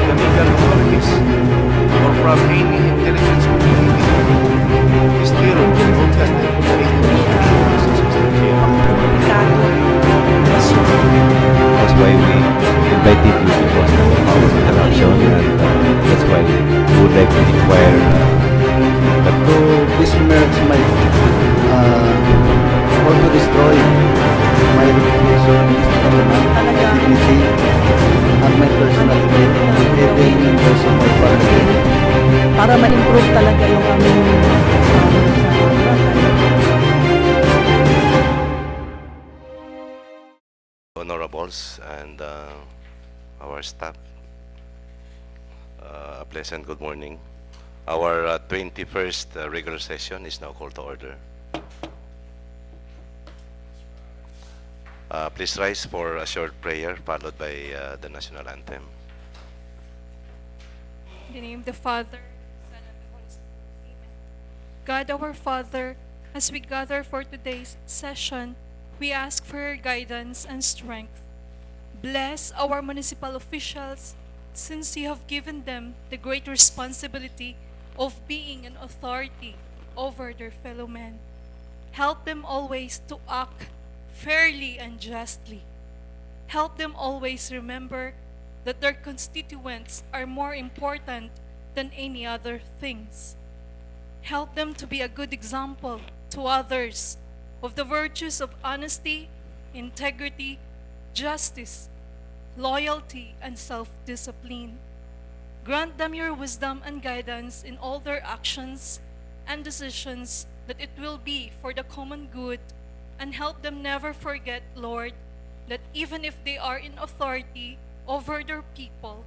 the legal authorities or from any intelligence community is zero broadcast the information. That's why we invited you because of our interaction, and that's why we would like to inquire to besmirch my or to destroy my reputation, dignity, and my personal living members of my family. Para ma-improve talaga yung aming honorables and our staff, a pleasant good morning. Our 21st regular session is now called to order. Please rise for a short prayer followed by the national anthem. In the name of the Father, Son, and the Holy Spirit. Amen. God, our Father, as we gather for today's session, we ask for your guidance and strength. Bless our municipal officials, since you have given them the great responsibility of being an authority over their fellow men. Help them always to act fairly and justly. Help them always remember that their constituents are more important than any other things. Help them to be a good example to others of the virtues of honesty, integrity, justice, loyalty, and self-discipline. Grant them your wisdom and guidance in all their actions and decisions, that it will be for the common good, and help them never forget, Lord, that even if they are in authority over their people,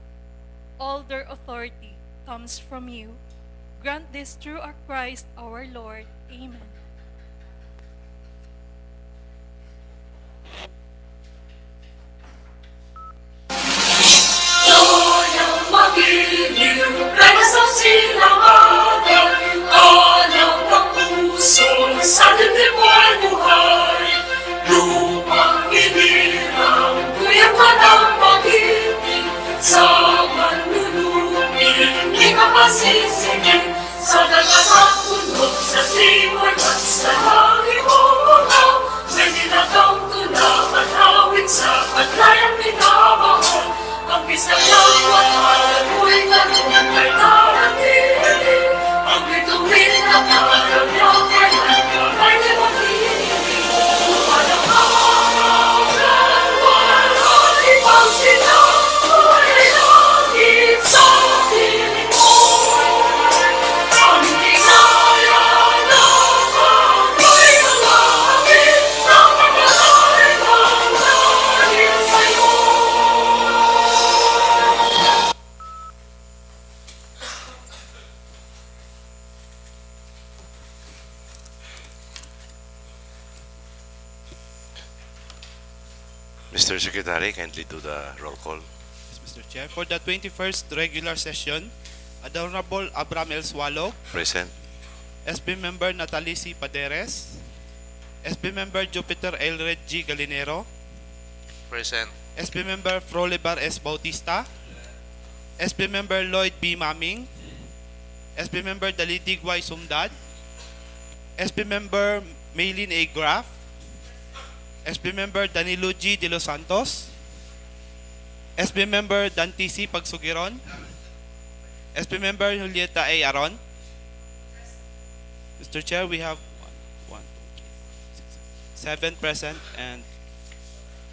all their authority comes from you. Grant this through our Christ our Lord. Amen. Sa dibdib ay buhay, lupang inirang, kuyaman ang pag-ibig, sa manlulupin, di ka pasisigin, sa dagat at bundok, sa simot at sa langit mo ako, may dinatang tunang at hawit sa patlayang minamahal, ang bisang lawat at amoy na nung ay darating, ang bituin at nakaragyan ay ay di mag-iibig, walang araw na walang ibang sinabi ay langit sa piling mo. Ang hindi kaya na pagay ng langit na pag-alay ng langit sa'yo. Mr. Secretary, kindly do the roll call. Yes, Mr. Chair. For the 21st regular session, Honorable Abram L. Swallow, Present. SB Member Natalie C. Paderes, SB Member Jupiter L. Reg G. Galinero, Present. SB Member Frolebar S. Bautista, SB Member Lloyd B. Maming, SB Member Dalidig Y. Sumdad, SB Member Maylin A. Graff, SB Member Danilo G. De Los Santos, SB Member Dante C. Pagsugiron, SB Member Julieta A. Aron. Mr. Chair, we have 7 present and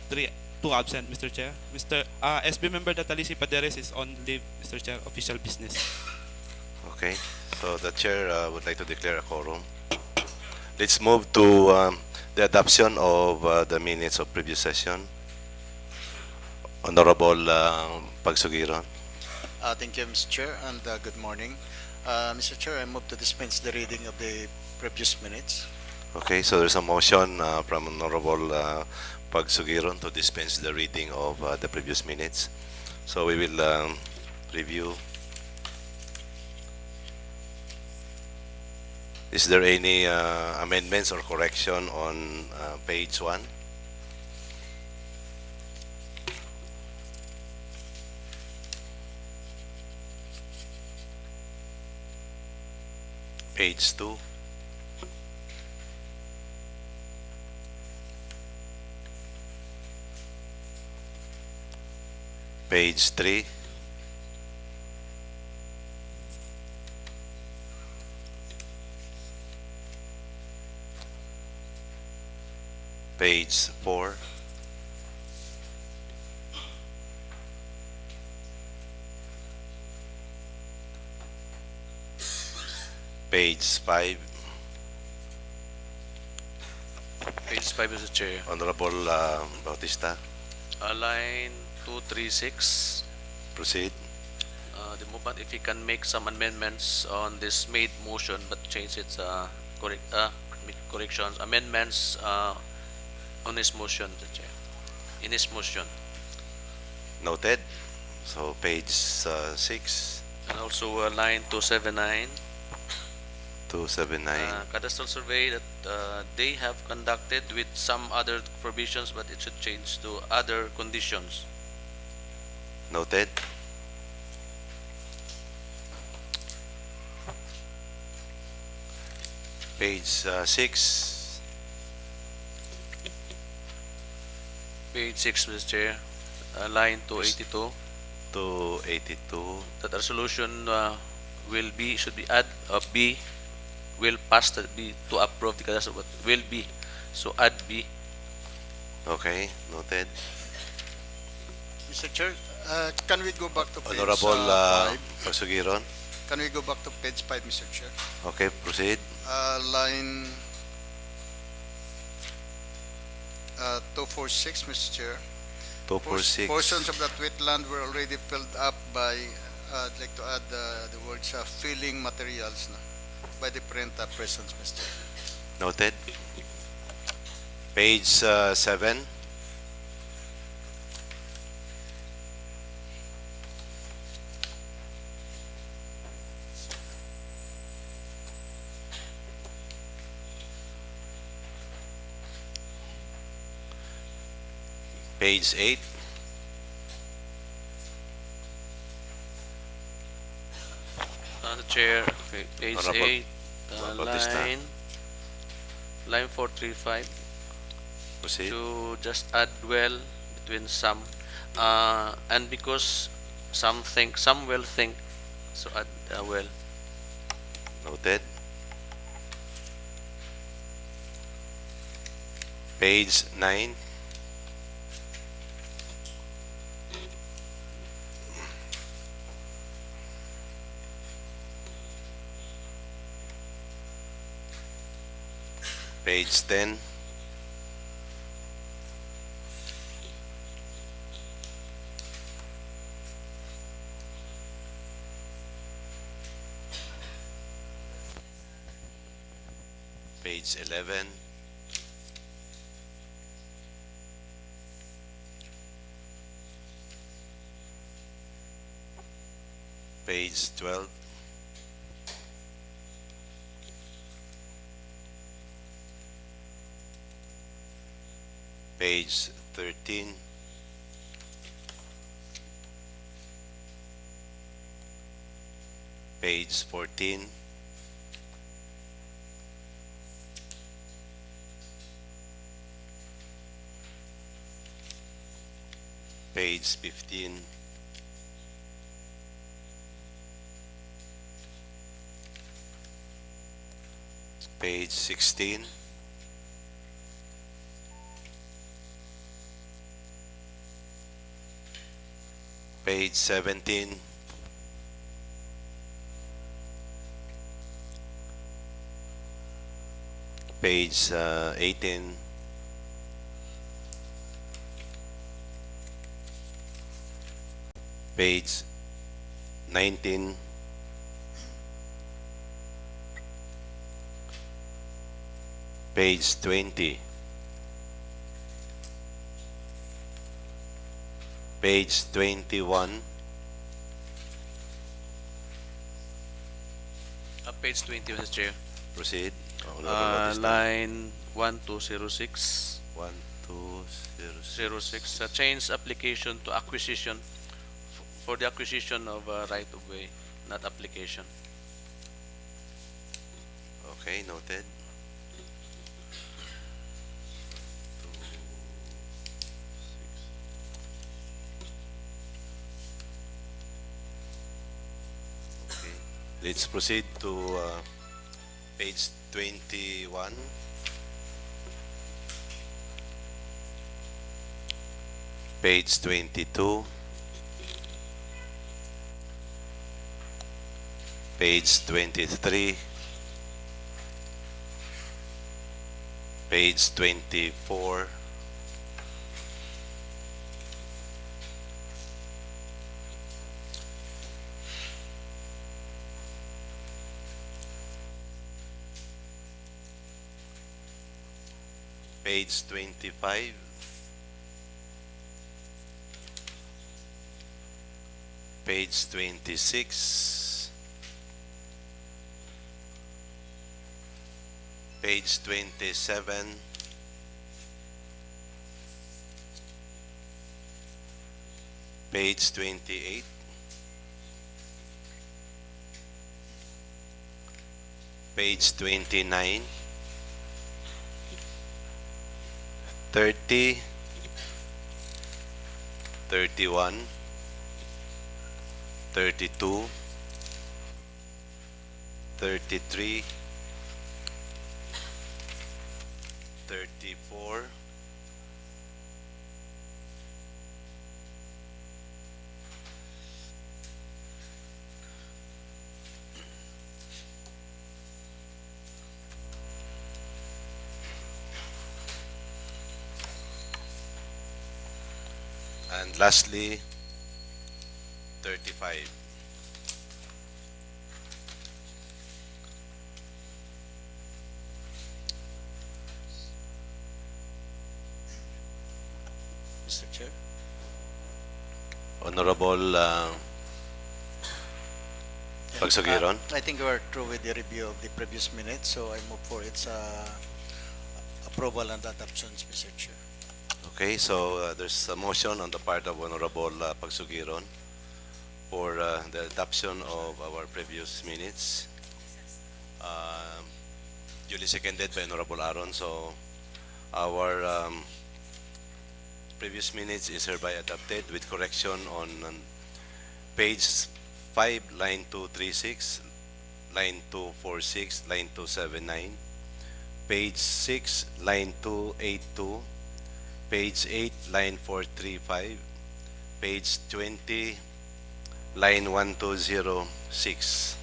2 absent, Mr. Chair. SB Member Natalie C. Paderes is on leave, Mr. Chair, official business. Okay, so the chair would like to declare a quorum. Let's move to the adoption of the minutes of previous session. Honorable Pagsugiron. Thank you, Mr. Chair, and good morning. Mr. Chair, I move to dispense the reading of the previous minutes. Okay, so there's a motion from Honorable Pagsugiron to dispense the reading of the previous minutes. So we will review. Is there any amendments or correction on page 1? Page 2. Page 3. Page 4. Page 5. Page 5, Mr. Chair. Honorable Bautista, Line 236. proceed. The movement, if you can make some amendments on this made motion, but change its make corrections, amendments on this motion, Mr. Chair. In this motion. Noted. So page 6, And also line 279. 279. Cadastral survey that they have conducted with some other provisions, but it should change to other conditions. Noted. Page 6. Page 6, Mr. Chair. Line 282. 282. That the resolution should be add B, will pass the B to approve the cadastral, but will be. So add B. Okay, noted. Mr. Chair, can we go back to page Honorable 5? Pagsugiron. Can we go back to page 5, Mr. Chair? Okay, proceed. Line 246, Mr. Chair. 246. Portions of that wetland were already filled up by, I'd like to add the words filling materials by different persons, Mr. Chair. Noted. Page 7. Page 8. The Chair, okay, page Honorable 8, Bautista. line 435. Proceed. To just add well between some, and because some will think, so add well. Noted. Page 9. Page 10. Page 11. Page 12. Page 13. Page 14. Page 15. Page 16. Page 17. Page 18. Page 19. Page 20. Page 21. Page 20, Mr. Chair. Proceed. Honorable Bautista. Line 1206. 1206. Change application to acquisition for the acquisition of right of way, not application. Okay, noted. Okay, let's proceed to page 21. Page 22. Page 23. Page 24. Page 25. Page 26. Page 27. Page 28. Page 29. 30. 31. 32. 33. 34. 'And lastly, 35. Mr. Chair. Honorable Pagsugiron. I think we're through with the review of the previous minutes, so I move for its approval and adoption, Mr. Chair. Okay, so there's a motion on the part of Honorable Pagsugiron for the adoption of our previous minutes. Duly seconded by Honorable Aaron. So our previous minutes is hereby adopted with correction on page 5, line 236, line 246, line 279, page 6, line 282, page 8, line 435, page 20, line 1206.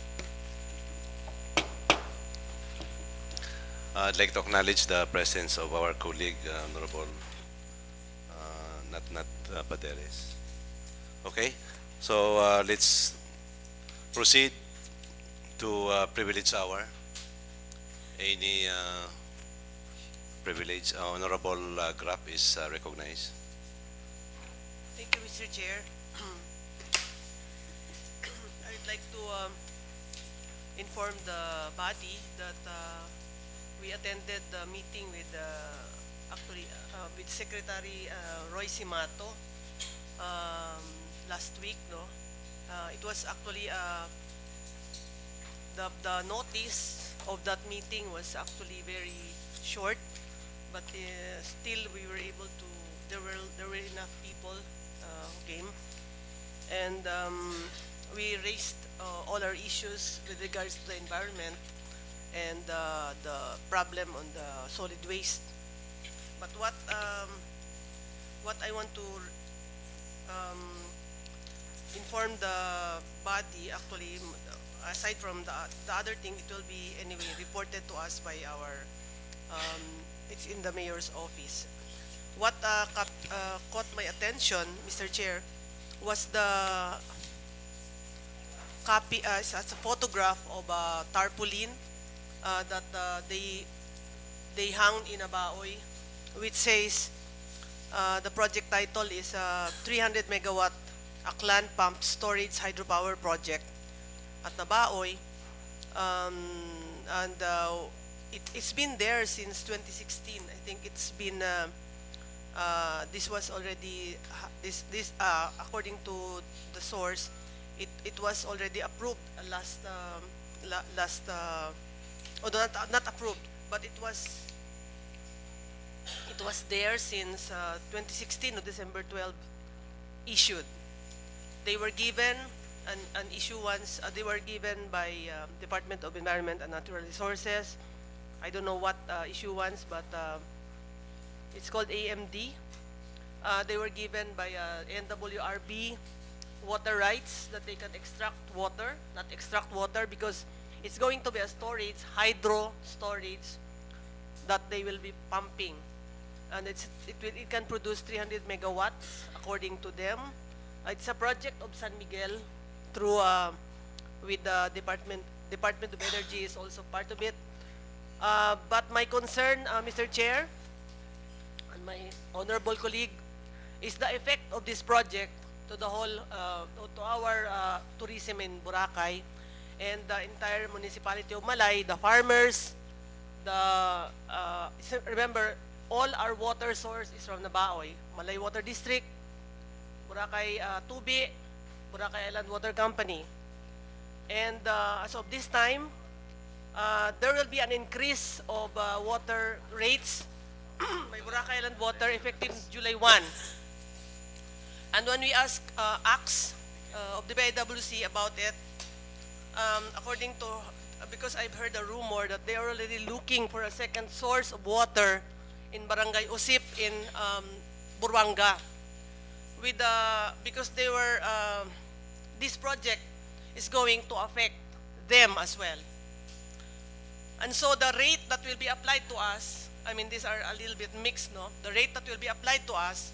I'd like to acknowledge the presence of our colleague, Honorable Nat Paderes. Okay, so let's proceed to privilege hour. Any privilege? Honorable Grapp is recognized. Thank you, Mr. Chair. I'd like to inform the body that we attended the meeting with with Secretary Roy Simato last week. No, it was actually the notice of that meeting was actually very short, but still we were able to. There were enough people who came, and we raised all our issues with regards to the environment and the problem on the solid waste. But what I want to inform the body, actually, aside from the other thing, it will be anyway reported to us by our it's in the mayor's office. What caught my attention, Mr. Chair, was the copy as a photograph of a tarpaulin that they hung in a baoy, which says the project title is 300 megawatt Aklan pump storage hydropower project at Nabaoy, and it's been there since 2016. I think it's been this was already this according to the source, it was already approved last or not approved, but it was there since 2016, or December 12 issued. They were given an issuance. They were given by Department of Environment and Natural Resources. I don't know what issuance, but it's called AMD. They were given by NWRB water rights that they can extract water, not extract water, because it's going to be a storage, hydro storage, that they will be pumping. And it can produce 300 megawatts according to them. It's a project of San Miguel through with the Department of Energy is also part of it. But my concern, Mr. Chair, and my honorable colleague, is the effect of this project to the whole, to our tourism in Boracay and the entire municipality of Malay, the farmers, remember, all our water source is from Nabaoy, Malay Water District, Boracay Tubi, Boracay Island Water Company. And as of this time, there will be an increase of water rates by Boracay Island Water effective July 1. And when we ask ACS of the BIWC about it, according to, because I've heard a rumor that they are already looking for a second source of water in Barangay Usip in Buruanga, with because they were this project is going to affect them as well. And so the rate that will be applied to us, I mean, these are a little bit mixed, no? The rate that will be applied to us,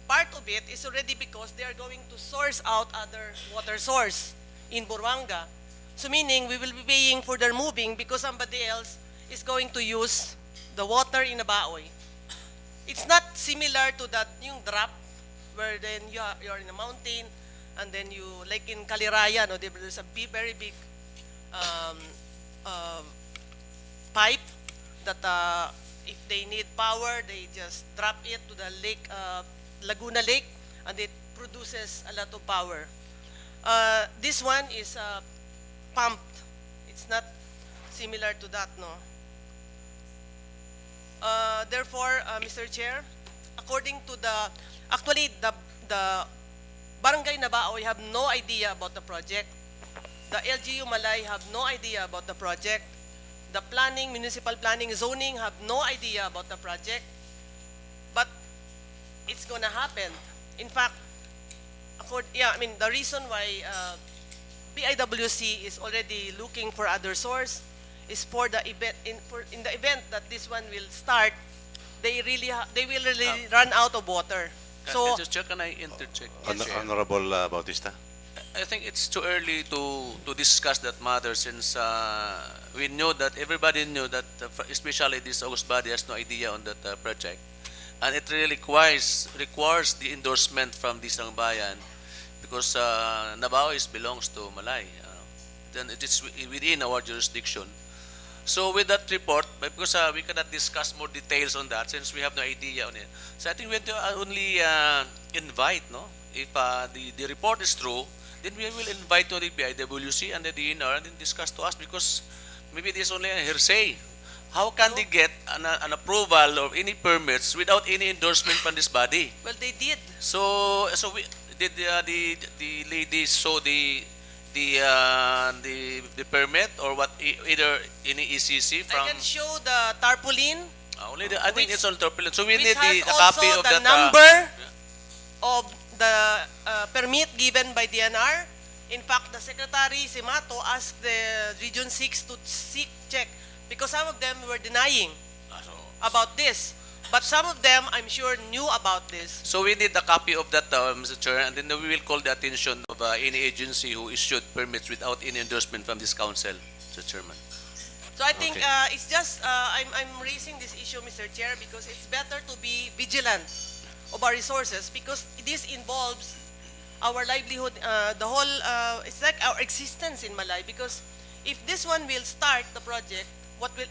part of it is already because they are going to source out other water source in Buruanga. So meaning we will be paying for their moving because somebody else is going to use the water in Nabaoy. It's not similar to that yung drop where then you're in a mountain and then you, like in Caliraya, no, there's a very big pipe that if they need power, they just drop it to the lake, Laguna Lake, and it produces a lot of power. This one is pumped. It's not similar to that, no. Therefore, Mr. Chair, according to actually the Barangay Nabaoy have no idea about the project. The LGU Malay have no idea about the project. The planning, municipal planning, zoning have no idea about the project. But it's gonna happen. In fact, the reason why BIWC is already looking for other source is for the event. In the event that this one will start, they will really run out of water. So, Can I interject? Honorable Bautista. I think it's too early to discuss that matter since we know that everybody knew that, especially this August body has no idea on that project, and it really requires the endorsement from the Sangbayan because Nabaoy belongs to Malay. Then it is within our jurisdiction. So with that report, because we cannot discuss more details on that since we have no idea on it. So I think we have to only invite, no? If the report is true, then we will invite to the BIWC and the DNR and then discuss to us because maybe this is only a hearsay. How can they get an approval or any permits without any endorsement from this body? well, they did. So we did the ladies show the permit or what, either any ECC from I can show the tarpaulin. I think it's on tarpaulin. So we Which need has the copy also of the that number of the permit given by DNR. In fact, the Secretary Simato asked the Region 6 to check because some of them were denying about this. But some of them, I'm sure, knew about this. So we need a copy of that, Mr. Chair, and then we will call the attention of any agency who issued permits without any endorsement from this council, Mr. Chairman. So I think Okay. it's just, I'm raising this issue, Mr. Chair, because it's better to be vigilant of our resources because this involves our livelihood, the whole, it's like our existence in Malay because if this one will start the project,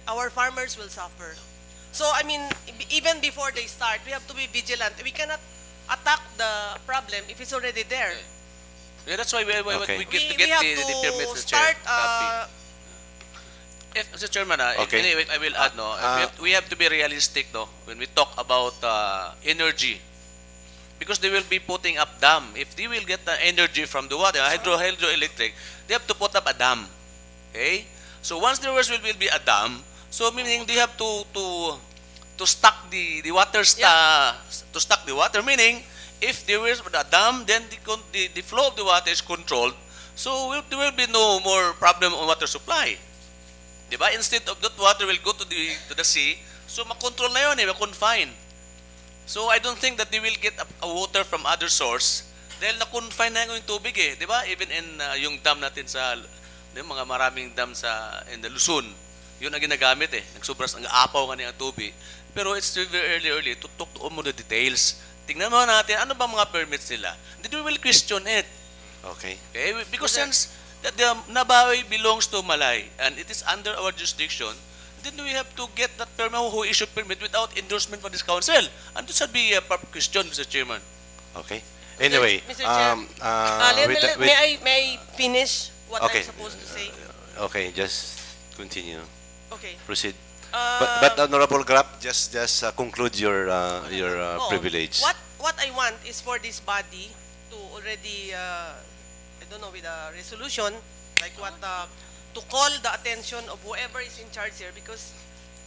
our farmers will suffer. So, I mean, even before they start, we have to be vigilant. We cannot attack the problem if it's already there. Yeah, that's why we Okay. get We have the permit, to Mr. Chair. start Copy. If, Mr. Chairman, Okay. anyway, I will add, no, we have to be realistic, no, when we talk about energy, because they will be putting up dam. If they will get the energy from the water, hydroelectric, they have to put up a dam. Okay? So once there will be a dam, so meaning they have to stock the water to stock the water, meaning if there is a dam, then the flow of the water is controlled. So there will be no more problem on water supply. Diba? Instead of that water will go to the sea, so makontrol na yun, ma-confine. So I don't think that they will get a water from other source dahil na-confine na yung tubig eh. Diba? Even in yung dam natin sa, yung mga maraming dam in the Luzon, yun ang ginagamit eh. Nagsubras, ang apaw nga niya ang tubig. Pero it's still very early to talk to all more the details. Tingnan mo natin, ano ba mga permits nila? Then we will question it. Okay. Okay? Because since that the Nabawi belongs to Malay and it is under our jurisdiction, then we have to get that permit who issued permit without endorsement from this council. And this should be a proper question, Mr. Chairman. Okay. Anyway, Mr. Chair, may I finish what Okay. I'm supposed to say? Okay, just continue. Okay. Proceed. But Honorable Grab, just conclude your privilege. What I want is for this body to already, I don't know, with a resolution, like what, to call the attention of whoever is in charge here, because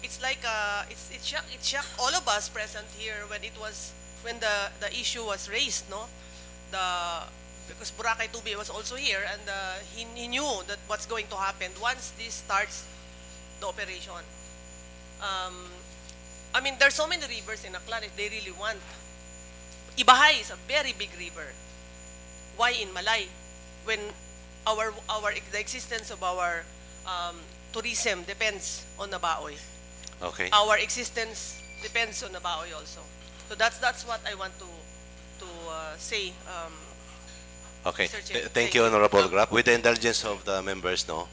it's like, it shocked all of us present here when the issue was raised, no? Because Boracay Tubi was also here, and he knew that what's going to happen once this starts the operation. I mean, there's so many rivers in Aklan if they really want. Ibahay is a very big river. Why in Malay? When the existence of our tourism depends on Nabaoy. Okay. Our existence depends on Nabaoy also. So that's what I want to say. Okay. Mr. Chair. Thank you, Honorable Grab. With the indulgence of the members, no.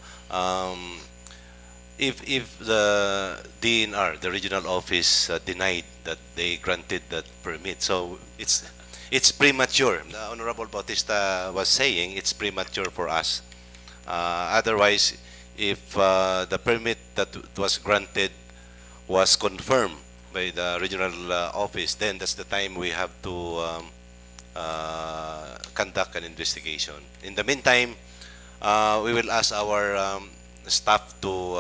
If the DNR, the regional office, denied that they granted that permit, so it's premature. The Honorable Bautista was saying it's premature for us. Otherwise, if the permit that was granted was confirmed by the regional office, then that's the time we have to conduct an investigation. In the meantime, we will ask our staff to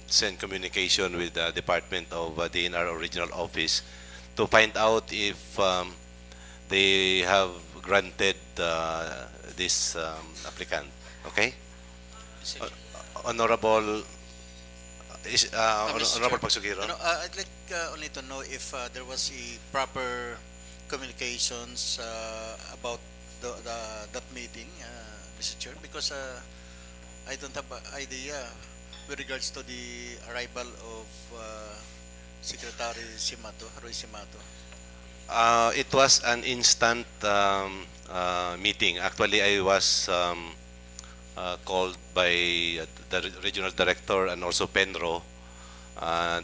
send communication with the Department of DNR Regional Office to find out if they have granted this applicant. Okay? Honorable Honorable Pagsugiro. I'd like only to know if there was a proper communications about that meeting, Mr. Chair, because I don't have an idea with regards to the arrival of Secretary Roy Simato. It was an instant meeting. Actually, I was called by the regional director and also Penro.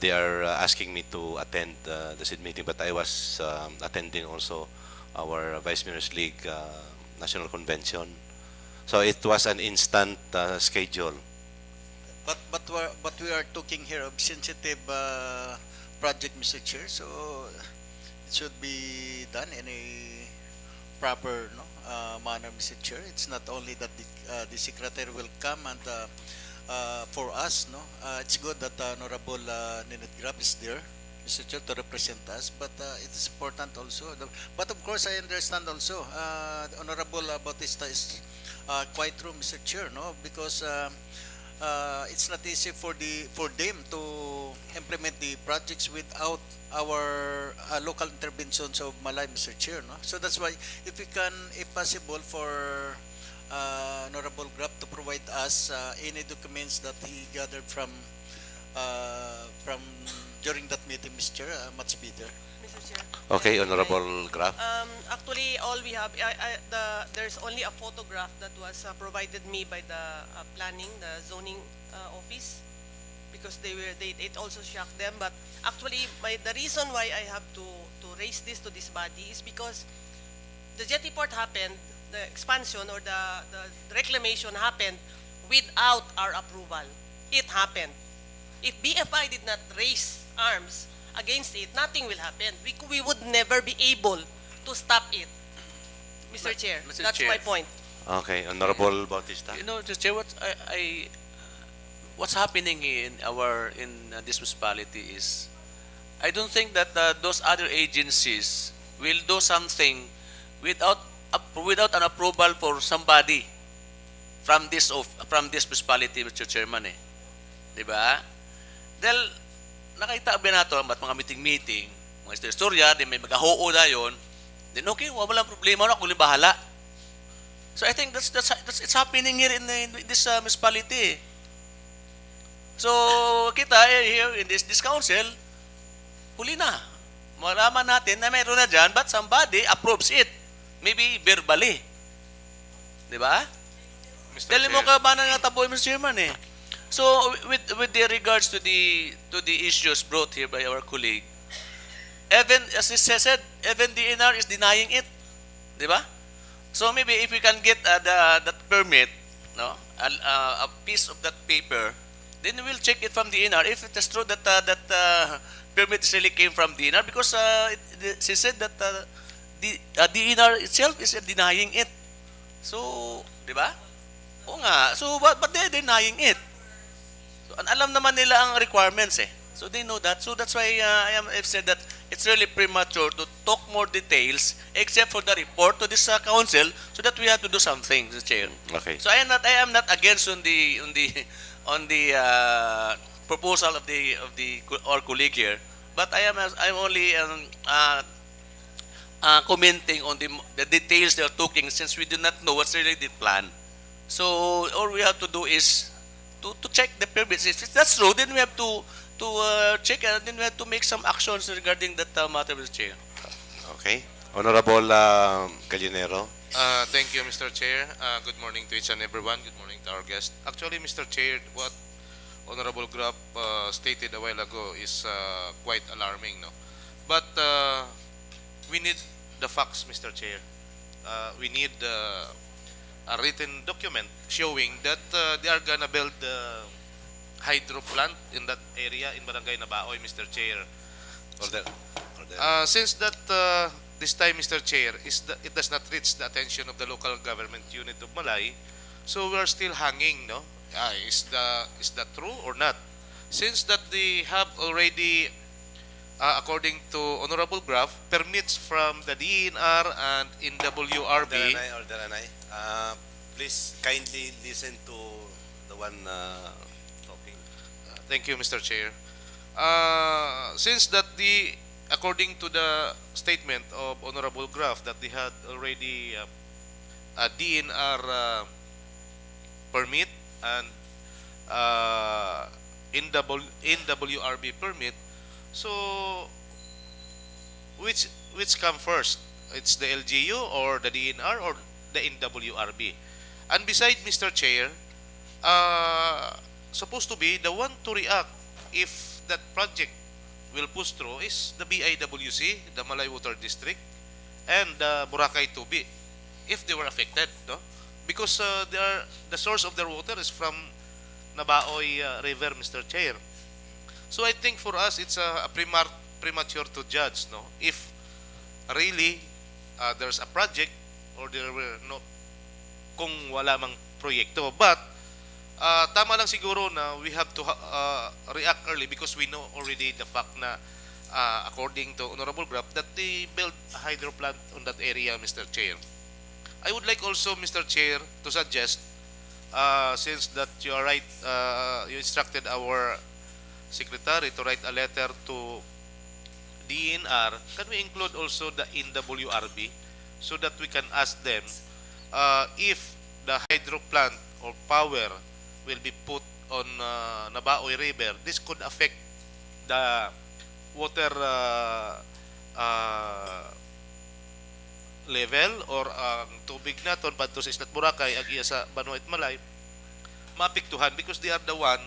They are asking me to attend the said meeting, but I was attending also our Vice Mayor's League National Convention. So it was an instant schedule. But we are talking here of sensitive project, Mr. Chair. So it should be done in a proper manner, Mr. Chair. It's not only that the secretary will come and for us, it's good that Honorable Ninit Grab is there, Mr. Chair, to represent us, but it is important also. But of course, I understand also Honorable Bautista is quite true, Mr. Chair, because it's not easy for them to implement the projects without our local interventions of Malay, Mr. Chair, So that's why, if possible, for Honorable Grab to provide us any documents that he gathered from during that meeting, Mr. Chair, much better. Mr. Chair. Okay, Honorable Graf. Actually, all we have, there's only a photograph that was provided me by the planning, the zoning office, because it also shocked them. But actually, the reason why I have to raise this to this body is because the jetty port happened, the expansion or the reclamation happened without our approval. It happened. If BFI did not raise arms against it, nothing will happen. We would never be able to stop it. Mr. Chair, Mr. that's Chair. my point. Okay, Honorable Bautista. You know, Mr. Chair, what's happening in this municipality is, I don't think that those other agencies will do something without an approval for somebody from this municipality, Mr. Chairman, eh. Di ba? Dahil nakita ba nato at mga meeting, mga istorya, di may mag-ahoo na yun, then okay, walang problema na, kuling bahala. So I think that's it's happening here in this municipality. So kita here in this council, huli na. Malaman natin na mayroon na dyan, but somebody approves it. Maybe verbally. Di ba? Dali mo ka ba na taboy, Mr. Chairman, eh. So with the regards to the issues brought here by our colleague, even as he said, even the DNR is denying it. Di ba? So maybe if we can get that permit, no, a piece of that paper, then we'll check it from the DNR if it is true that permit really came from DNR, because she said that the DNR itself is denying it. So, di ba? Oo nga. So, but they're denying it. So, alam naman nila ang requirements, eh. So, they know that. So, that's why I've said that it's really premature to talk more details except for the report to this council, so that we have to do something, Mr. Chair. Okay. So, I am not against on the proposal of our colleague here, but I'm only commenting on the details they are talking, since we do not know what's really the plan. So all we have to do is to check the permits. If that's true, then we have to check, and then we have to make some actions regarding that matter, Mr. Chair. Okay. Honorable Gallinero. Thank you, Mr. Chair. Good morning to each and everyone. Good morning to our guest. Actually, Mr. Chair, what Honorable Grab stated a while ago is quite alarming, no? But we need the facts, Mr. Chair. We need a written document showing that they are gonna build hydro plant in that area in Barangay Nabaoy, Mr. Chair. Order. Since that this time, Mr. Chair, it does not reach the attention of the local government unit of Malay, so we are still hanging, no? Is that true or not? Since that they have already, according to Honorable Graf, permits from the DNR and NWRB. Order, Anay. Please kindly listen to the one talking. Thank you, Mr. Chair. Since that according to the statement of Honorable Graf, that they had already a DNR permit and NWRB permit, so which come first? It's the LGU or the DNR or the NWRB? And beside, Mr. Chair, supposed to be the one to react if that project will push through is the BIWC, the Malay Water District, and Boracay Tubi, if they were affected, no? Because the source of their water is from Nabaoy River, Mr. Chair. So I think for us it's a premature to judge, no, if really there's a project or there were no, kung wala mang proyekto. But tama lang siguro na we have to react early, because we know already the fact na according to Honorable Graf that they built a hydro plant on that area, Mr. Chair. I would like also, Mr. Chair, to suggest, since that you are right, you instructed our secretary to write a letter to DNR, can we include also the NWRB so that we can ask them if the hydro plant or power will be put on Nabaoy River, this could affect the water level or ang tubig naton padto sa Isla Boracay ag iya sa Banuet Malay maapektuhan, because they are the one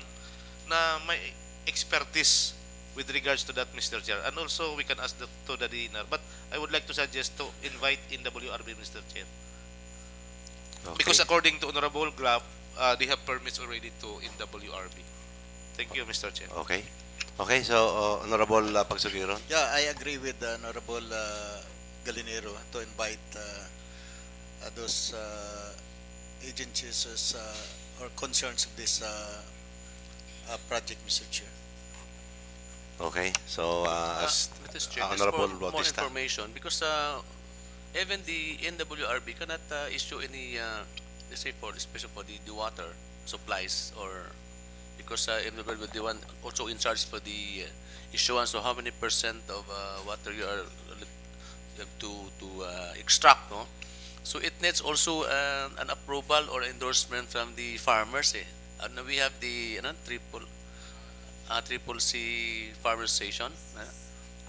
na may expertise with regards to that, Mr. Chair. And also we can ask to the DNR, but I would like to suggest to invite NWRB, Mr. Chair. Okay. Because according to Honorable Graf, they have permits already to NWRB. Thank you, Mr. Chair. Okay. Okay, so Honorable Pagsugiron. Yeah, I agree with Honorable Galinero to invite those agencies or concerns of this project, Mr. Chair. Okay, so as Mr. Chair, just Honorable for more Bautista. information, because even the NWRB cannot issue any, let's say especially for the water supplies, or because NWRB will be the one also in charge for the issuance of how many percent of water you have to extract, no? So it needs also an approval or endorsement from the farmers. And we have the triple C farmers station,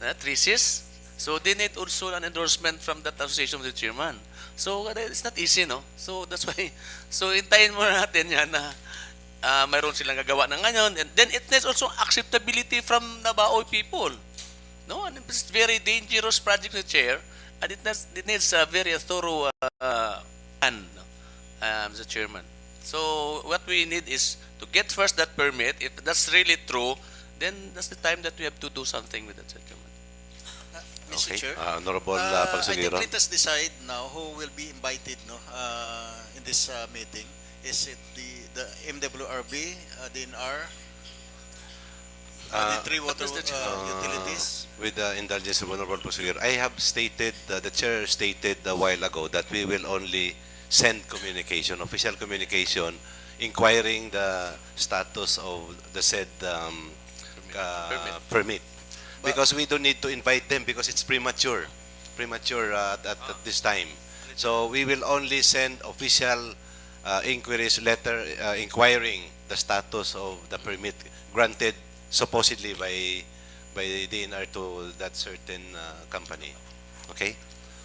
3Cs. So they need also an endorsement from that association with the chairman. So it's not easy, no? So that's why, so hintayin mo natin yan na mayroon silang gagawa ng ngayon. And then it needs also acceptability from Nabaoy people. No? And it's very dangerous project, the chair. And it needs a very thorough plan, no? Mr. Chairman. So what we need is to get first that permit. If that's really true, then that's the time that we have to do something with that, Chairman. Mr. Okay, Chair, Honorable I think Pagsugiron. let us decide now who will be invited, no, in this meeting. Is it the MWRB, DNR, the three water utilities? With the indulgence of Honorable Pagsugiron, I have stated, the chair stated a while ago that we will only send communication, official communication, inquiring the status of the said permit. Because we don't need to invite them because it's premature at this time. So we will only send official inquiries letter inquiring the status of the permit granted supposedly by DNR to that certain company. Okay?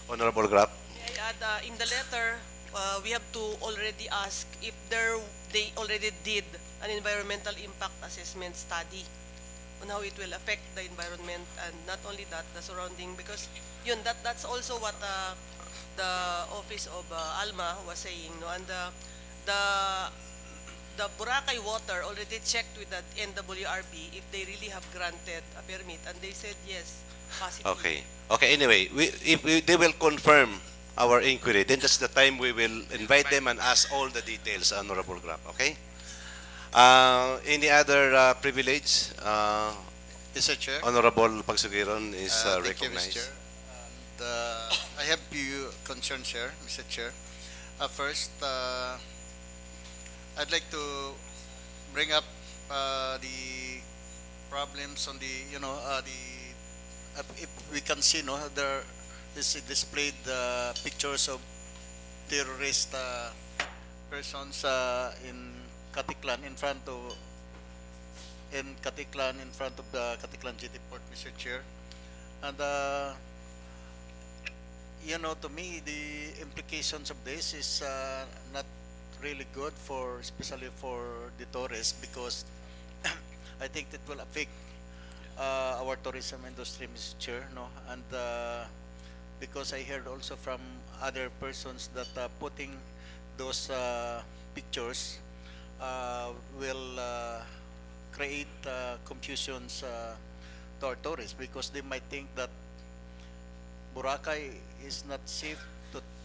Honorable Grab. May I add, in the letter, we have to already ask if they already did an environmental impact assessment study on how it will affect the environment, and not only that, the surrounding, because that's also what the office of Alma was saying, no? And the Boracay Water already checked with the NWRB if they really have granted a permit, and they said yes, positive. Okay. Okay, anyway, if they will confirm our inquiry, then that's the time we will invite them and ask all the details, Honorable Grab. Okay? Any other privilege? Mr. Chair. Honorable Pagsugiron is Thank you, recognized. Mr. Chair. And, I have few concerns here, Mr. Chair. First, I'd like to bring up the problems on the, if we can see, no, there is displayed pictures of terrorist persons in Katiklan in front of the Katiklan GT Port, Mr. Chair. And to me, the implications of this is not really good especially for the tourists, because I think it will affect our tourism industry, Mr. Chair, no? And because I heard also from other persons that putting those pictures will create confusions to our tourists, because they might think that Boracay is not safe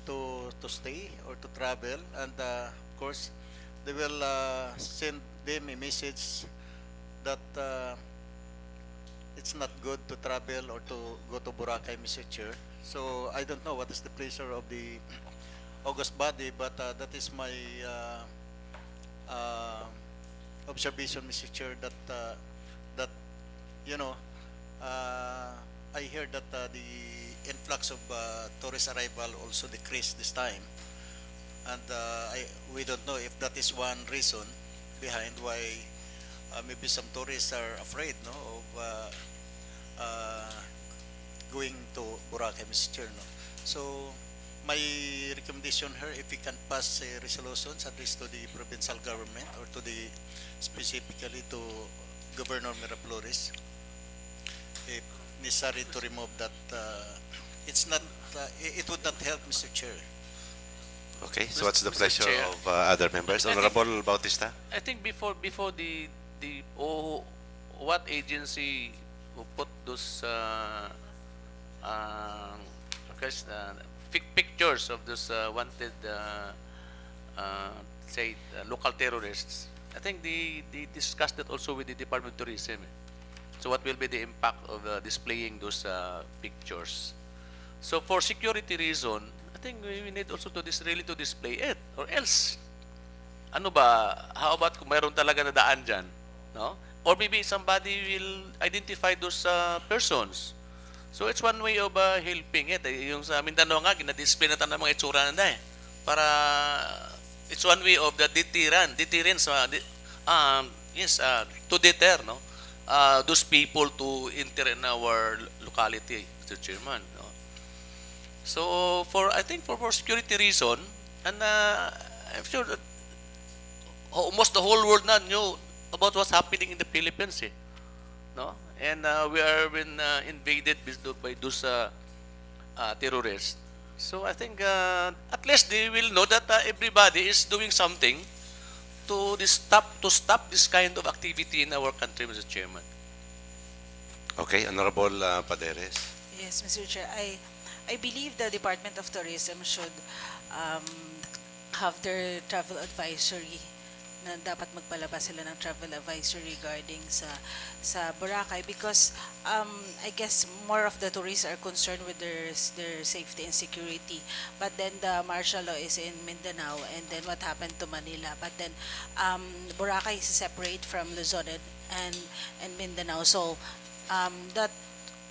to stay or to travel, and of course they will send them a message that it's not good to travel or to go to Boracay, Mr. Chair. So I don't know what is the pleasure of the August body, but that is my observation, Mr. Chair, that I heard that the influx of tourist arrival also decreased this time, and we don't know if that is one reason behind why maybe some tourists are afraid, no, of going to Boracay, Mr. Chair, no? So my recommendation here, if we can pass resolutions at least to the provincial government or to the specifically to Governor Miraflores, if necessary to remove that. It's not. It would not help, Mr. Chair. Okay, so what's the Mr. pleasure Chair. of other members? I think- Honorable Bautista? I think before the what agency who put those uh, because, pictures of those wanted say local terrorists? I think they discussed that also with the Department of Tourism. So what will be the impact of displaying those pictures? So for security reason, I think we need also to really to display it, or else ano ba, how about kung mayroon talaga na daan dyan, no? Or maybe somebody will identify those persons. So it's one way of helping it. Yung sa Mindanao nga, ginadisplay na tayo ng mga itsura na para it's one way of the deterrence, to deter, no? Those people to enter in our locality, Mr. Chairman. No? So I think for security reason, and I'm sure that almost the whole world now knew about what's happening in the Philippines, no? And we are been invaded by those terrorists. So I think at least they will know that everybody is doing something to stop this kind of activity in our country, Mr. Chairman. Okay, Honorable Paderes. Yes, Mr. Chair. I believe the Department of Tourism should have their travel advisory, na dapat magpalabas sila ng travel advisory regarding sa Boracay, because I guess more of the tourists are concerned with their safety and security, but then the martial law is in Mindanao, and then what happened to Manila, but then Boracay is separate from Luzon and Mindanao, so that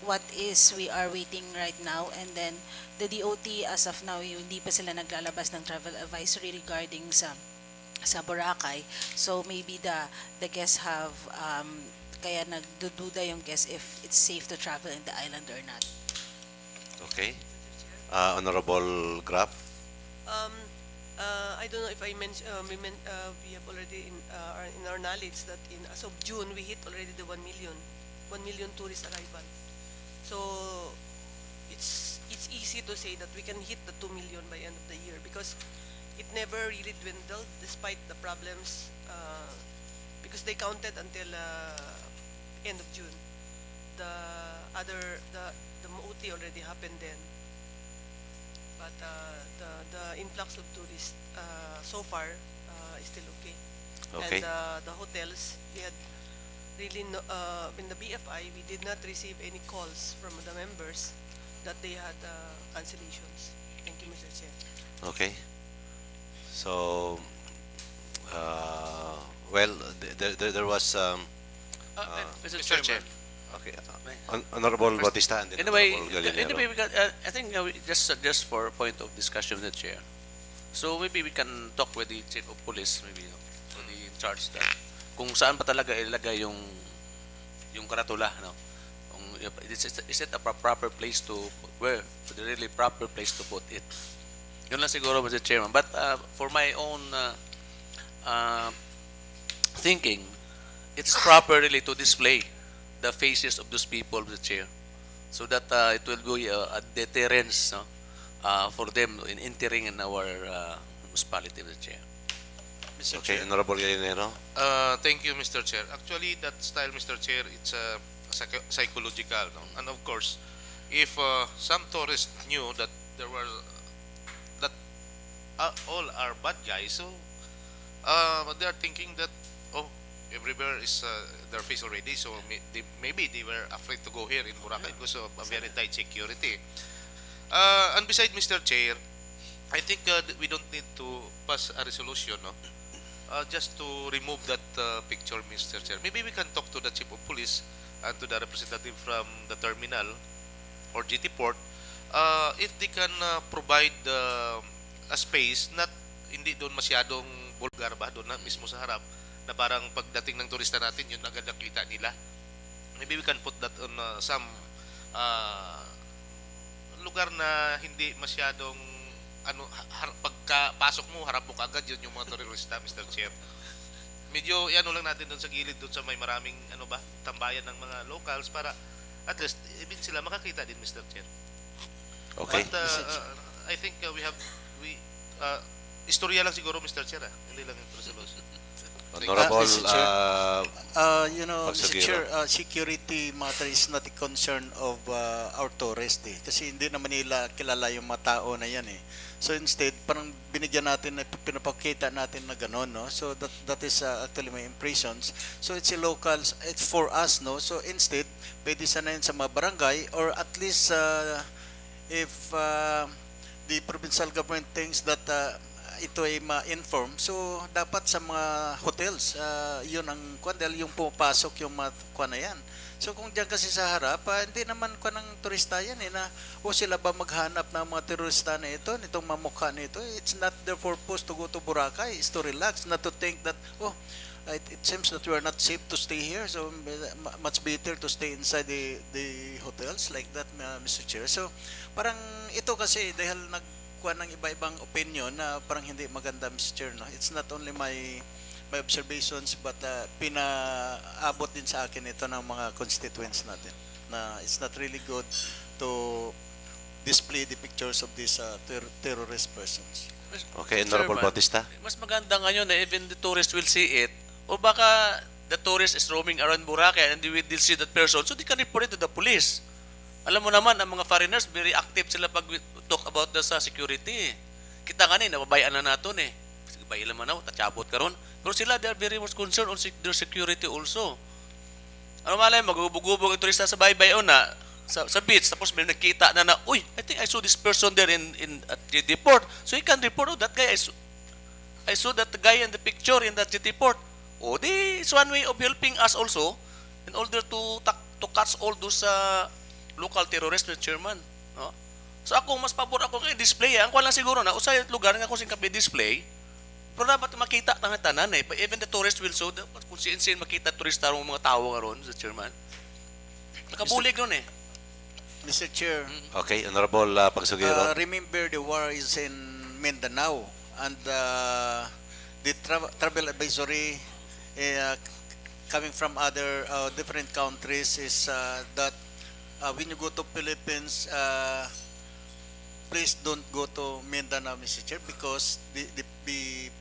what is we are waiting right now, and then the DOT as of now hindi pa sila naglalabas ng travel advisory regarding sa Boracay. So maybe the guests have kaya nagdududa yung guests if it's safe to travel in the island or not. Okay. Honorable Graf. I don't know if I mentioned, we have already in our knowledge that as of June, we hit already the 1 million tourist arrival. So it's easy to say that we can hit the 2 million by end of the year, because it never really dwindled despite the problems, because they counted until end of June. The MOT already happened then, but the influx of tourists so far is still okay. Okay. And the hotels, we had really in the BFI, we did not receive any calls from the members that they had cancellations. Thank you, Mr. Chair. Okay. So, well, there was Mr. Mr. Chair. Chairman. okay, Honorable Bautista and then Anyway, Honorable Gallinero. we got, I think just for point of discussion with the chair. So maybe we can talk with the chief of police, maybe, so the in charge that kung saan pa talaga ilagay yung karatula, no? Is it a proper place to where the really proper place to put it? Yun lang siguro, Mr. Chairman. But for my own thinking, it's proper really to display the faces of those people, Mr. Chair, so that it will be a deterrence, no, for them in entering in our municipality, Mr. Chair. Mr. Okay, Chair. Honorable Gallinero. Thank you, Mr. Chair. Actually, that style, Mr. Chair, it's psychological, no? And of course, if some tourists knew that there were that all are bad guys, so they are thinking that everywhere is their face already, so maybe they were afraid to go here in Boracay because of a very tight security. And besides, Mr. Chair, I think we don't need to pass a resolution, no? Just to remove that picture, Mr. Chair. Maybe we can talk to the chief of police and to the representative from the terminal or GT port if they can provide a space, not hindi doon masyadong vulgar ba, doon na mismo sa harap, na parang pagdating ng turista natin, yun agad nakita nila. Maybe we can put that on some lugar na hindi masyadong pagkapasok mo, harap mo kagad yun yung mga turista, Mr. Chair. Medyo ano lang natin doon sa gilid, doon sa may maraming tambayan ng mga locals para at least even sila makakita din, Mr. Chair. Okay. But I think istorya lang siguro, Mr. Chair, hindi lang yung resolution. Honorable Mr. Chair. You know, Mr. Pagsugiro. Chair, security matter is not a concern of our tourists eh. Kasi hindi naman nila kilala yung mga tao na yan eh. So instead, parang binigyan natin, pinapakita natin na gano'n, no? So that is actually my impressions. So it's a local, it's for us, no? So instead, pwede sana yun sa mga barangay or at least if the provincial government thinks that ito ay ma-inform. So, dapat sa mga hotels, yun ang kwan, dahil yung pumapasok yung mga kwan na yan. So, kung diyan kasi sa harap, hindi naman kwan ng turista yan eh, na, sila ba maghanap ng mga turista na ito, nitong mamukha na ito. It's not their purpose to go to Boracay, is to relax, not to think that, it seems that we are not safe to stay here, so much better to stay inside the hotels like that, Mr. Chair. So, parang ito kasi, dahil kuha ng iba-ibang opinion na parang hindi maganda, Mr. Chair. No? It's not only my observations but pinaabot din sa akin ito ng mga constituents natin na it's not really good to display the pictures of these terrorist persons. Okay, Honorable Chairman, Bautista. Mas maganda ngayon na even the tourist will see it, o baka the tourist is roaming around Boracay and they will see that person, so they can report it to the police. Alam mo naman, ang mga foreigners, very active sila pag talk about the sa security. Kita nga nababayaan na natin eh. Bayan naman ako, tatyabot ka ron. Pero sila, they are very much concerned on their security also. Ano malay, magubog-ubog ang turista sa baybay na, sa beach, tapos may nakita na, uy, I think I saw this person there at JT Port. So he can report, that guy, I saw that guy in the picture in that JT Port. It's one way of helping us also in order to catch all those local terrorists, Mr. Chairman. No? So ako, mas pabor ako kay display. Ang lang siguro na, usay lugar nga kung singkapi display, pero dapat makita tanan eh. Even the tourists will show, kung sin makita turista ng mga tao nga ron, Mr. Chairman. Nakabulig ron eh. Mr. Chair, Okay, Honorable Pagsugiro. remember the war is in Mindanao and the travel advisory coming from other different countries is that when you go to Philippines, please don't go to Mindanao, Mr. Chair, because the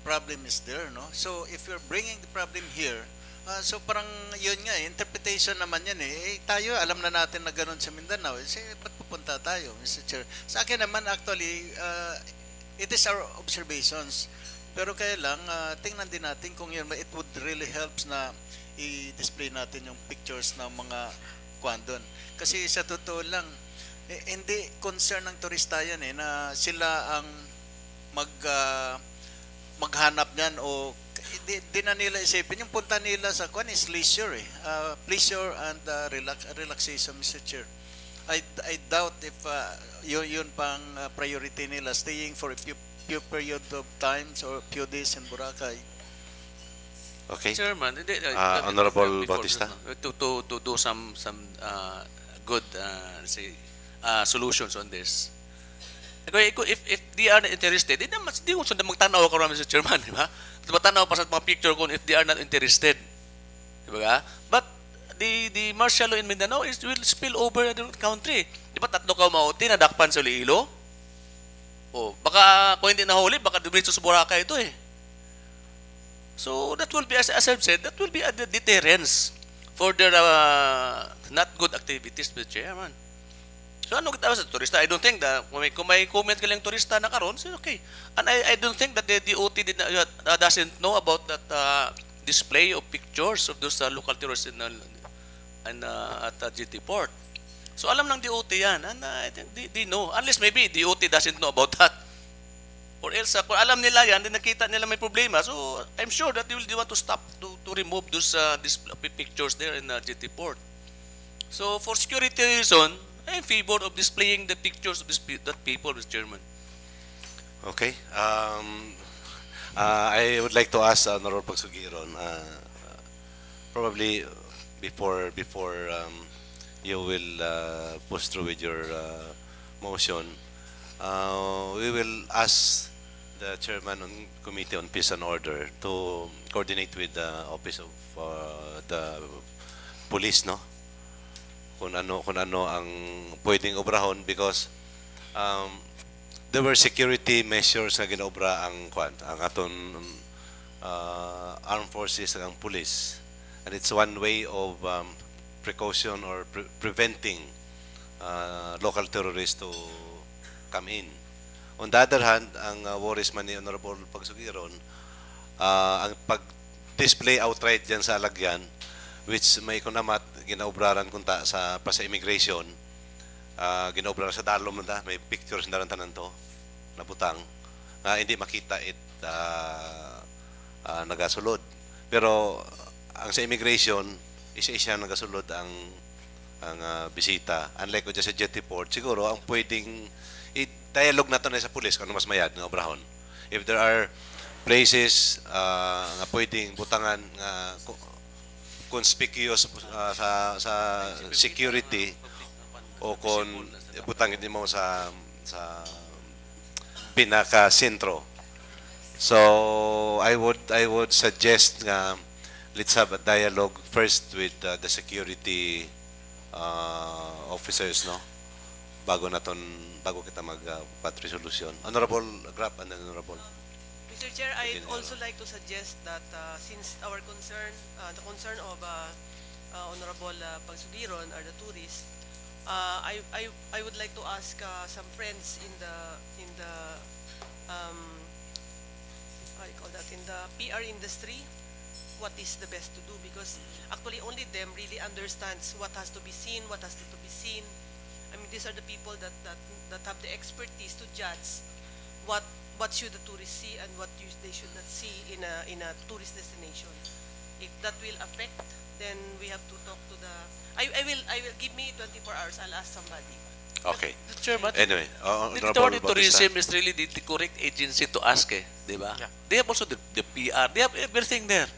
problem is there, no? So if you're bringing the problem here, so parang yun nga, interpretation naman yan eh. Tayo, alam na natin na ganun sa Mindanao. Ba't pupunta tayo, Mr. Chair? Sa akin naman, actually, it is our observations. Pero kaya lang, tingnan din natin kung yun, it would really helps na i-display natin yung pictures ng mga kwan doon. Kasi sa totoo lang, hindi concern ng turista yan eh, na sila ang maghanap niyan o di na nila isipin. Yung punta nila sa kwan is leisure eh. Pleasure and relaxation, Mr. Chair. I doubt if yun pang priority nila, staying for a few period of times or few days in Boracay. Okay. Chairman, Honorable before- Bautista. To do some good solutions on this. If they are not interested, di ko sunda magtanaw ako Mr. Chairman, di ba? Magtanaw pa sa mga picture kung if they are not interested. Di ba? But the martial law in Mindanao will spill over the country. Di ba tatlo ka mauti, nadakpan sa Iloilo? Baka kung hindi nahuli, baka dumitso sa Boracay ito eh. So that will be, as I've said, that will be a deterrence for their not good activities, Mr. Chairman. So ano kita sa turista? I don't think that kung may comment ka lang turista na karon, so okay. And I don't think that the DOT doesn't know about that display of pictures of those local tourists at GT Port. So alam ng DOT yan, and I think they know. Unless maybe DOT doesn't know about that. Or else, kung alam nila yan, nakita nila may problema, so I'm sure that they will want to stop to remove those pictures there in GT Port. So for security reason, I'm in favor of displaying the pictures of that people, Mr. Chairman. Okay. I would like to ask Honorable Pagsugiron, probably before you will push through with your motion, we will ask the chairman on Committee on Peace and Order to coordinate with the Office of the Police, no? Kung ano ang pwedeng obrahon, because there were security measures na ginobra ang aton armed forces ang police. And it's one way of precaution or preventing local terrorists to come in. On the other hand, ang worries man ni Honorable Pagsugiron, ang pag-display outright dyan sa alagyan, which may kunamat, ginaubraran kunta sa immigration, ginaubraran sa dalom na may pictures na rin tanan to, nabutang, hindi makita nagasulod. Pero ang sa immigration, isa-isa nagasulod ang bisita. Unlike ko dyan sa jetty port, siguro ang pwedeng i-dialogue natin na sa police kung ano mas mayad ng obrahon. If there are places nga pwedeng butangan conspicuous sa security o kung butangin mo sa pinaka-sentro. So I would suggest nga let's have a dialogue first with the security officers, no? Bago kita mag-pat resolution. Honorable Grapp and Honorable. Mr. Chair, I'd also like to suggest that since our concern, the concern of Honorable Pagsugiron are the tourists, I would like to ask some friends in the how do you call that, in the PR industry, what is the best to do, because actually only them really understands what has to be seen, what has to be seen. I mean, these are the people that have the expertise to judge what should the tourists see and what they should not see in a tourist destination. If that will affect, then we have to talk to the. I will give me 24 hours. I'll ask somebody. Okay. Mr. Chairman, Anyway, the Honorable Department of Tourism Bautista. is really the correct agency to ask, di ba? Yeah. They have also the PR, they have everything there.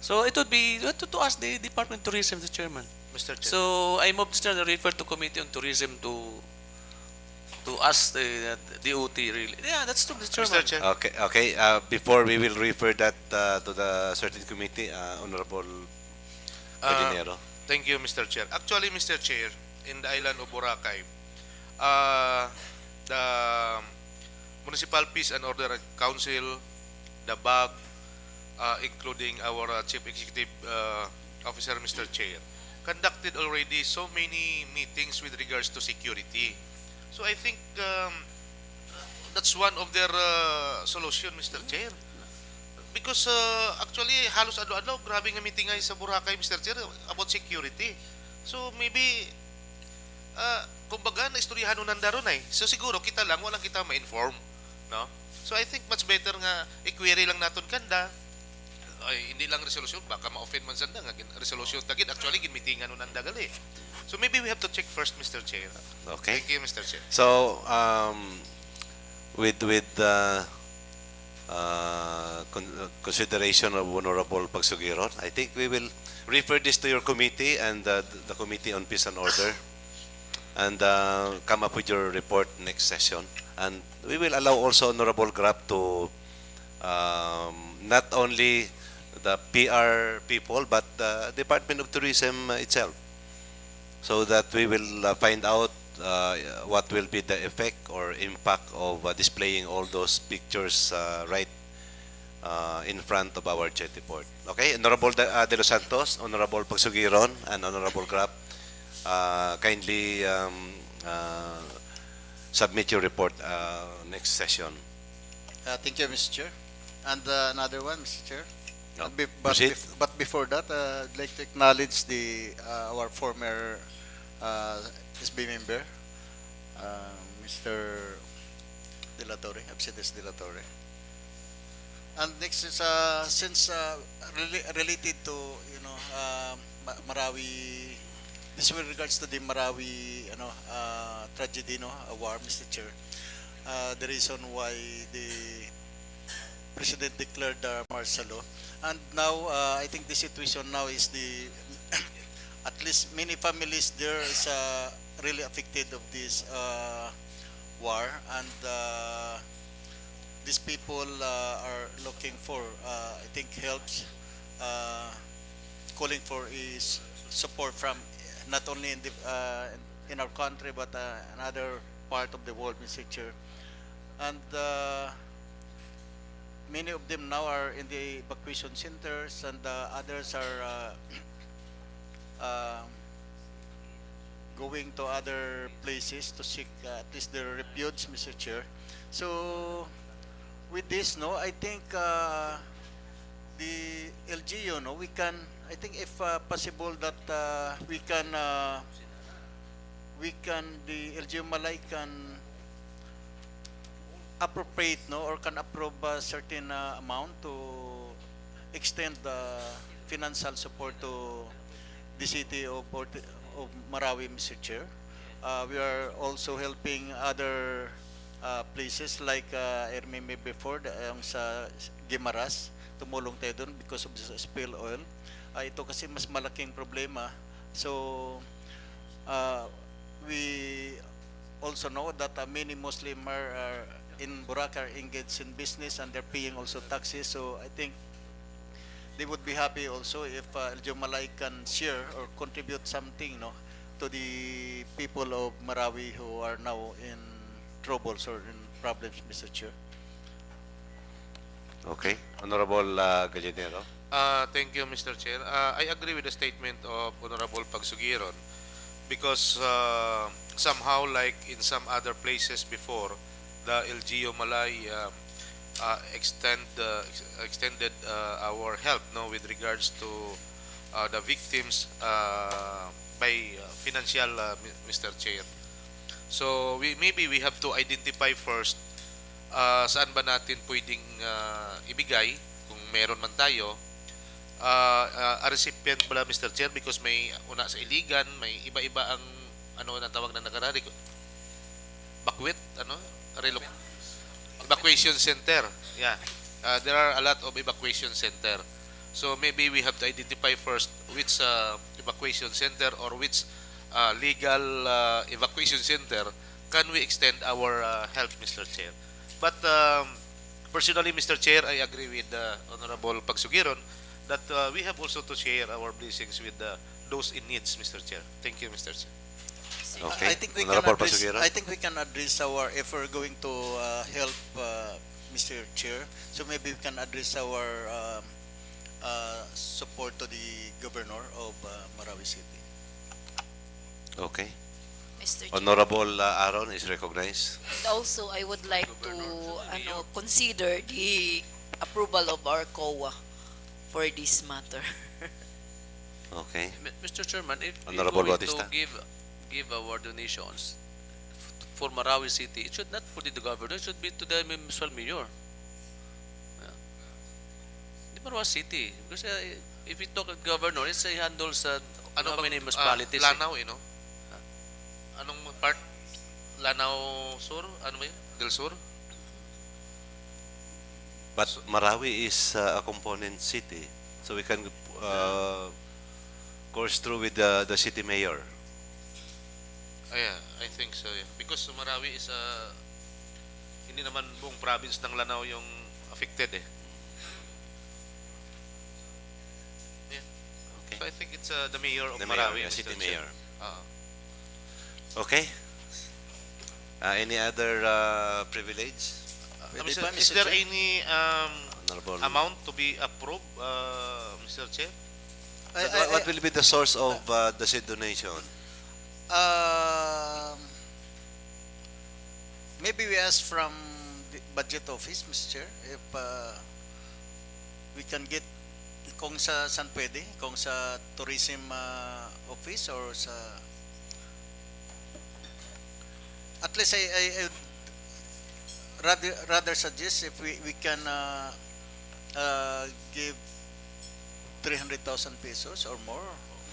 So it would be to ask the Department of Tourism, Mr. Chairman. Mr. Chair. So I move to refer to Committee on Tourism to ask the DOT really. Yeah, that's true, Mr. Chairman. Mr. Chair. Okay. Before we will refer that to the certain committee, Honorable Pedinero. Thank you, Mr. Chair. Actually, Mr. Chair, in the island of Boracay, the Municipal Peace and Order Council, the BAG, including our Chief Executive Officer, Mr. Chair, conducted already so many meetings with regards to security. So I think that's one of their solution, Mr. Chair. Because actually, halos adlaw-adlaw, grabe nga meeting ay sa Boracay, Mr. Chair, about security. So maybe, kumbaga, naistoryahan nun nanda ron ay. So siguro, kita lang, walang kita ma-inform. No? So I think much better nga, i-query lang natin kanda. Ay, hindi lang resolution, baka ma-offend man sanda nga, resolution tagid. Actually, ginmitingan nun nanda gali. So maybe we have to check first, Mr. Chair. Okay. Thank you, Mr. Chair. So, with consideration of Honorable Pagsugiron, I think we will refer this to your committee and the Committee on Peace and Order, and come up with your report next session. And we will allow also Honorable Grapp to not only the PR people but the Department of Tourism itself, so that we will find out what will be the effect or impact of displaying all those pictures right in front of our jetty port. Okay, Honorable De Los Santos, Honorable Pagsugiron, and Honorable Grapp, kindly submit your report next session. Thank you, Mr. Chair. And another one, Mr. Chair. No. But, Proceed. but before that, I'd like to acknowledge our former SB member, Mr. De La Torre, Absides De La Torre. And next is since related to Marawi. This with regards to the Marawi tragedy, war, Mr. Chair. The reason why the President declared martial law, and now I think the situation now is at least many families there is really affected of this war, and these people are looking for I think helps, calling for is support from not only in our country but another part of the world, Mr. Chair. And many of them now are in the evacuation centers, and others are going to other places to seek at least their refuge, Mr. Chair. So with this, no, I think the LGU, no, we can, I think if possible that the LGU Malay can appropriate, no, or can approve a certain amount to extend the financial support to the city of Marawi, Mr. Chair. We are also helping other places like I remember before yung sa Guimaras, tumulong tayo dun because of the spill oil. Ito kasi mas malaking problema. So we also know that many Muslim are in Boracay are engaged in business and they're paying also taxes. So I think they would be happy also if LGU Malay can share or contribute something, no, to the people of Marawi who are now in troubles or in problems, Mr. Chair. Okay. Honorable Gallinero. Thank you, Mr. Chair. I agree with the statement of Honorable Pagsugiron because somehow, like in some other places before, the LGU Malay extended our help, no, with regards to the victims by financial, Mr. Chair. So maybe we have to identify first saan ba natin pwedeng ibigay kung meron man tayo. A recipient pala, Mr. Chair, because may una sa Iligan, may iba-iba ang ano na tawag na nakarari, bakwit, ano, evacuation center. Yeah, there are a lot of evacuation center. So maybe we have to identify first which evacuation center or which legal evacuation center can we extend our help, Mr. Chair. But personally, Mr. Chair, I agree with Honorable Pagsugiron that we have also to share our blessings with those in needs, Mr. Chair. Thank you, Mr. Chair. Okay. I think we Honorable can address. Pagsugiron. I think we can address our if we're going to help, Mr. Chair. So maybe we can address our support to the governor of Marawi City. Okay. Mr. Chair. Honorable Aaron is recognized. And also, I would like to consider the approval of our COA for this matter. Okay. Mr. Chairman, if Honorable we're going Bautista. to give our donations for Marawi City, it should not put it to the governor, it should be to the municipal mayor. The Marawi City, because if we talk at governor, it's a handles how many municipalities. Lanao, you know. Anong part? Lanao Sur? Ano ba yun? Del Sur? But Marawi is a component city, so we can course through with the city mayor. Yeah, I think so, yeah. Because Marawi is hindi naman buong province ng Lanao yung affected, eh. Yeah. Okay. So I think it's the mayor of The Marawi, mayor, Mr. city Chair. mayor. Okay. Any other privilege? Pwede Mr. pa, Is Mr. there Chair? any Honorable. amount to be approved, Mr. Chair? What will be the source of the said donation? Maybe we ask from the budget office, Mr. Chair, if we can get kung sa saan pwede, kung sa tourism office or sa at least I would rather suggest if we can give 300,000 pesos or more,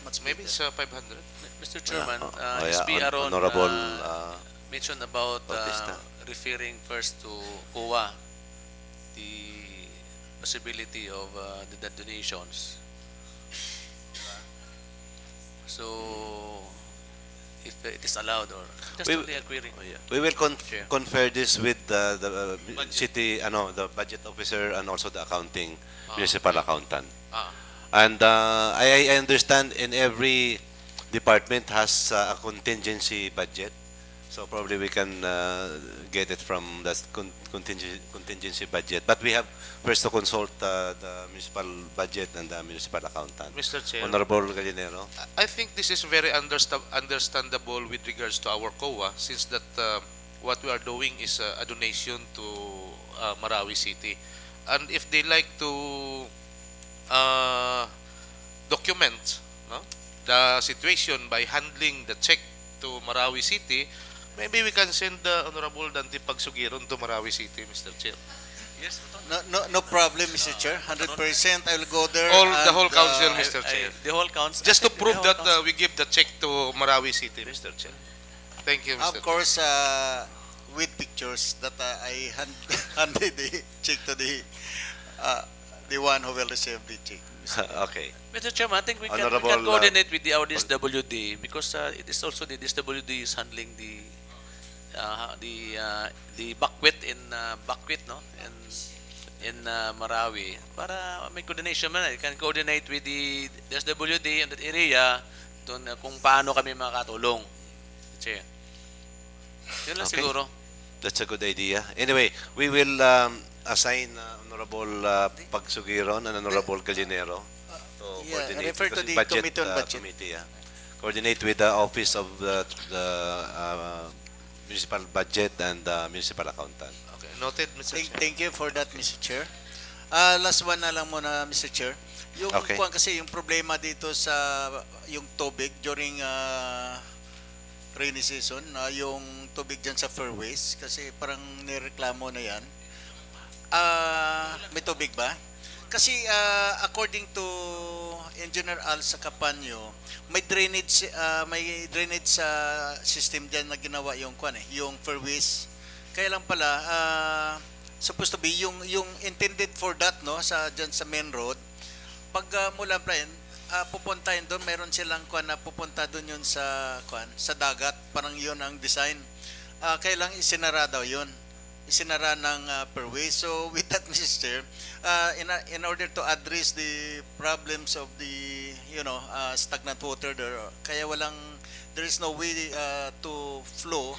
much Maybe better. it's 500. Mr. Chairman, yeah, SB Aaron Honorable mentioned about Bautista. referring first to COA, the possibility of the donations. So, if it is allowed or just We- only agreeing. We will Chair. confer this with the city, the budget officer and also the accounting municipal accountant. And I understand in every department has a contingency budget. So probably we can get it from the contingency budget. But we have first to consult the municipal budget and the municipal accountant. Mr. Chair, Honorable Gallinero. I think this is very understandable with regards to our COA, since that what we are doing is a donation to Marawi City. And if they like to document, no, the situation by handling the check to Marawi City, maybe we can send the Honorable Dante Pagsugiron to Marawi City, Mr. Chair. Yes. No problem, Mr. Chair. 100% I will go there. The whole and, council, Mr. Chair. The whole council. Just to I think the prove whole that council- we give the check to Marawi City, Mr. Chair. Thank you, Mr. Of course, with pictures that I handed the check to the one who will receive the check. Okay. Mr. Chairman, I think we can Honorable, coordinate with our DSWD, because it is also the DSWD is handling the Bakwit in Bakwit, no, in Marawi. Para may coordination man, you can coordinate with the DSWD in that area kung paano kami makatulong. Chair. Yun lang Okay. siguro. That's a good idea. Anyway, we will assign Honorable Pagsugiron and Honorable Gallinero to Yeah, coordinate refer to because the budget, Committee on Budget. committee, yeah. Coordinate with the Office of the Municipal Budget and the Municipal Accountant. Okay, noted, Mr. Chair. Thank you for that, Mr. Chair. Last one na lang muna, Mr. Chair. Yung Okay. kasi yung problema dito sa yung tubig during rainy season, yung tubig dyan sa fairways, kasi parang nireklamo na yan. May tubig ba? Kasi according to Engineer Al sa Capanyo, may drainage system diyan na ginawa yung yung fairways. Kaya lang pala supposed to be yung intended for that, no, sa diyan sa main road. Pag mula pupuntahin doon, meron silang na pupunta doon yun sa sa dagat, parang yun ang design. Kailang isinara daw yun. Isinara ng perway. So with that, Mr. Chair, in order to address the problems of the stagnant water there, kaya there is no way to flow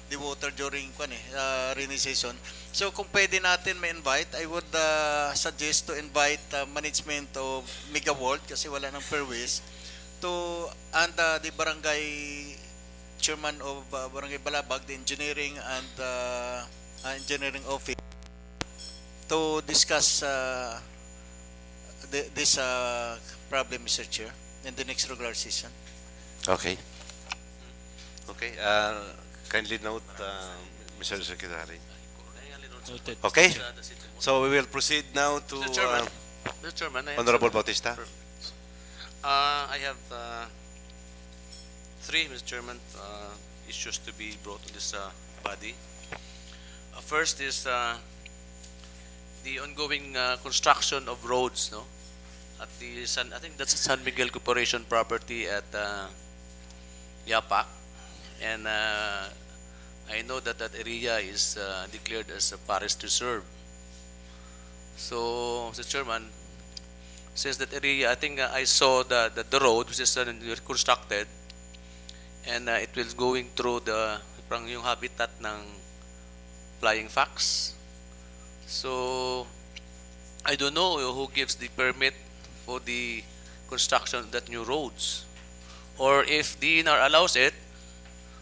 the water during rainy season. So kung pwede natin ma-invite, I would suggest to invite management of Mega World, kasi wala ng perways, and the barangay chairman of Barangay Balabag, the engineering and engineering office, to discuss this problem, Mr. Chair, in the next regular session. Okay. Okay. Kindly note, Mr. Secretary. Noted. Okay. So we will proceed now to Mr. Chairman. Mr. Chairman, I have Honorable some- Bautista. I have three, Mr. Chairman, issues to be brought to this body. First is the ongoing construction of roads, no, at the I think that's San Miguel Corporation property at Yapak, and I know that area is declared as a forest reserve. So, Mr. Chairman, since that area, I think I saw the road which is constructed, and it will going through parang yung habitat ng flying fox. So I don't know who gives the permit for the construction of that new roads, or if DNR allows it.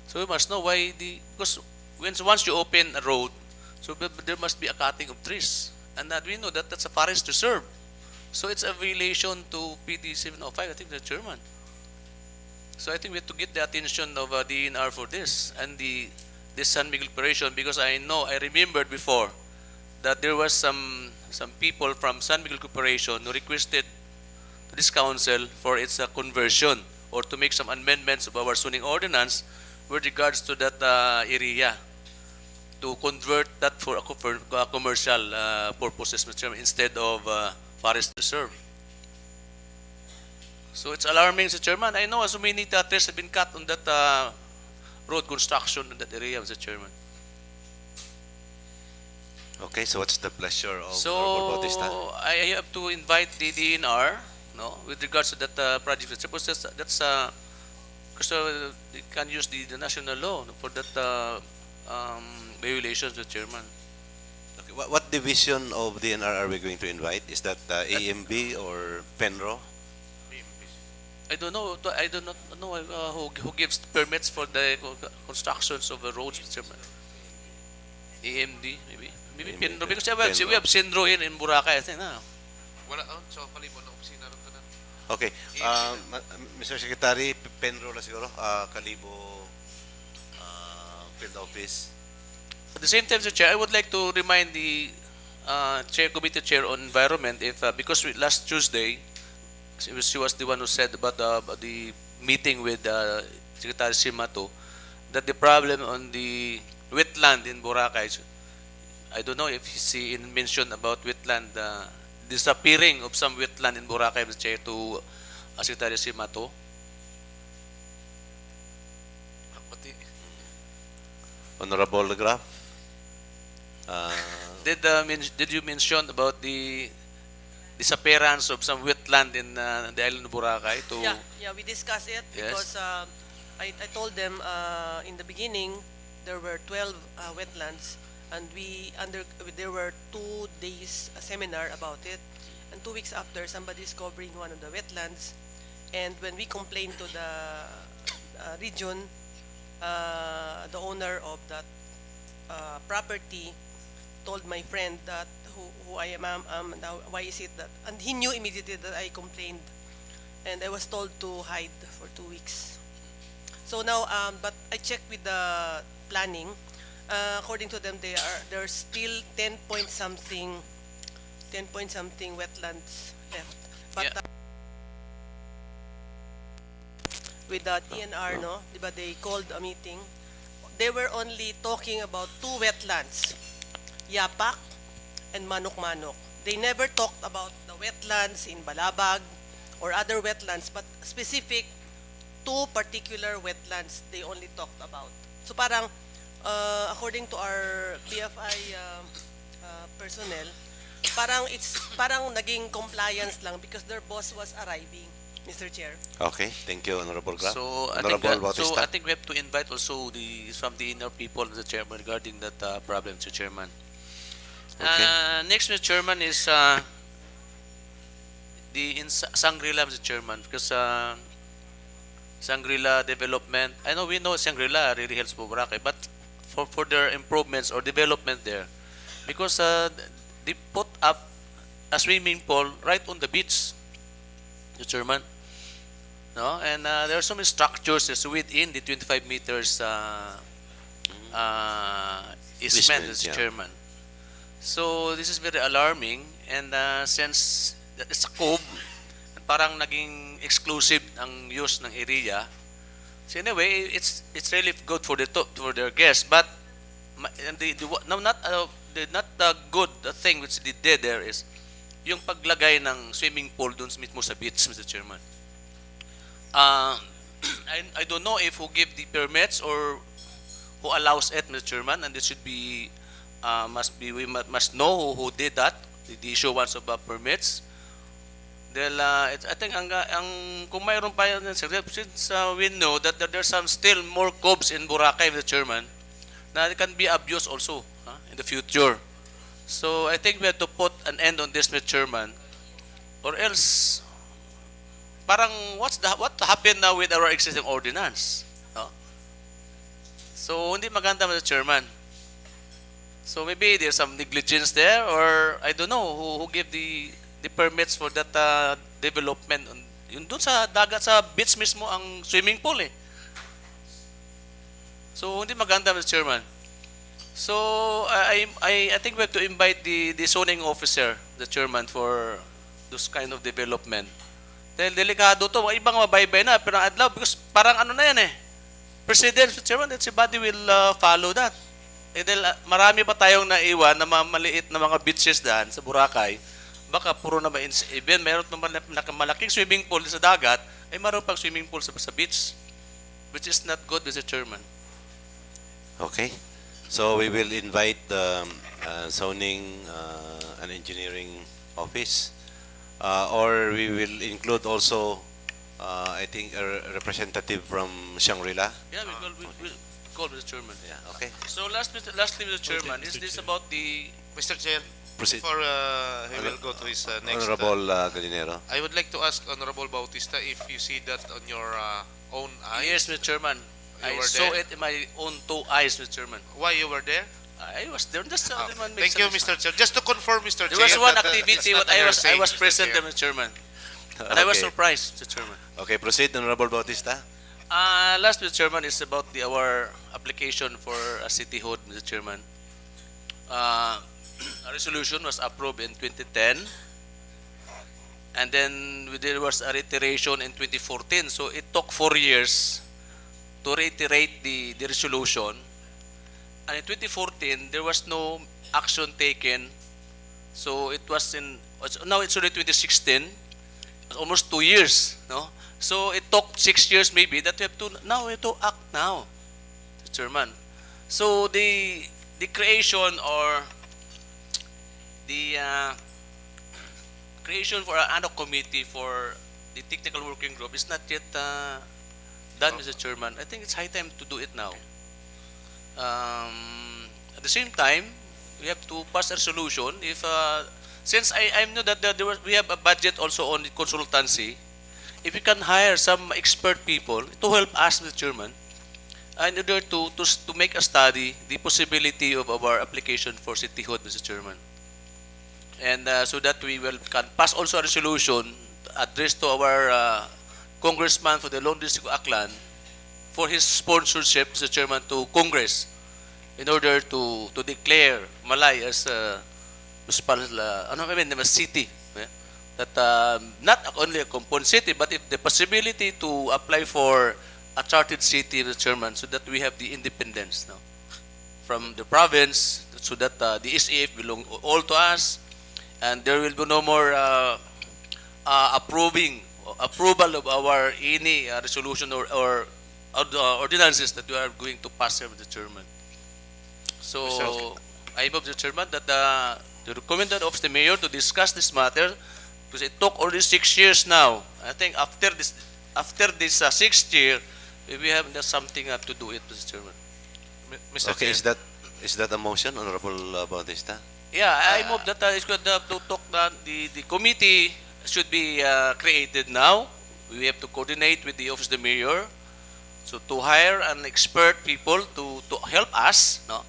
So we must know why because once you open a road, so there must be a cutting of trees, and that we know that that's a forest reserve. So it's a violation to PD 705, I think, the chairman. So I think we have to get the attention of DNR for this and this San Miguel operation, because I remembered before that there was some people from San Miguel Corporation who requested to this council for its conversion or to make some amendments of our zoning ordinance with regards to that area, to convert that for commercial purposes, Mr. Chairman, instead of forest reserve. So it's alarming, Mr. Chairman. I know so many trees have been cut on that road construction in that area, Mr. Chairman. Okay, so what's the pleasure of So Honorable Bautista? I have to invite the DNR, no, with regards to that project. Suppose that's because they can use the national law for that violations, Mr. Chairman. Okay, what division of DNR are we going to invite? Is that AMB or Penro? I don't know. I do not know who gives permits for the constructions of the roads, Mr. Chairman. AMD, maybe. Maybe AMD, Penro. Because Penro. we have Sindro here in Boracay, I think. Wala sa palibot ng opisina ron tanan. Okay. Mr. Secretary, Penro na siguro, Kalibo Field Office. At the same time, Mr. Chair, I would like to remind the Committee Chair on Environment, if because last Tuesday, she was the one who said about the meeting with Secretary Simato, that the problem on the wetland in Boracay, I don't know if she mentioned about wetland, disappearing of some wetland in Boracay, Mr. Chair, to Secretary Simato. Honorable Graf. Did you mention about the disappearance of some wetland in the island of Boracay? Yeah, we discussed it. Yes. Because I told them in the beginning there were 12 wetlands, and there were 2 days seminar about it, and 2 weeks after somebody is covering one of the wetlands, and when we complained to the region, the owner of that property told my friend that who I am, now why is it that, and he knew immediately that I complained, and I was told to hide for 2 weeks. So now, but I checked with the planning. According to them, there are still 10 point something wetlands left. But Yeah. With the DNR, no, diba, they called a meeting. They were only talking about 2 wetlands, Yapak and Manok-Manok. They never talked about the wetlands in Balabag or other wetlands, but specific 2 particular wetlands they only talked about. So parang, according to our BFI personnel, parang naging compliance lang because their boss was arriving, Mr. Chair. Okay, thank you, Honorable Graf. So I think we have to invite also some of the inner people, Mr. Chairman, regarding that problem, Mr. Chairman. Okay. Next, Mr. Chairman, is in Shangri-La, Mr. Chairman, because Shangri-La development, we know Shangri-La really helps Boracay, but for their improvements or development there, because they put up a swimming pool right on the beach, Mr. Chairman. No? And there are so many structures within the 25 meters easement, Mr. yeah. Chairman. So this is very alarming, and since it's a cove, parang naging exclusive ang use ng area. So anyway, it's really good for their guests, but not the good thing which they did there is yung paglagay ng swimming pool dun mismo sa beach, Mr. Chairman. I don't know if who give the permits or who allows it, Mr. Chairman, and it should be we must know who did that, the issuance of permits. Dahil I think kung mayroon pa yan, since we know that there's some still more coves in Boracay, Mr. Chairman, na it can be abused also in the future. So I think we have to put an end on this, Mr. Chairman, or else parang what happened now with our existing ordinance? No? So hindi maganda, Mr. Chairman. So maybe there's some negligence there, or I don't know who give the permits for that development. Yun doon sa dagat, sa beach mismo ang swimming pool eh. So hindi maganda, Mr. Chairman. So I think we have to invite the zoning officer, the chairman, for those kind of development. Dahil delikado to, ibang mabaybay na, pero adlaw, because parang ano na yan eh. President, Mr. Chairman, that si body will follow that. Eh, dahil marami pa tayong naiwan na maliit na mga beaches daan sa Boracay. Baka puro na even mayroon naman malaking swimming pool sa dagat, ay mayroon pang swimming pool sa beach, which is not good, Mr. Chairman. Okay. So we will invite the zoning and engineering office, or we will include also I think a representative from Shangri-La. Yeah, we call Mr. Chairman. Yeah, okay. So lastly, Mr. Chairman, is this about the Mr. Chair, Proceed. before he will go to his next... Honorable Gallinero. I would like to ask Honorable Bautista if you see that on your own eyes. yes, Mr. Chairman. You I were saw there? it in my own two eyes, Mr. Chairman. Why you were there? I was there. Just Thank you, Mr. Chair. Just to confirm, Mr. There Chair. was one that, activity, it's not but I hearsay, was Mr. present Chair. there, Mr. Chairman. And I was Okay. surprised, Mr. Chairman. Okay, proceed, Honorable Bautista. Last, Mr. Chairman, is about our application for a cityhood, Mr. Chairman. A resolution was approved in 2010, and then there was a reiteration in 2014. So it took 4 years to reiterate the resolution. And in 2014, there was no action taken. So it was now it's already 2016. It's almost 2 years, no? So it took 6 years maybe that we have to act now, Mr. Chairman. So the creation or the creation for an ad hoc committee for the technical working group is not yet done, Mr. Chairman. I think it's high time to do it now. At the same time, we have to pass a resolution. If since I know that we have a budget also on the consultancy, if we can hire some expert people to help us, Mr. Chairman, in order to make a study the possibility of our application for cityhood, Mr. Chairman, and so that we can pass also a resolution addressed to our congressman for the Lone District of Aklan for his sponsorship, Mr. Chairman, to Congress in order to declare Malay as a municipal, a city. Yeah? That not only a component city, but if the possibility to apply for a chartered city, Mr. Chairman, so that we have the independence now from the province, so that the SAF belong all to us, and there will be no more approval of our any resolution or ordinances that we are going to pass here, Mr. Chairman. So I move, Mr. Chairman, that the recommended of the mayor to discuss this matter, because it took already 6 years now. I think after this 6th year, we have something to do it, Mr. Chairman. Mr. Okay, Chair. is that a motion, Honorable Bautista? Yeah, I move that it's good to talk that the committee should be created now. We have to coordinate with the office of the mayor, so to hire an expert people to help us, no,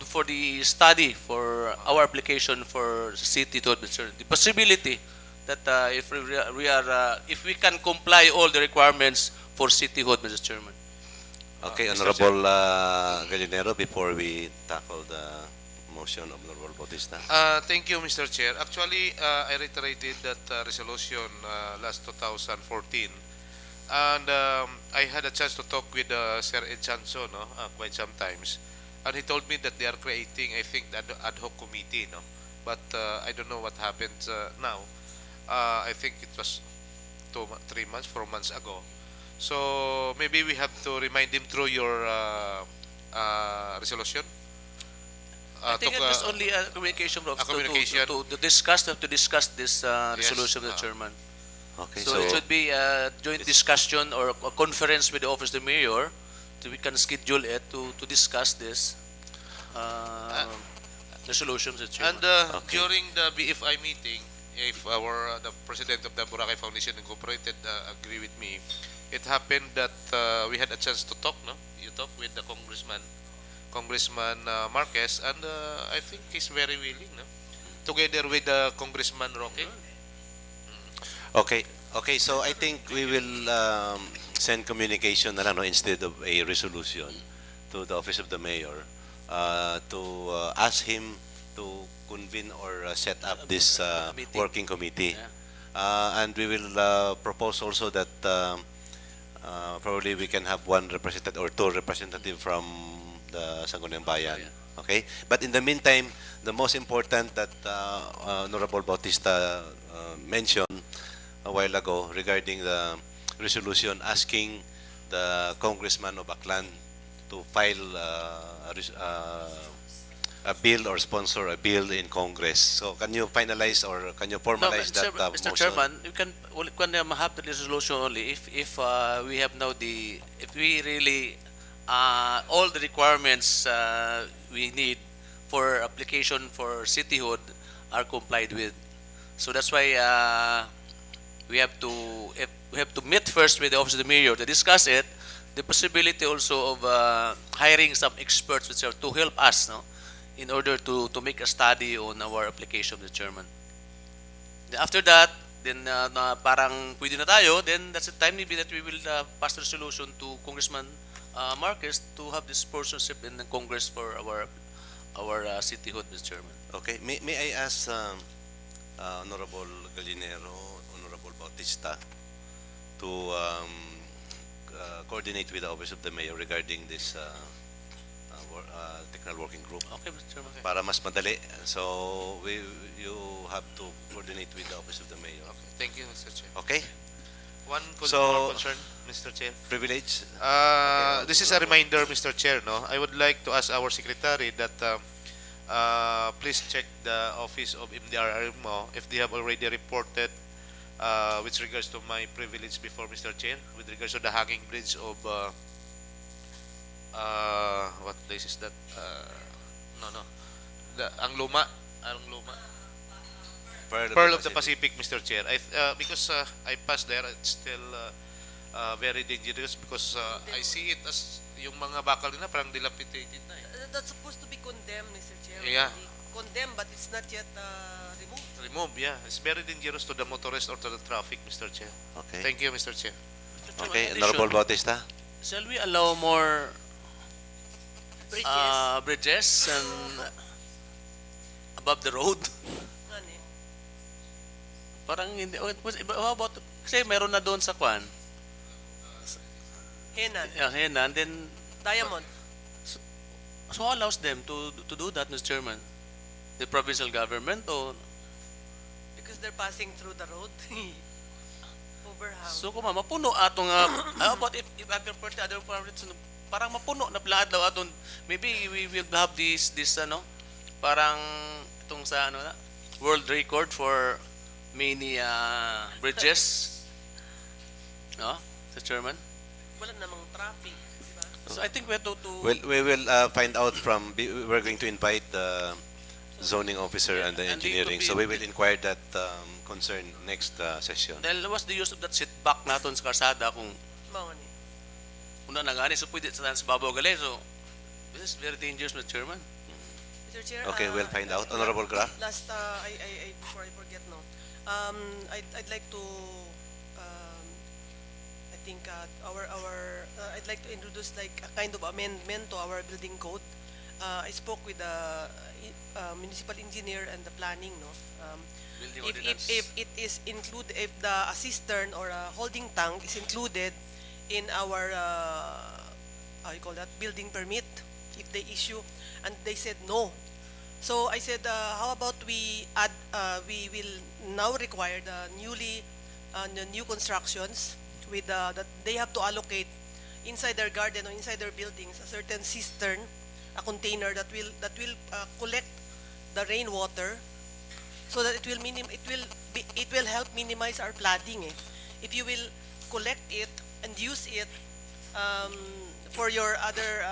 for the study for our application for city to administer the possibility that if we can comply all the requirements for cityhood, Mr. Chairman. Okay, Mr. Honorable Gallinero, before we tackle the motion of Honorable Bautista. Thank you, Mr. Chair. Actually, I reiterated that resolution last 2014. And I had a chance to talk with Sir Ed Chanso, no, quite sometimes. And he told me that they are creating, I think, the ad hoc committee, no? But I don't know what happened now. I think it was 3 months, 4 months ago. So maybe we have to remind him through your resolution. I think it was only a communication, communication. to discuss this resolution, Mr. Chairman. Okay, So it should be a joint discussion or a conference with the office of the mayor, so we can schedule it to discuss this resolution, Mr. Chairman. And during the BFI meeting, if the president of the Boracay Foundation Incorporated agree with me, it happened that we had a chance to talk, no? You talk with the Congressman Marquez, and I think he's very willing, no? Together with Congressman Roque. Okay, so I think we will send communication na lang, no, instead of a resolution to the office of the mayor to ask him to convene or set up this working committee. And we will propose also that probably we can have one representative or two representatives from the Sangguniang Bayan. Okay? But in the meantime, the most important that Honorable Bautista mentioned a while ago regarding the resolution asking the Congressman of Aklan to file a bill or sponsor a bill in Congress. So can you finalize or can you formalize that Mr. motion? Chairman, you can have the resolution only if we have now if we really all the requirements we need for application for cityhood are complied with. So that's why we have to meet first with the office of the mayor to discuss it. The possibility also of hiring some experts which are to help us, no, in order to make a study on our application, Mr. Chairman. Then after that, then na parang pwede na tayo, then that's the time maybe that we will pass the resolution to Congressman Marquez to have this sponsorship in the Congress for our cityhood, Mr. Chairman. Okay. May I ask Honorable Gallinero, Honorable Bautista to coordinate with the office of the mayor regarding this technical working group Okay, Mr. Chairman. para mas madali. So you have to coordinate with the office of the mayor. Thank you, Mr. Chair. Okay? One So- more concern, Mr. Chair. Privilege. This is a reminder, Mr. Chair. No, I would like to ask our secretary that please check the office of MDRRMO if they have already reported with regards to my privilege before Mr. Chair, with regards to the hanging bridge of what place is that? Ang Luma. Pearl of the Pacific, Mr. Chair. Because I passed there, it's still very dangerous because I see it as yung mga bakal nila parang dilapidated na eh. That's supposed to be condemned, Mr. Chair. Yeah. Condemned, but it's not yet removed. Remove, yeah. It's very dangerous to the motorist or to the traffic, Mr. Chair. Okay. Thank you, Mr. Chair. Mr. Chairman, Okay, in Honorable addition, Bautista. shall we allow more Bridges. bridges and above the road? Ano eh? Parang hindi. How about, kasi meron na doon sa Kwan. Henan. Henan, then Diamond. so allows them to do that, Mr. Chairman? The provincial government or Because they're passing through the road. Overhang. so kung mapuno atong how about if other party other parties parang mapuno na lahat daw aton, maybe we will have this parang itong sa world record for many bridges, no, Mr. Chairman. Wala namang traffic, di ba? So I think we have to Well, we will find out from, we're going to invite the zoning officer and the And they engineering. could be- So we will inquire that concern next session. dahil what's the use of that sit back naton sa karsada kung Mga ni. una na gani so pwede sa babaw gali, so this is very dangerous, Mr. Chairman. Mr. Chair, Okay, we'll find out. Honorable Graf. Last, before I forget, no, I'd like to, I think I'd like to introduce like a kind of amendment to our building code. I spoke with the municipal engineer and the planning, no. Building If ordinance. it is included, if a cistern or a holding tank is included in our how you call that, building permit, if they issue, and they said no. So I said, how about we add, we will now require the new constructions with that they have to allocate inside their garden or inside their buildings a certain cistern, a container that will collect the rainwater, so that it will help minimize our flooding. If you will collect it and use it for your other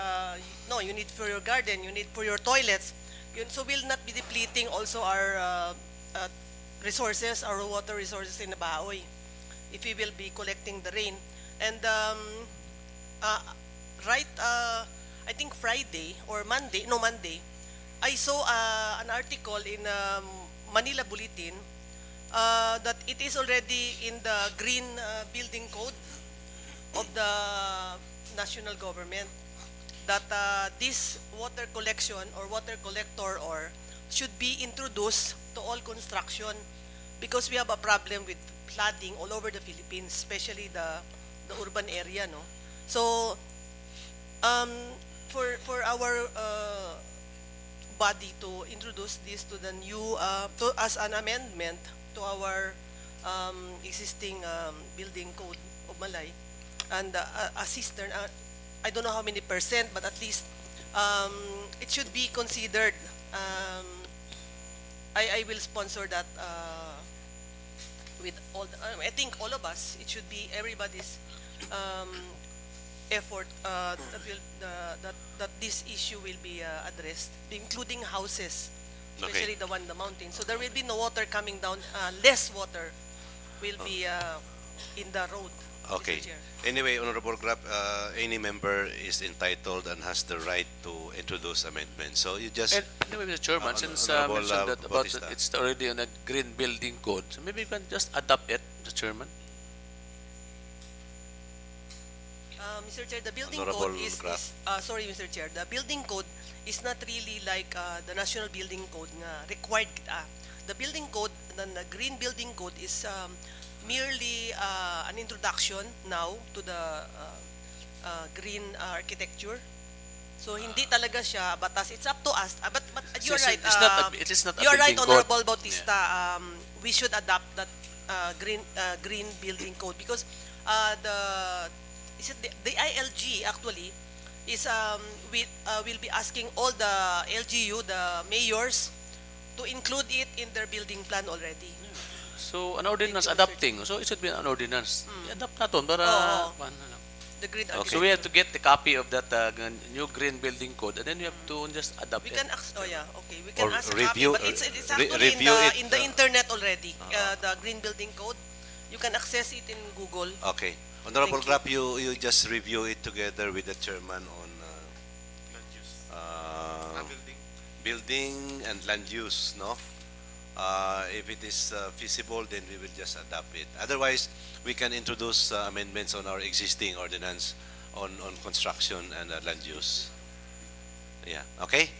you need for your garden, you need for your toilets, so we'll not be depleting also our resources, our water resources in the Baoy, if we will be collecting the rain. And I think Friday or Monday, I saw an article in Manila Bulletin that it is already in the green building code of the national government, that this water collection or water collector should be introduced to all construction, because we have a problem with flooding all over the Philippines, especially the urban area, no. So for our body to introduce this to the new as an amendment to our existing building code of Malay, and a cistern, I don't know how many percent, but at least it should be considered Um, I will sponsor that with all. I think all of us. It should be everybody's effort that this issue will be addressed, including houses, especially the one in the mountain. So there will be no water coming down. Less water will be in the road. Okay. Mr. Chair. Anyway, Honorable Grab, any member is entitled and has the right to introduce amendments. So you just And anyway, Mr. Chairman, since Honorable, mentioned that about Bautista. it's already on a green building code, so maybe you can just adopt it, Mr. Chairman. Mr. Chair, the building Honorable code is Graf. sorry, Mr. Chair, the building code is not really like the national building code nga required kita. The building code, the green building code is merely an introduction now to the green architecture. So hindi talaga siya batas. It's up to us. But you're right. It is not a You're right, building code. Honorable Bautista. We should adopt that green building code because the ILG actually is will be asking all the LGU, the mayors, to include it in their building plan already. So, an ordinance adopting. So, it should be an ordinance. I-adopt natin para... Oo. Paano lang. The green Okay. architecture. So, we have to get the copy of that new green building code and then you have to just adopt We it. can ask. Oh yeah, okay. We can Or ask a review- copy, but it's re- actually review it, in the internet already. The green building code. You can access it in Google. okay. Honorable Thank Grab, you just review it together with the chairman on building and land use, no? If it is feasible, then we will just adopt it. Otherwise, we can introduce amendments on our existing ordinance on construction and land use. Yeah, okay?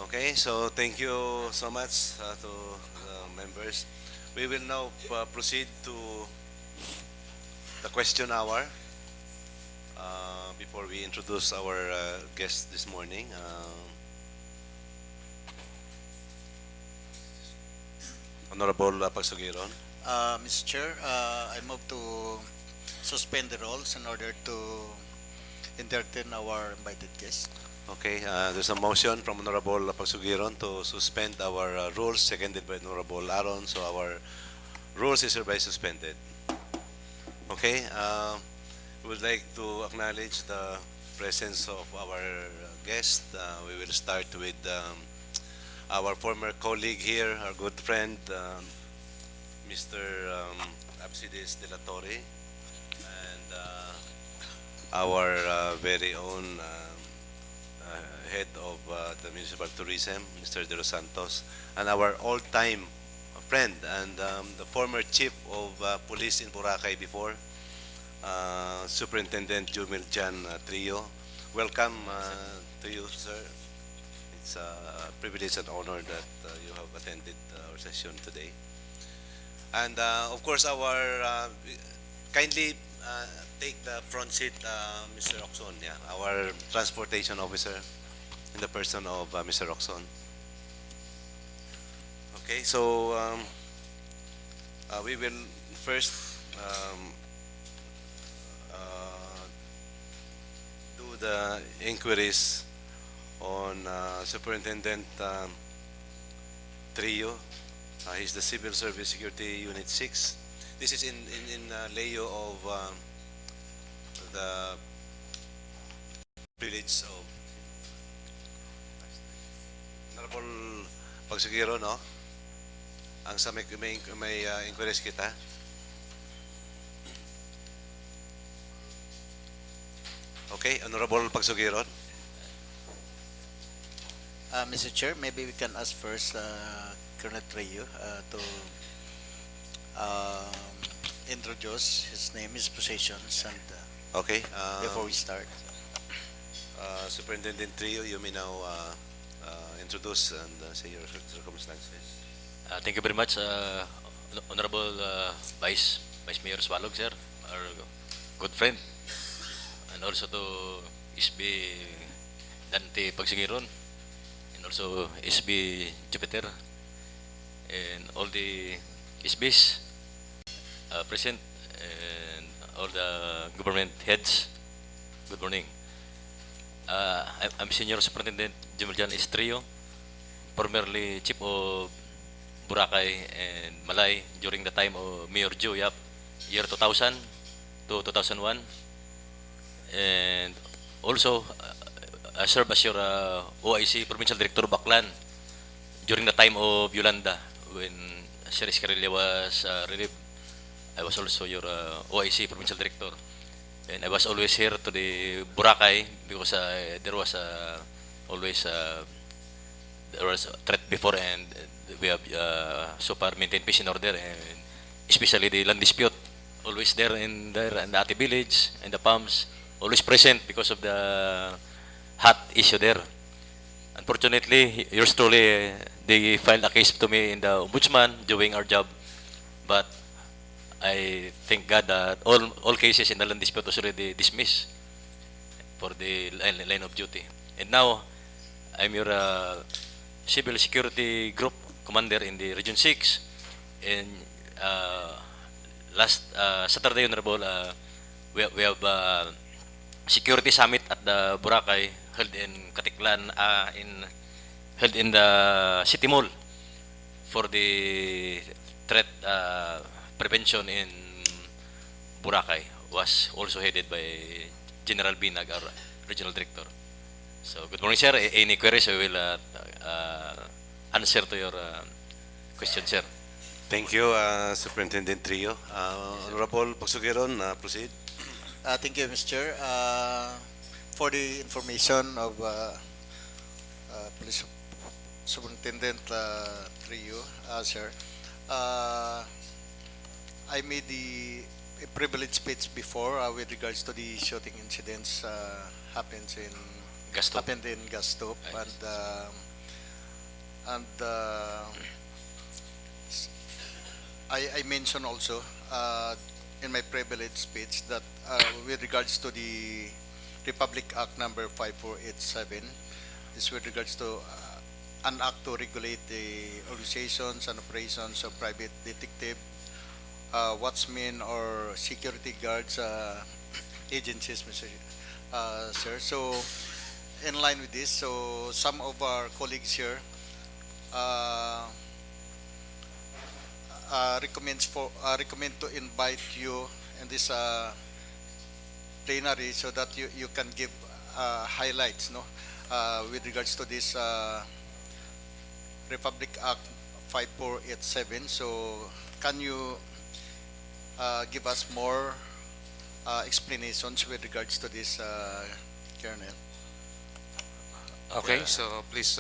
Okay, so thank you so much to the members. We will now proceed to the question hour. Before we introduce our guest this morning, Honorable Pagsugiron. Mr. Chair, I move to suspend the rules in order to entertain our invited guest. Okay, there's a motion from Honorable Pagsugiron to suspend our rules, seconded by Honorable Aron, so our rules is hereby suspended. Okay, we would like to acknowledge the presence of our guest. We will start with our former colleague here, our good friend, Mr. Absides de la Torre, and our very own head of the Municipal Tourism, Mr. De Los Santos, and our all-time friend and the former chief of police in Boracay before, Superintendent Jumil Jan Trio. Welcome to you, sir. It's a privilege and honor that you have attended our session today. And of course, our kindly take the front seat, Mr. Oxon, yeah, our transportation officer, in the person of Mr. Oxon. Okay, so we will first do the inquiries on Superintendent Trio. He's the Civil Service Security Unit 6. This is in layo of the village of Honorable Pagsugiro, no? Ang sa may inquiries kita. Okay, Honorable Pagsugiron. Mr. Chair, maybe we can ask first Colonel Trio to introduce his name, his positions, and Okay. before we start. Superintendent Trio, you may now introduce and say your circumstances. Thank you very much, Honorable Vice Mayor Swalog, sir, our good friend, and also to SB Dante Pagsingiron, and also SB Jupiter, and all the SBs present, and all the government heads. Good morning. I'm Senior Superintendent Jumiljan Estrio, formerly chief of Boracay and Malay during the time of Mayor Joe Yap, year 2000 to 2001. And also, I served as your OIC Provincial Director Baclan during the time of Yolanda when Sir Escarilla was relieved. I was also your OIC Provincial Director. And I was always here to the Boracay because there was always there was a threat before, and we have so far maintained peace and order, and especially the land dispute, always there and the Ate Village and the palms, always present because of the hot issue there. Unfortunately, yours truly, they filed a case to me in the ombudsman doing our job, but I thank God that all cases in the land dispute was already dismissed for the line of duty. And now, I'm your civil security group commander in the Region 6. And last Saturday, Honorable, we have security summit at the Boracay held in Katiklan, held in the City Mall for the threat prevention in Boracay, was also headed by General Binag, our regional director. So, good morning, sir. Any queries, I will answer to your question, sir. Thank you, Superintendent Trio. Honorable Pagsugiron, proceed. Thank you, Mr. Chair. For the information of Police Superintendent Trio, sir, I made a privilege speech before with regards to the shooting incidents happened in Gastop, and I mentioned also in my privilege speech that with regards to the Republic Act number 5487, this with regards to an act to regulate the organizations and operations of private detective, watchmen or security guards agencies, Mr. Sir. So, in line with this, so some of our colleagues here recommend to invite you in this plenary so that you can give highlights, no, with regards to this Republic Act 5487. So, can you give us more explanations with regards to this, Colonel? Okay, so please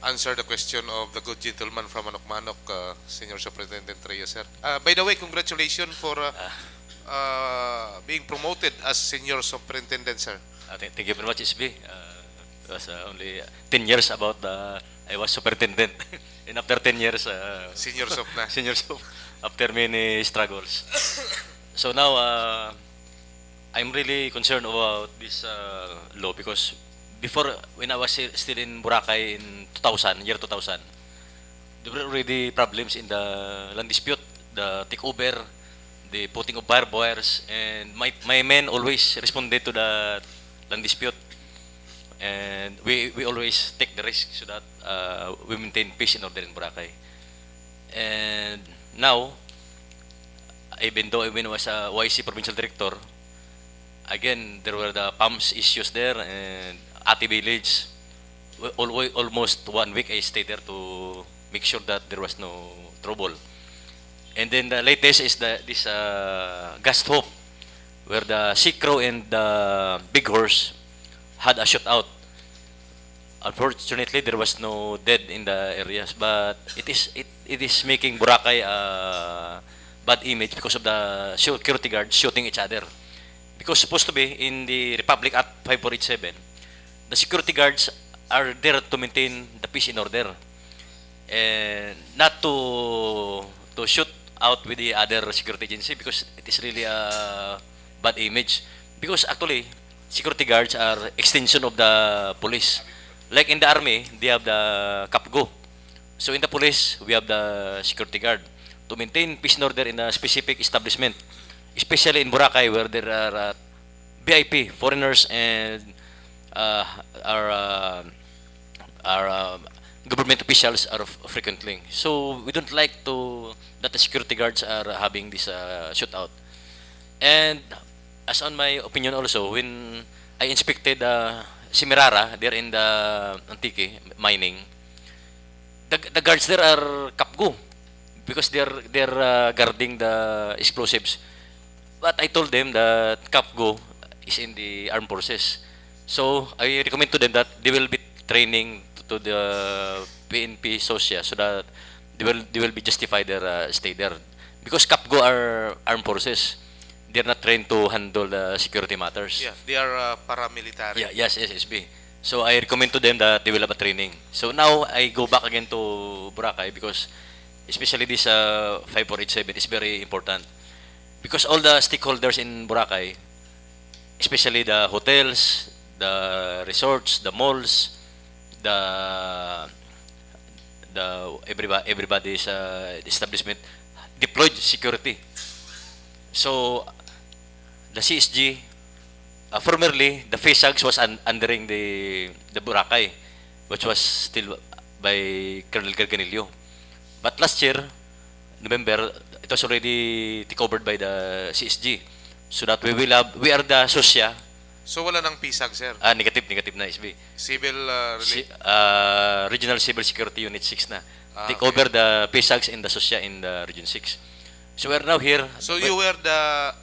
answer the question of the good gentleman from Manok, Senior Superintendent Trio, sir. By the way, congratulations for being promoted as Senior Superintendent, sir. Thank you very much, SB. It was only 10 years about I was superintendent. And after 10 years, Senior Sup na. Senior Sup, after many struggles. So now, I'm really concerned about this law because before, when I was still in Boracay in 2000, year 2000, there were already problems in the land dispute, the takeover, the putting of barbed wires, and my men always responded to the land dispute. And we always take the risk so that we maintain peace and order in Boracay. And now, even though when I was a YC Provincial Director, again, there were the pumps issues there, and Ate Village, almost 1 week I stayed there to make sure that there was no trouble. And then the latest is this Gast Hope, where the Sea Crow and the Big Horse had a shootout. Unfortunately, there was no dead in the areas, but it is making Boracay a bad image because of the security guards shooting each other. Because supposed to be in the Republic Act 5487, the security guards are there to maintain the peace and order, and not to shoot out with the other security agency, because it is really a bad image. Because actually, security guards are extension of the police. Like in the army, they have the kapgo. So in the police, we have the security guard to maintain peace and order in a specific establishment, especially in Boracay, where there are VIP foreigners and are government officials are frequently. So we don't like to that the security guards are having this shootout. And as on my opinion also, when I inspected Simirara there in the Antique mining, the guards there are kapgo because they're guarding the explosives. But I told them that kapgo is in the armed forces. So I recommend to them that they will be training to the PNP Socia so that they will be justified their stay there because kapgo are armed forces. They're not trained to handle the security matters. Yeah, they are paramilitary. Yeah, yes, SB. So I recommend to them that they will have a training. So now I go back again to Boracay because especially this 5487 is very important because all the stakeholders in Boracay, especially the hotels, the resorts, the malls, the everybody's establishment deployed security. So the CSG, formerly the FASAGs was undering the Boracay, which was still by Colonel Garganillo. But last year, November, it was already taken over by the CSG. So that we are the Socia. So wala nang PSAG, sir? Negative na SB. Civil Regional Civil Security Unit 6 na. Take okay. over the PSAGs in the Socia in the Region 6. So we're now here. So you were the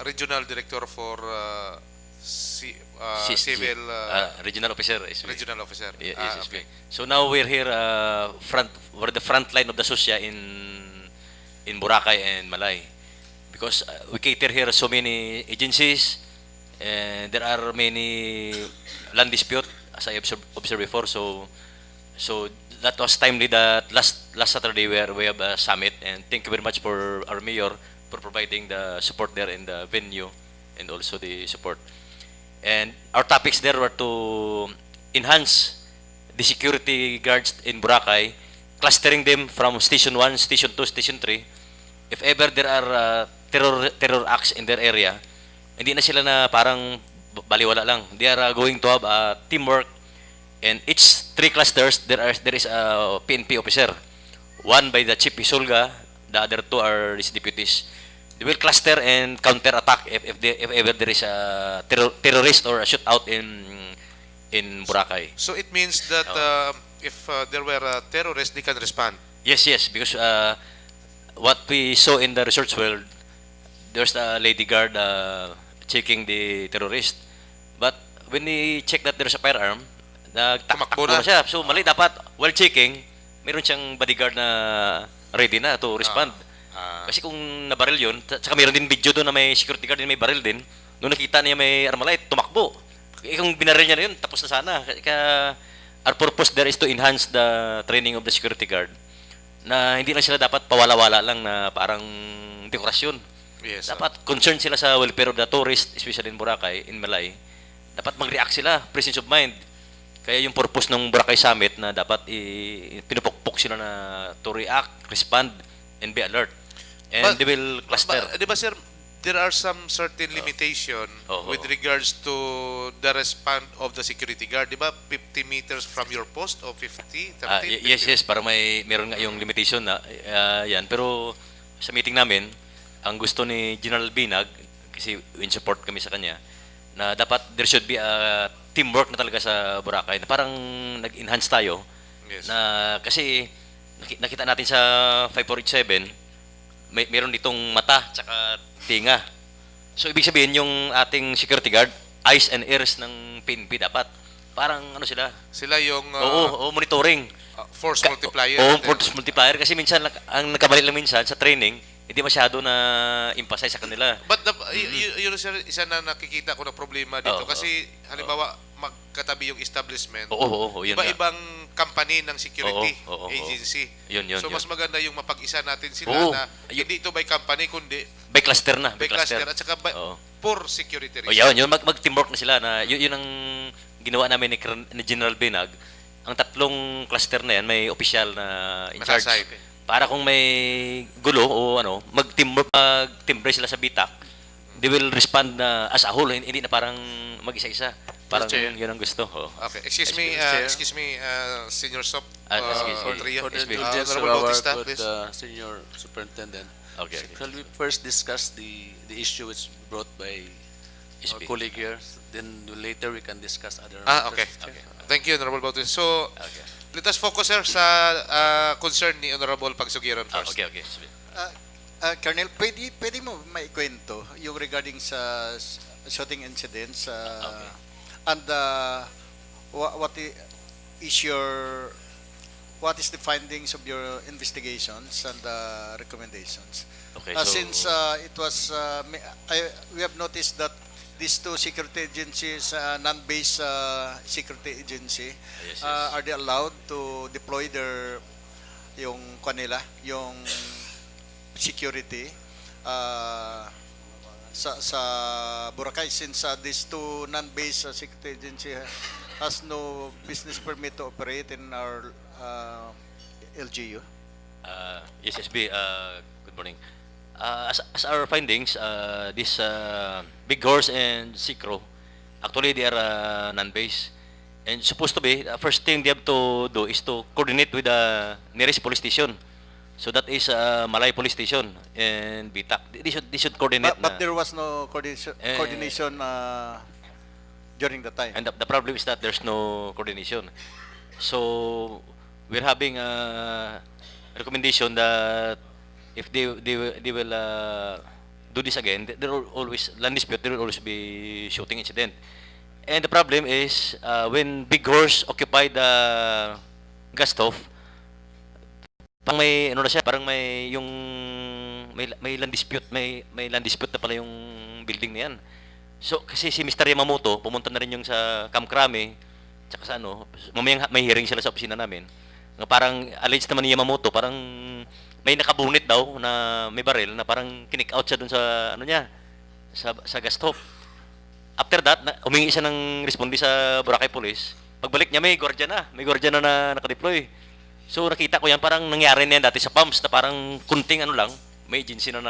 regional director for CSG, civil regional officer. SB. regional officer. Yes, SB. Okay. So now we're here we're the front line of the Socia in Boracay and Malay. Because we cater here so many agencies and there are many land dispute as I observed before. So that was timely that last Saturday we have a summit, and thank you very much for our mayor for providing the support there in the venue and also the support. And our topics there were to enhance the security guards in Boracay, clustering them from Station 1, Station 2, Station 3. If ever there are terror acts in their area, hindi na sila na parang baliwala lang. They are going to have a teamwork, and each 3 clusters there is a PNP officer. One by the chief Isulga, the other 2 are his deputies. They will cluster and counter attack if ever there is a terrorist or a shootout in Boracay. So it means that if there were terrorists, they can respond. Yes, because what we saw in the research world, there's a lady guard checking the terrorist. But when we check that there's a firearm, nagtakbo na siya. So mali, dapat while checking, meron siyang bodyguard na ready na to respond. Kasi kung nabaril yun, saka meron din video doon na may security guard din may baril din, nung nakita niya may armalite, tumakbo. Kung binaril niya na yun, tapos na sana. Our purpose there is to enhance the training of the security guard na hindi lang sila dapat pawala-wala lang na parang dekorasyon. Yes. Dapat concerned sila sa welfare of the tourist, especially in Boracay, in Malay. Dapat mag-react sila, presence of mind. Kaya yung purpose ng Boracay Summit na dapat pinupukpok sila na to react, respond, and be alert. And they will cluster. Di ba, sir, there are some certain limitation with regards to the response of the security guard. Di ba, 50 meters from your post o 50, 30? Yes, para meron nga yung limitation na yan. Pero sa meeting namin, ang gusto ni General Binag, kasi in support kami sa kanya, na dapat there should be a teamwork na talaga sa Boracay, na parang nag-enhance tayo. Yes. Na kasi nakita natin sa 5487, meron ditong mata tsaka tinga. So ibig sabihin yung ating security guard, eyes and ears ng PNP dapat parang ano sila? Sila yung monitoring. Force multiplier. Force multiplier kasi minsan ang nagkamali lang minsan sa training, hindi masyado na emphasize sa kanila. But yun sir, isa na nakikita ko na problema dito kasi halimbawa magkatabi yung establishment. Yun iba-ibang company ng security agency. Yun. So mas maganda yung mapag-isa natin sila na hindi ito by company kundi by cluster na. By cluster at saka for security reasons. Yun mag-teamwork na sila na yun ang ginawa namin ni General Binag. Ang 3 cluster na yan may official na in charge. Para kung may gulo o mag-teamwork sila sa bitak, they will respond as a whole, hindi na parang mag-isa-isa. Parang Chair. yun ang gusto. Oh. Okay, excuse me, Chair. Senior Sop, Excuse or me. Tria. For the SB. indulgence of Honorable our Bautista, good, please. senior superintendent. Okay. Shall we first discuss the issue which brought by our SB. colleague here? Then later we can discuss other Okay. matters, Chair. Thank you, Honorable Bautista. So, Okay. let us focus, sir, sa concern ni Honorable Pagsugiran first. Okay, okay. Sige. Colonel, pwede mo maikwento yung regarding sa shooting incidents and what is the findings of your investigations and recommendations? Okay, Since it was we have noticed that these two security agencies, non-based security agency, Yes, yes. are they allowed to deploy their yung kanila, yung security sa Boracay, since these two non-based security agency has no business permit to operate in our LGU? Yes, SB, good morning. As our findings, this Big Horse and Sikro, actually they are non-based. And supposed to be, the first thing they have to do is to coordinate with the nearest police station. So that is Malay Police Station and Bitak. They should coordinate. But there was no coordination during the time. And the problem is that there's no coordination. So we're having a recommendation that if they will do this again, there will always land dispute. There will always be shooting incident. And the problem is when Big Horse occupied the gas stove, parang may ano na siya, parang may yung may land dispute, may land dispute na pala yung building na yan. So kasi si Mr. Yamamoto pumunta na rin yung sa Camp Crame, tsaka sa ano, mamayang may hearing sila sa opisina namin. Nga parang alleged naman ni Yamamoto, parang may nakabunit daw na may baril na parang kinik out siya dun sa ano niya, sa gas stove. After that, humingi siya ng responde sa Boracay Police. Pagbalik niya, may gwardiya na nakadeploy. So nakita ko yan, parang nangyari na yan dati sa pumps na parang kunting ano lang, may agency na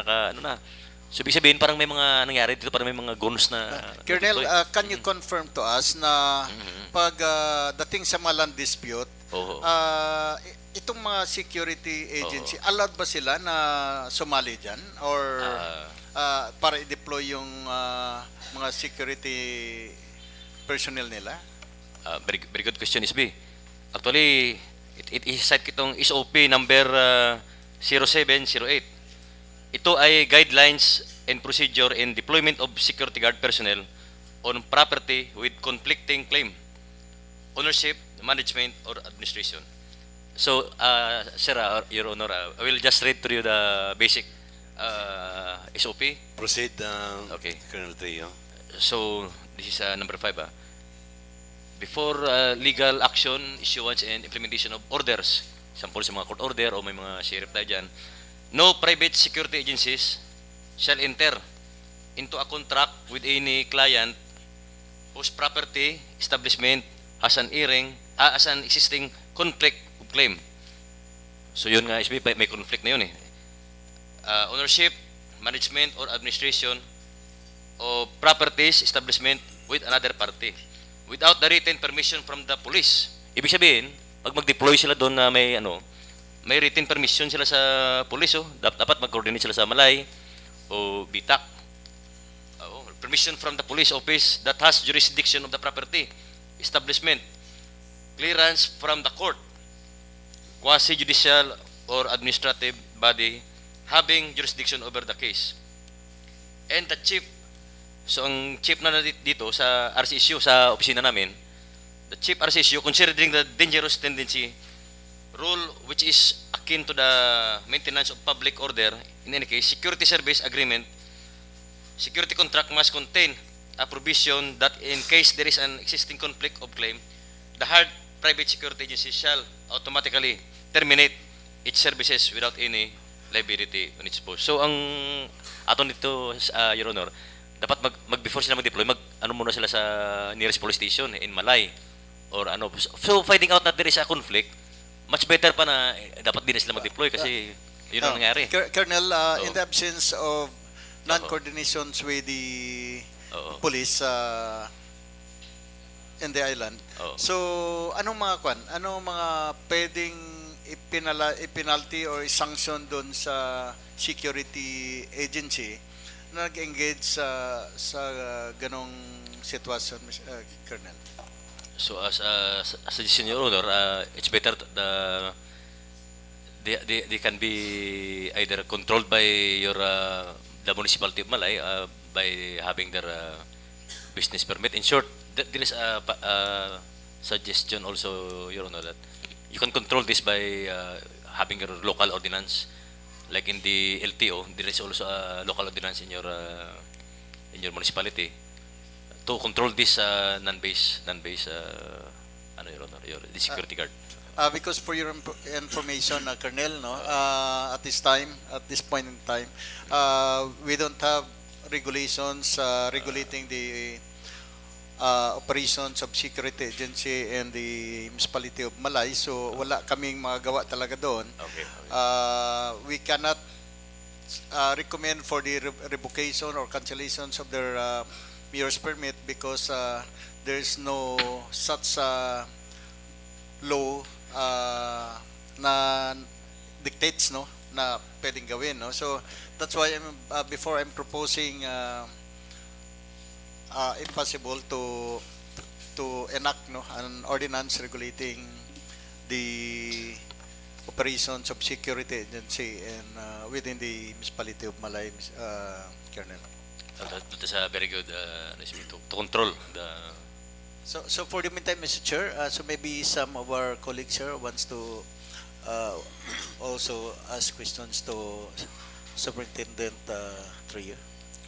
So ibig sabihin, parang may mga nangyari dito, parang may mga guns na Colonel, na-deploy. can you confirm to us na pag dating sa land dispute, Oo. itong mga security agency, allowed ba sila na sumali dyan? Or para i-deploy yung mga security personnel nila? Very good question, SB. Actually, it is cite kitong SOP number 0708. Ito ay guidelines and procedure in deployment of security guard personnel on property with conflicting claim, ownership, management, or administration. So, sir, Your Honor, I will just read to you the basic SOP. Proceed, Okay. Colonel Trio. So, this is number 5. Before legal action, issuance, and implementation of orders, sample sa mga court order o may mga sheriff tayo dyan, no private security agencies shall enter into a contract with any client whose property establishment has an existing conflict of claim. So yun nga, SB, may conflict na yun eh. Ownership, management, or administration of properties establishment with another party without the written permission from the police. Ibig sabihin, pag mag-deploy sila doon na may written permission sila sa police, dapat mag-coordinate sila sa Malay o Bitak. Permission from the police office that has jurisdiction of the property establishment. Clearance from the court, quasi-judicial or administrative body having jurisdiction over the case. And the chief, so ang chief na dito sa RCSU, sa opisina namin, the chief RCSU, considering the dangerous tendency rule which is akin to the maintenance of public order, in any case, security service agreement, security contract must contain a provision that in case there is an existing conflict of claim, the hired private security agency shall automatically terminate its services without any liability on its post. So ang aton dito, Your Honor, dapat before sila mag-deploy, muna sila sa nearest police station in Malay or ano. So finding out that there is a conflict, much better pa na dapat din sila mag-deploy kasi yun ang nangyari. Colonel, in the absence of non-coordinations with the police, in the island. Oo. So, anong mga pwedeng ipinalty or sanction doon sa security agency na nag-engage sa ganong sitwasyon, Colonel? So as a suggestion, Your Honor, it's better they can be either controlled by the municipality of Malay by having their business permit. In short, there is a suggestion also, Your Honor, that you can control this by having your local ordinance. Like in the LTO, there is also a local ordinance in your municipality to control this non-base Your Honor, the security guard. Because for your information, Colonel, no, at this point in time, we don't have regulations regulating the operations of security agency and the municipality of Malay. So wala kaming magawa talaga doon. Okay. We cannot recommend for the revocation or cancellations of their mayor's permit because there's no such law na dictates, no, na pwedeng gawin, no. So that's why before I'm proposing impossible to enact, no, an ordinance regulating the operations of security agency and within the municipality of Malay, Colonel. That is a very good to control the. So for the meantime, Mr. Chair, so maybe some of our colleagues here wants to also ask questions to Superintendent Trio.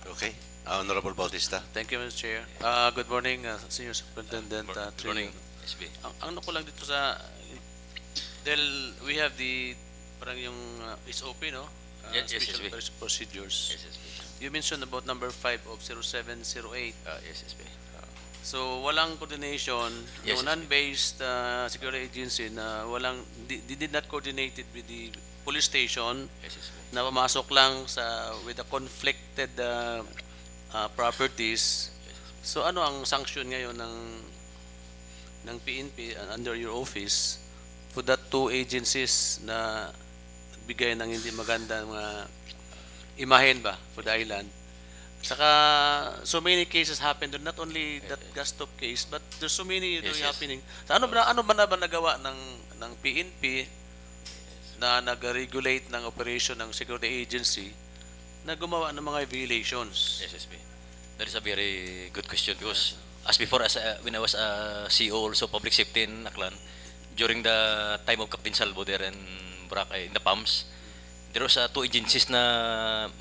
Okay. Honorable Bautista. Thank you, Mr. Chair. Good morning, Senior Superintendent Good morning, SB. Ang ano ko lang dito sa dahil we have the parang yung SOP, no? Yes, Special SB. procedures. Yes, SB. You mentioned about number 5 of 0708. Yes, SB. So walang coordination, Yes, yung non-based security agency na they did not coordinated with the police station Yes, SB. na pumasok lang with the conflicted properties. So ano ang sanction ngayon ng PNP under your office for that two agencies na bigay ng hindi magandang imahen ba for the island? Saka so many cases happened, not only that Gastop case, but there's so many Yes, yes. happening. So ano ba na nagawa ng PNP na nag-regulate ng operation ng security agency na gumawa ng mga violations? Yes, SB. That is a very good question because as before, when I was a CEO also public safety in Aklan, during the time of Captain Salvo there in Boracay, in the PAMS, there was two agencies na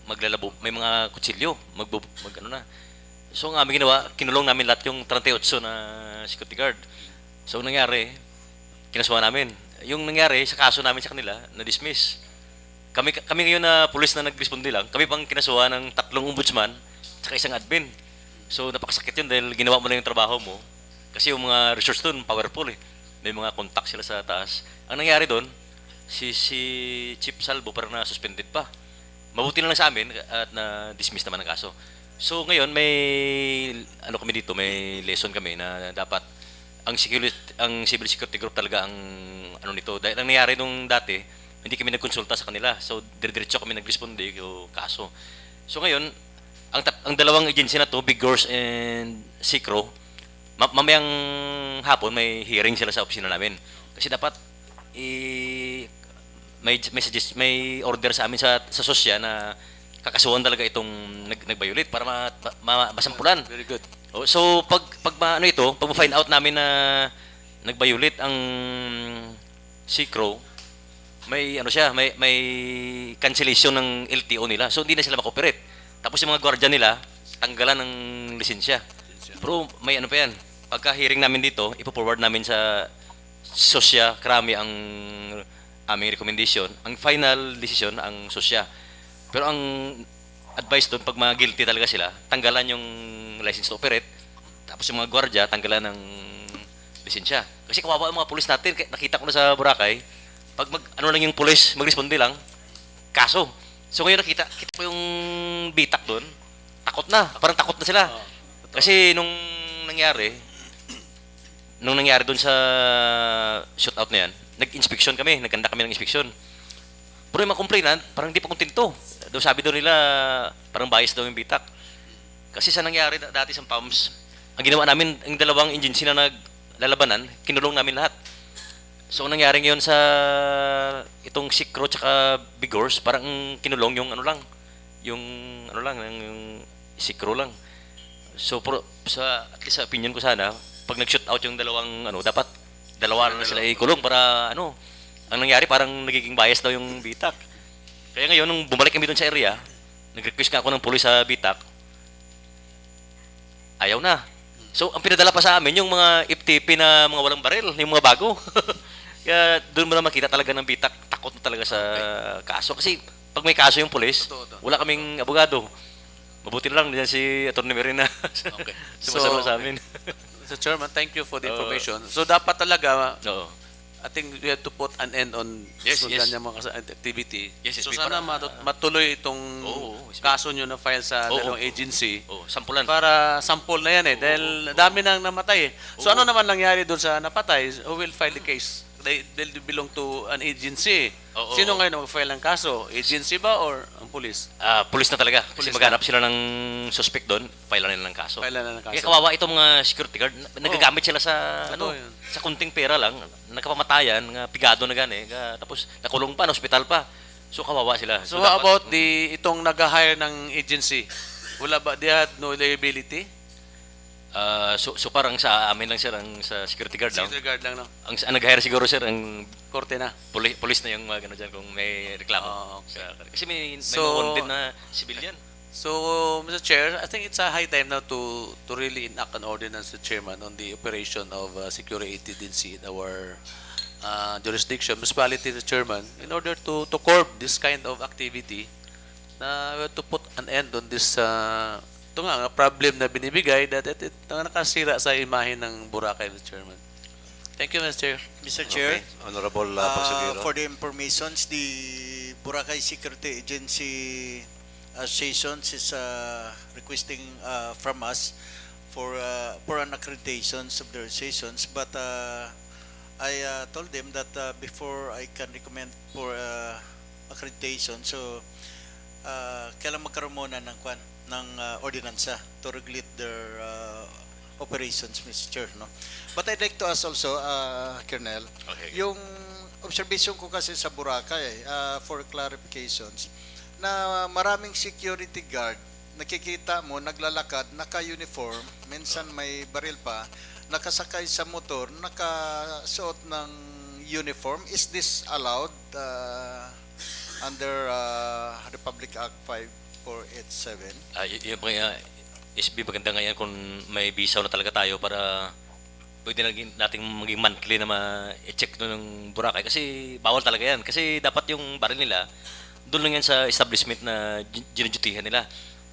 maglalabo, may mga kutsilyo, na. So ang aming ginawa, kinulong namin lahat yung 38 na security guard. So nangyari, kinasuhan namin. Yung nangyari sa kaso namin sa kanila, na-dismiss. Kami ngayon na pulis na nag-responde lang, kami pang kinasuhan ng 3 ombudsman at isang admin. So napakasakit yun dahil ginawa mo lang yung trabaho mo. Kasi yung mga resource doon, powerful eh. May mga contact sila sa taas. Ang nangyari doon, si Chief Salvo parang na-suspended pa. Mabuti na lang sa amin at na-dismiss naman ang kaso. So ngayon may kami dito, may lesson kami na dapat ang civil security group talaga ang nito. Dahil ang nangyari nung dati, hindi kami nagkonsulta sa kanila. So dire-diretso kami nag-responde yung kaso. So ngayon, ang dalawang agency na to, Big Girls and Sikro, mamayang hapon may hearing sila sa opisina namin. Kasi dapat may order sa amin sa sosya na kakasuhan talaga itong nag-violate para masampulan. Very good. So pag find out namin na nag-violate ang Sikro, may may cancellation ng LTO nila. So hindi na sila makooperate. Tapos yung mga gwardiya nila tanggalan ng lisensya. Pero may pa yan. Pagka hearing namin dito, ipo-forward namin sa sosya, krami ang aming recommendation. Ang final decision ang sosya. Pero ang advice doon, pag mga guilty talaga sila, tanggalan yung license to operate. Tapos yung mga gwardiya, tanggalan ng lisensya. Kasi kawawa ang mga pulis natin. Nakita ko na sa Boracay, pag lang yung pulis, mag-responde lang, kaso. So ngayon nakita ko yung bitak doon, takot na. Parang takot na sila. Kasi nung nangyari, nung nangyari doon sa shootout na yan, nag-inspection kami, nagkanda kami ng inspection. Pero yung mga complainant, parang hindi pa kontento. Doon sabi doon nila, parang bias daw yung bitak. Kasi sa nangyari dati sa PAMS, ang ginawa namin, ang dalawang agency na naglalabanan, kinulong namin lahat. So, ang nangyari ngayon sa itong Sikro tsaka Bigors, parang kinulong yung ano lang, yung Sikro lang. So, at least sa opinion ko sana, pag nag-shoot out yung dalawang, dapat dalawa na sila ikulong para, ang nangyari parang nagiging bias daw yung bitak. Kaya ngayon, nung bumalik kami doon sa area, nag-request nga ako ng pulis sa bitak, ayaw na. So, ang pinadala pa sa amin, yung mga FTP na mga walang baril, yung mga bago. Kaya doon mo na makita talaga ng bitak, takot na talaga sa kaso. Kasi pag may kaso yung pulis, wala kaming abogado. Mabuti na lang diyan si Atty. Merina. Okay. Sumasalo sa amin. Mr. Chairman, thank you for the information. So dapat talaga, Oo. I think we have to put an end on Yes, yes. ganyan mga activity. Yes, So may sana matuloy itong kaso nyo na file sa dalawang agency Sampulan. para sample na yan dahil dami nang namatay So ano naman nangyari doon sa napatay? Who will file the case? They belong to an agency. Sino ngayon ang mag-file ng kaso? Agency ba or ang police? Pulis na talaga. Kasi Pulis maghanap sila ng suspect doon, file na nila ng kaso. File na ng kaso. Kaya kawawa itong mga security guard, nagagamit sila sa yun. sa kunting pera lang, nakapamatayan, nga pigado na gani, tapos nakulong pa, na ospital pa. So kawawa sila. So how about itong nag-hire ng agency? Wala ba, they had no liability? So parang sa amin lang sir, ang sa security guard lang. Security guard lang, no? Ang nag-hire siguro sir, ang Korte na. Police na yung mga gano'n dyan kung may reklamo. Okay. Kasi may So, mga wanted na civilian. So, Mr. Chair, I think it's a high time now to really enact an ordinance, Mr. Chairman, on the operation of security agency in our jurisdiction, municipality, Mr. Chairman, in order to curb this kind of activity, na we have to put an end on this ito nga, problem na binibigay that nakasira sa imahe ng Boracay, Mr. Chairman. Thank you, Mr. Chair. Mr. Chair, Honorable Pagsugiro. for the informations, the Boracay Security Agency Associations is requesting from us for an accreditations of their sessions, but I told them that before I can recommend for accreditation, so kailan magkaroon muna ng ordinansa to regulate their operations, Mr. Chair, no? But I'd like to ask also, Colonel, yung observation ko kasi sa Boracay, for clarifications, na maraming security guard, nakikita mo, naglalakad, naka-uniform, minsan may baril pa, nakasakay sa motor, nakasuot ng uniform. Is this allowed under Republic Act 5487? Yung SB, maganda nga yan kung may visa na talaga tayo para pwede natin maging monthly na ma-check doon ng Boracay. Kasi bawal talaga yan. Kasi dapat yung baril nila, doon lang yan sa establishment na ginudutihan nila.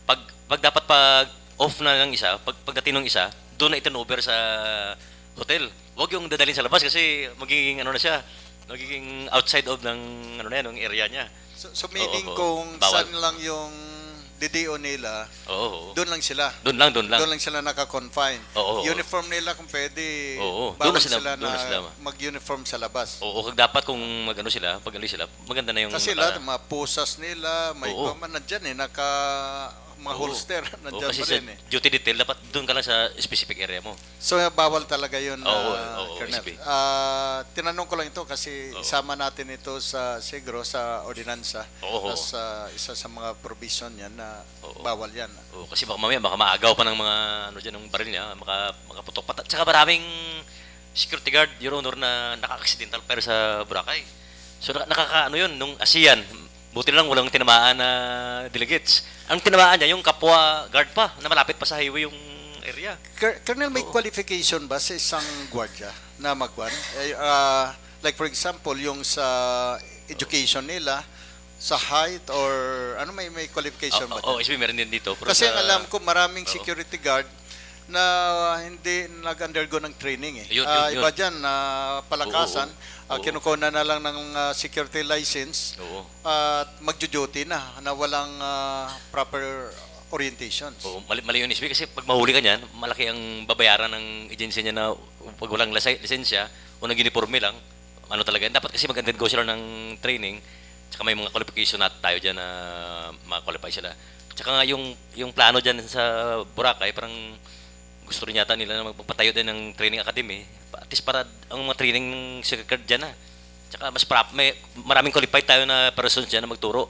Pag dapat pag off na ng isa, pagdating ng isa, doon na iturnover sa hotel. Huwag yung dadalhin sa labas kasi magiging na siya, magiging outside of ng ng area niya. So meaning kung bawal. saan lang yung DDO nila, doon lang sila. Doon lang. Doon lang sila naka-confine. Uniform nila kung pwede, Doon bawal na sila, sila doon na sila. mag-uniform sa labas. Dapat kung mag-ano sila, pag-alis sila, maganda na yung Kasi lahat, mga pusas nila, may gumaman nandyan mga holster, nandyan kasi pa rin sa duty detail, dapat doon ka lang sa specific area mo. So bawal talaga yun, Colonel. SB. Tinanong ko lang ito kasi isama natin ito sa sa ordinansa. As isa sa mga provision yan na bawal yan. Kasi baka mamaya, baka maagaw pa ng mga ng baril niya, makaputok pa. Tsaka maraming security guard, Your Honor, na naka-accidental pero sa Boracay. So nakakaano yun, nung ASEAN, buti lang walang tinamaan na delegates. Ang tinamaan niya, yung kapwa guard pa, na malapit pa sa highway yung area. Colonel, may qualification ba sa isang gwardiya na magwan? Like for example, yung sa education nila, sa height or ano, may qualification ba? SB, meron din dito. Kasi alam ko maraming security guard na hindi nag-undergo ng training iba dyan na palakasan, kinukuha na lang ng security license at magjo-duty na walang proper orientations. Mali yun, SB, kasi pag mahuli ka niyan, malaki ang babayaran ng agency niya na pag walang lisensya o nag-uniforme lang, ano talaga. Dapat kasi mag-undergo sila ng training, tsaka may mga qualification na tayo dyan na ma-qualify sila. Tsaka nga yung plano dyan sa Boracay, parang gusto rin yata nila na magpapatayo din ng training academy, at least para ang mga training ng secret dyan na. Tsaka mas maraming qualified tayo na persons dyan na magturo.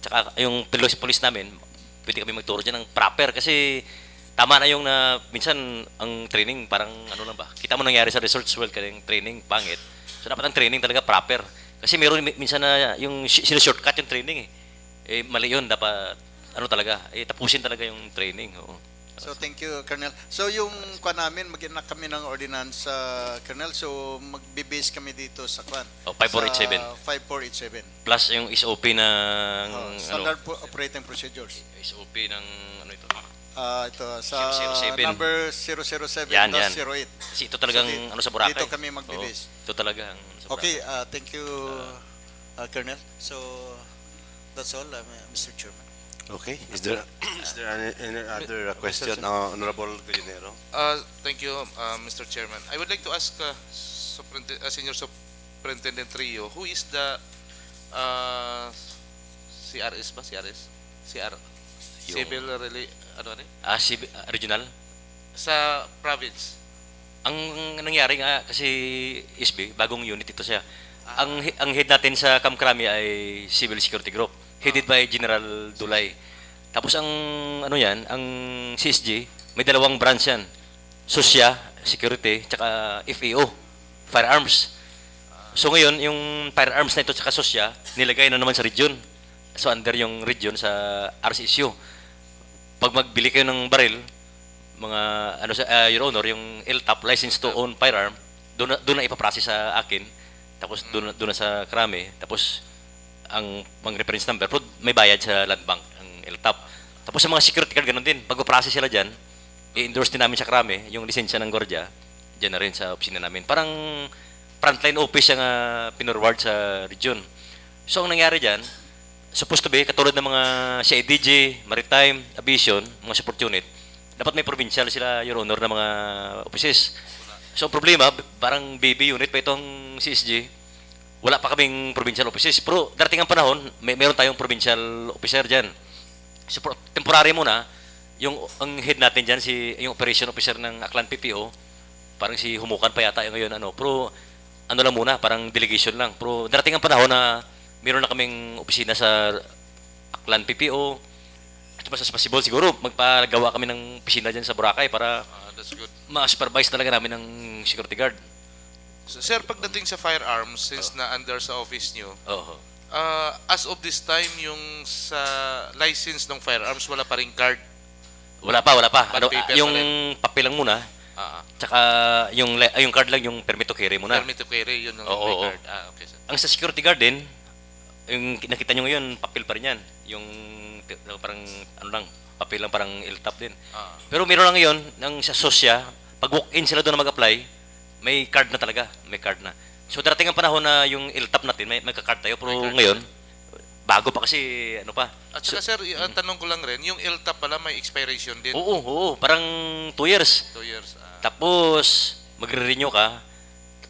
Tsaka yung police namin, pwede kami magturo dyan ng proper kasi tama na yung na minsan ang training parang ano lang ba. Kita mo nangyari sa Resorts World kaya training pangit. So dapat ang training talaga proper. Kasi meron minsan na yung shortcut yung training eh. Mali yun, dapat ano talaga, tapusin talaga yung training. Oo. So thank you, Colonel. So yung kwan namin, mag-enact kami ng ordinance, Colonel. So magbe-base kami dito sa kwan. 5487. Sa 5487. Plus yung SOP ng Standard Operating Procedures. SOP ng ano ito? Ito sa 007. number 007-08. Yan. Kasi ito talagang ano sa Boracay. Dito kami magbe-base. Ito talaga ang sa Boracay. Okay, thank you, Colonel. So that's all, Mr. Chairman. Okay. Is there any other question, Honorable Gallinero? Thank you, Mr. Chairman. I would like to ask Senior Superintendent Rio, who is the CRS ba? CR? Civil Regional? Sa province. Ang nangyari nga kasi SB, bagong unit ito siya. Ang head natin sa Kamkrami ay Civil Security Group, headed by General Dulay. Tapos ang ang CSG, may dalawang branch yan. SOSYA, Security, tsaka FAO, Firearms. So ngayon, yung firearms na ito tsaka SOSYA, nilagay na naman sa region. So under yung region sa RCSU. Pag magbili kayo ng baril, mga Your Honor, yung LTAP, license to own firearm, doon na ipaprocess sa akin. Tapos doon na sa Krami. Tapos ang reference number, pero may bayad sa land bank, ang LTAP. Tapos sa mga security card, ganun din. Pag-process sila dyan, i-endorse din namin sa Krami, yung lisensya ng Gordya, dyan na rin sa opisina namin. Parang frontline office yung pinorward sa region. So ang nangyari dyan, supposed to be, katulad ng mga CIDG, Maritime, Aviation, mga support unit, dapat may provincial sila, Your Honor, na mga offices. So ang problema, parang baby unit pa itong CSG, wala pa kaming provincial offices. Pero darating ang panahon, meron tayong provincial officer dyan. So temporary muna, ang head natin dyan, yung operation officer ng Aklan PPO, parang si Humukan pa yata yung ngayon. Pero ano lang muna, parang delegation lang. Pero darating ang panahon na meron na kaming opisina sa Aklan PPO. At mas possible siguro, magpagawa kami ng opisina dyan sa Boracay para ma-supervise talaga namin ng security guard. So, sir, pagdating sa firearms, since na under sa office nyo, Oo. as of this time, yung sa license ng firearms, wala pa rin card? Wala pa. On paper Yung pa rin? papel lang muna, tsaka yung card lang, yung permit to carry muna. Permit to carry, yun ang Oo. card. Okay, sir. Ang sa security guard din, yung nakita nyo ngayon, papel pa rin yan. Yung parang, papel lang, parang LTAP din. Pero meron lang ngayon, sa SOSYA, pag walk-in sila doon na mag-apply, may card na talaga, may card na. So darating ang panahon na yung LTAP natin, may card tayo, pero ngayon, bago pa kasi, At saka, sir, ang tanong ko lang rin, yung LTAP pala may expiration din? Oo, parang 2 years. 2 years. Tapos, magre-renew ka,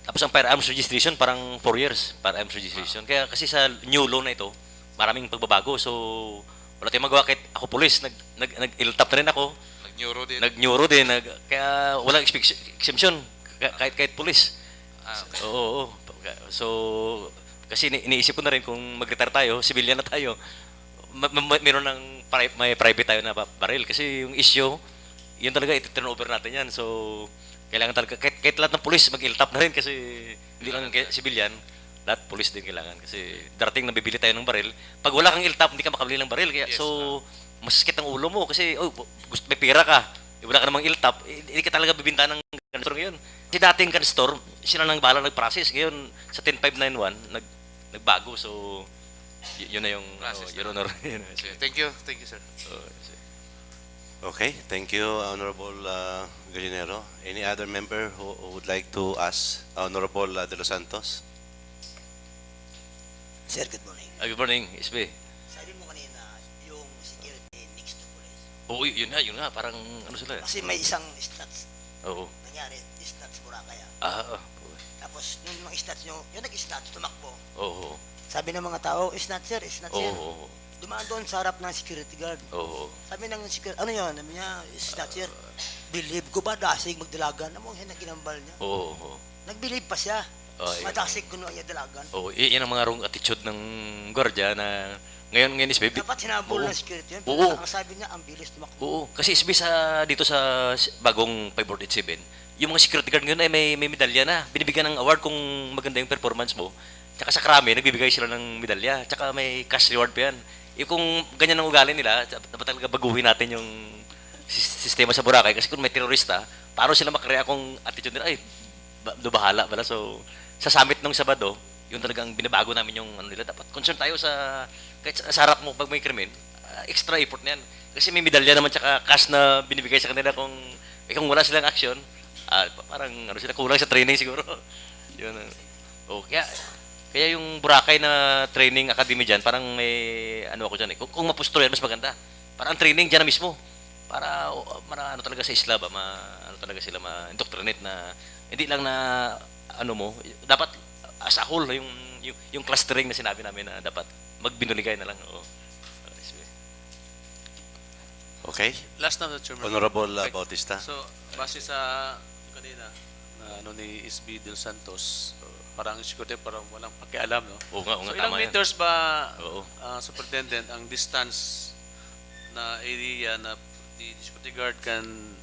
tapos ang firearms registration, parang 4 years, firearms registration. Kaya kasi sa new law na ito, maraming pagbabago, so wala tayong magawa. Kahit ako police, nag-LTAP na rin ako. Nag-neuro din. Kaya walang exemption. Kahit police. Okay. Oo. So, kasi iniisip ko na rin kung mag-retire tayo, civilian na tayo, meron ng may private tayo na baril. Kasi yung issue, yun talaga, iti-turn over natin yan. So, kailangan talaga, kahit lahat ng police, mag-LTAP na rin kasi hindi lang civilian, lahat police din kailangan. Kasi darating na bibili tayo ng baril. Pag wala kang LTAP, hindi ka makabili ng baril. Kaya, so, masakit ang ulo mo kasi, may pera ka. Wala ka namang LTAP, hindi ka talaga bibinta ng gun store ngayon. Kasi dating gun store, sila nang bahala nag-process. Ngayon, sa 10591, nagbago. So, yun na yung Your Honor. Thank you, sir. Okay, thank you, Honorable Gallinero. Any other member who would like to ask Honorable De Los Santos? Sir, good morning. Good morning, SB. Sabi mo kanina, yung security next to police. Oo, yun nga, parang ano sila. Kasi may isang stats Oo. nangyari, stats Boracay. Ah, Tapos yung mga stats yung nag-stats tumakbo. oo. Sabi ng mga tao, snatcher, snatcher. Oo. Dumaan doon sa harap ng security guard. Oo. Sabi ng security, ano yun? Sabi niya, snatcher. Believe ko ba dasig magdalagan? Ano mo yan na ginambal niya? Oo. Nag-believe pa siya. Yun. Madasig kuno niya dalagan. Oo, yan ang mga wrong attitude ng gwardiya na ngayon is baby. Dapat sinabol ng security yun. Oo. Pero ang sabi niya, ang bilis tumakbo. Oo, kasi SB dito sa bagong 587, yung mga security guard ngayon ay may medalya na. Binibigyan ng award kung maganda yung performance mo. Tsaka sa krami, nagbibigay sila ng medalya. Tsaka may cash reward pa yan. Kung ganyan ang ugali nila, dapat talaga baguhin natin yung sistema sa Boracay. Kasi kung may terorista, paano sila makareact kung attitude nila, ay, bahala pala. So, sa summit ng Sabado, yung talagang binabago namin yung ano nila. Dapat concern tayo kahit sa harap mo pag may krimen, extra effort na yan. Kasi may medalya naman tsaka cash na binibigay sa kanila kung wala silang action, parang ano sila, kulang sa training siguro. Yun. Kaya yung Boracay na training academy dyan, parang may ano ako dyan eh. Kung mapustro yan, mas maganda. Parang training dyan na mismo. Para ano talaga sa isla ba, ano talaga sila ma-indoctrinate na hindi lang na ano mo, dapat as a whole yung clustering na sinabi namin na dapat magbinuligay na lang. Okay. Last na, Chairman. Honorable Okay. Bautista. So, base sa kanina, na ano ni SB Del Santos, parang executive, parang walang pakialam, no? Oo nga, So, tama ilang yan. meters ba, Oo. Superintendent, ang distance na area na the security guard can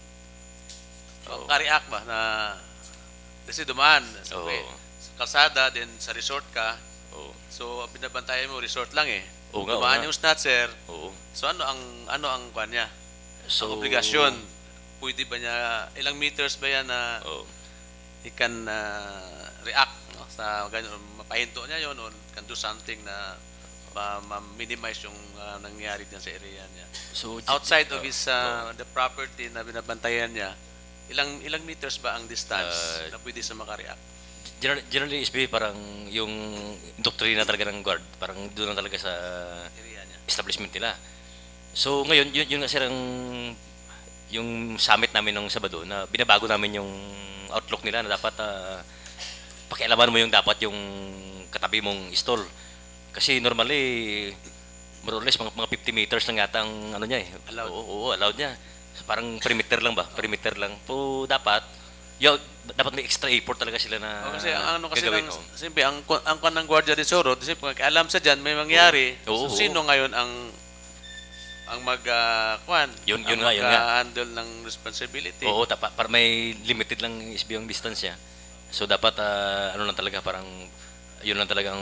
mag-react ba na kasi dumaan sa, Oo. sa kalsada, then sa resort ka, Oo. so binabantayan mo resort lang eh. Oo nga, Dumaan oo nga. yung snatcher, Oo. so ano ang kwan niya? So, Ang obligasyon, pwede ba niya, ilang meters ba yan na Oo. he can react, no? Sa ganyan, mapahinto niya yon or can do something na ma-minimize yung nangyari dyan sa area niya. So, Outside of his the property na binabantayan niya, ilang meters ba ang distance na pwede sa makareact? Generally, SB, parang yung doktrina talaga ng guard, parang doon na talaga sa Area niya. establishment nila. So, ngayon, yun nga sirang yung summit namin ng Sabado na binabago namin yung outlook nila na dapat pakialaman mo yung dapat yung katabi mong stall. Kasi normally, more or less, mga 50 meters lang yata ang ano niya eh. Allowed. Oo, allowed niya. So, parang perimeter lang ba? Perimeter lang. So, dapat may extra effort talaga sila na Kasi ang ano kasi gagawin. simple, ang kwan ng Guardia de Soro, kasi pag alam sa dyan may mangyari, Oo. so sino ngayon ang Yun nga. handle ng responsibility? Oo, para may limited lang SB yung distance niya. So dapat ano lang talaga parang yun lang talagang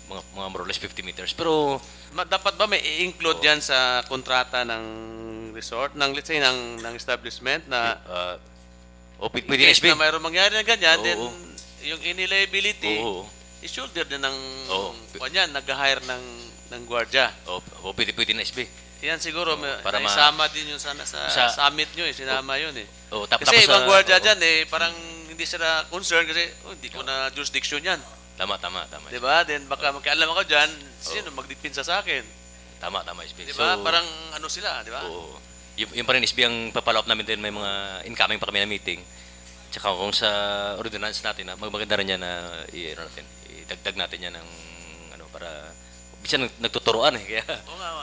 mga more or less 50 meters. Pero Dapat ba may i-include yan sa kontrata ng resort, ng let's say ng establishment na pwede in na case SB. na mayroong mangyari na ganyan, Oo. then yung liability, Oo. i-shoulder din ng Oo. kanyan, nag-hire ng gwardiya. Oo, pwede na SB. Yan siguro, para isama din yun sana sa sa- summit nyo, sinama yun eh. Oo, Kasi ibang sa- gwardiya oo. dyan eh, parang hindi sila concerned kasi hindi ko na jurisdiction yan. Tama. Diba? Then baka magkaalam ako dyan, sino magdipinsa sa akin? Tama SB. Diba? Parang ano sila, diba? Oo. Yung pa rin SB ang papalop namin din, may mga incoming pa kami na meeting. Tsaka kung sa ordinance natin, maganda rin yan na idagdag natin yan ng para bisan nagtuturoan eh. Kaya,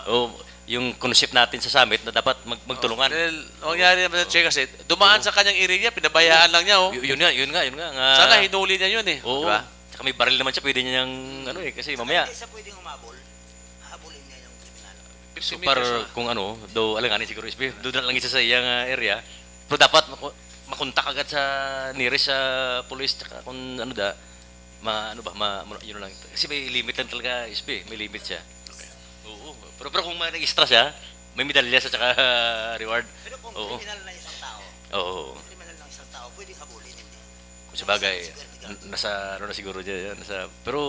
Oo nga. yung concept natin sa summit na dapat magtulungan. Dahil, nangyari naman sa Che kasi, dumaan sa kanyang area, pinabayaan lang niya, oh. Yun nga. Sana hinuli niya yun eh. Oo. Diba? Tsaka may baril naman siya, pwede niya niyang, kasi mamaya. Hindi siya pwedeng humabol. Habulin niya yung kriminal. 50 So, meters lang. kung alanganin siguro SB, doon na lang isa sa iyang area. Pero dapat makontak agad sa nearest sa police, tsaka kung yun lang. Kasi may limit lang talaga SB, may limit siya. Okay. Oo. Pero kung may nag-extra siya, may medalya siya tsaka reward. Pero kung Oo. kriminal na isang tao, Oo. pwedeng habulin, hindi. Kung sa bagay, nasa na siguro dyan. Pero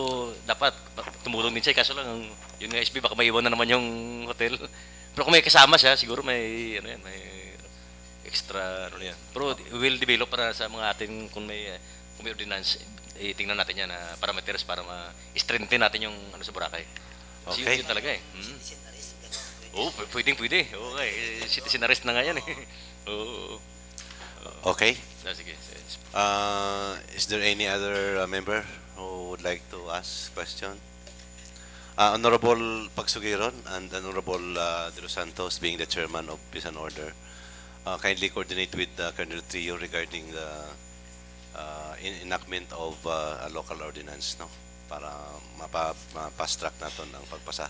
dapat tumulong din siya. Kaso lang, yun nga SB, baka maiwan na naman yung hotel. Pero kung may kasama siya, siguro may extra yan. Pero we'll develop para sa mga atin kung may ordinance, tingnan natin yan na parameters para ma-strengthen natin yung sa Boracay. Kasi Okay. yun talaga eh. Oo, pwedeng-pwede. Okay, citizen arrest na nga yan eh. Oo. Okay. Sige. Is there any other member who would like to ask question? Honorable Pagsugiron and Honorable De Los Santos, being the chairman of Peace and Order, kindly coordinate with Colonel Trio regarding the enactment of a local ordinance, no? Para ma-fast track natin ang pagpasa.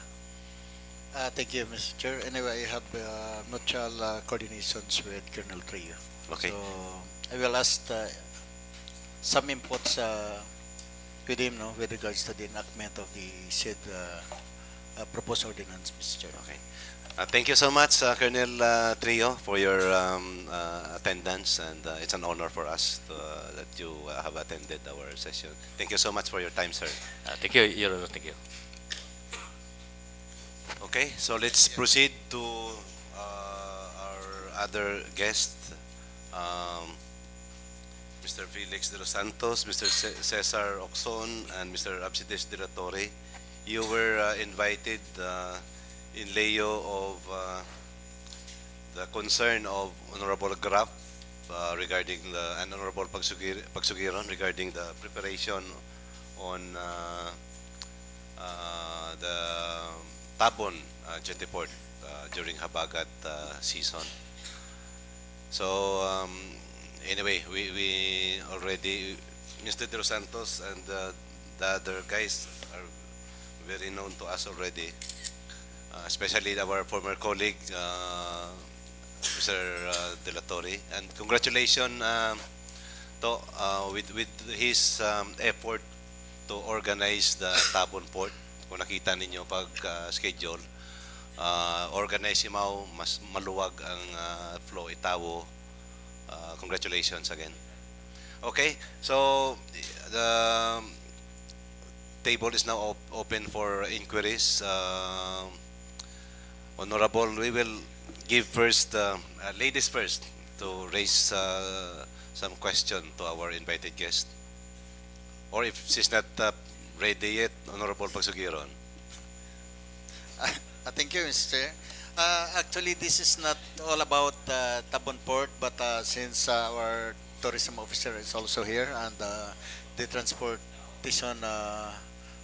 Thank you, Mr. Chair. Anyway, I have mutual coordinations with Colonel Trio. Okay. So I will ask some inputs with him, no, with regards to the enactment of the said proposed ordinance, Mr. Chair. Okay. Thank you so much, Colonel Trio, for your attendance, and it's an honor for us that you have attended our session. Thank you so much for your time, sir. Thank you, Your Honor. Thank you. Okay, so let's proceed to our other guest, Mr. Felix De Los Santos, Mr. Cesar Oxon, and Mr. Absides De La Torre. You were invited in leo of the concern of Honorable Graf regarding the and Honorable Pagsugiron regarding the preparation on the Tabon jetty port during Habagat season. So anyway, we already, Mr. De Los Santos and the other guys are very known to us already, especially our former colleague, Mr. De La Torre. And congratulations with his effort to organize the Tabon port. Kung nakita ninyo pag schedule, organize si Mau, mas maluwag ang flow Itawo. Congratulations again. Okay, so the table is now open for inquiries. Honorable, we will give first, ladies first, to raise some question to our invited guest. Or if she's not ready yet, Honorable Pagsugiron. Thank you, Mr. Chair. Actually, this is not all about Tabon Port, but since our tourism officer is also here and the transportation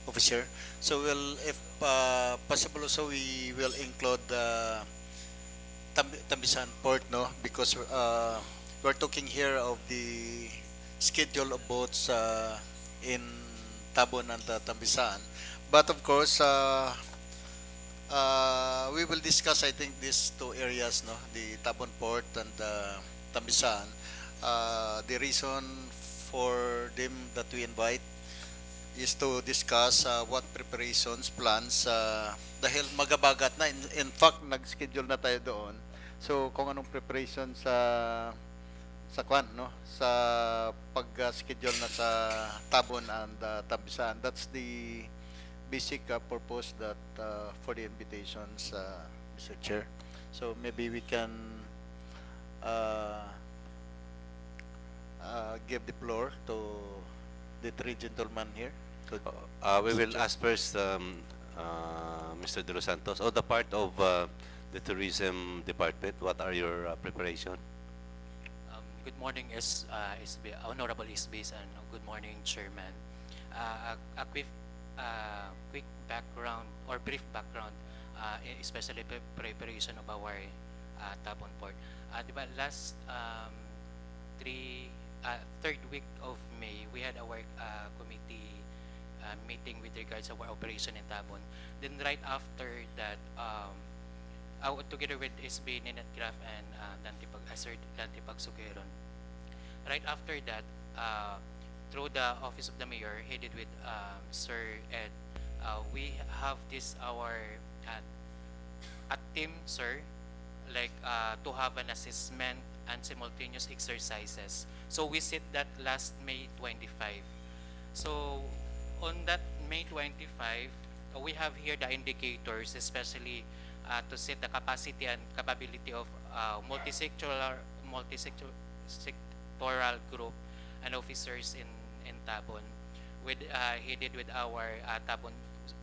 officer, so if possible, also we will include Tambisan Port, no, because we're talking here of the schedule of boats in Tabon and Tambisan, but of course we will discuss, I think, these two areas, no, the Tabon Port and Tambisan. The reason for them that we invite is to discuss what preparations, plans, dahil magabagat na. In fact, nag-schedule na tayo doon. So, kung anong preparation sa kwan, no, sa pag-schedule na sa Tabon and Tambisan. That's the basic purpose that for the invitations, Mr. Chair. So maybe we can give the floor to the three gentlemen here. We will ask first Mr. De Los Santos. On the part of the tourism department, what are your preparation? Good morning, SB, Honorable SBs, and good morning, Chairman. A quick background or brief background, especially preparation of our Tabon Port. Diba, last third week of May, we had our committee meeting with regards to our operation in Tabon. Then right after that, together with SB Ninat Graf and Dante Pagsugiron, right after that, through the Office of the Mayor, headed with Sir Ed, we have this a team, sir, like to have an assessment and simultaneous exercises. So we set that last May 25. So on that May 25, we have here the indicators, especially to set the capacity and capability of multisectoral group and officers in Tabon, headed with our Tabon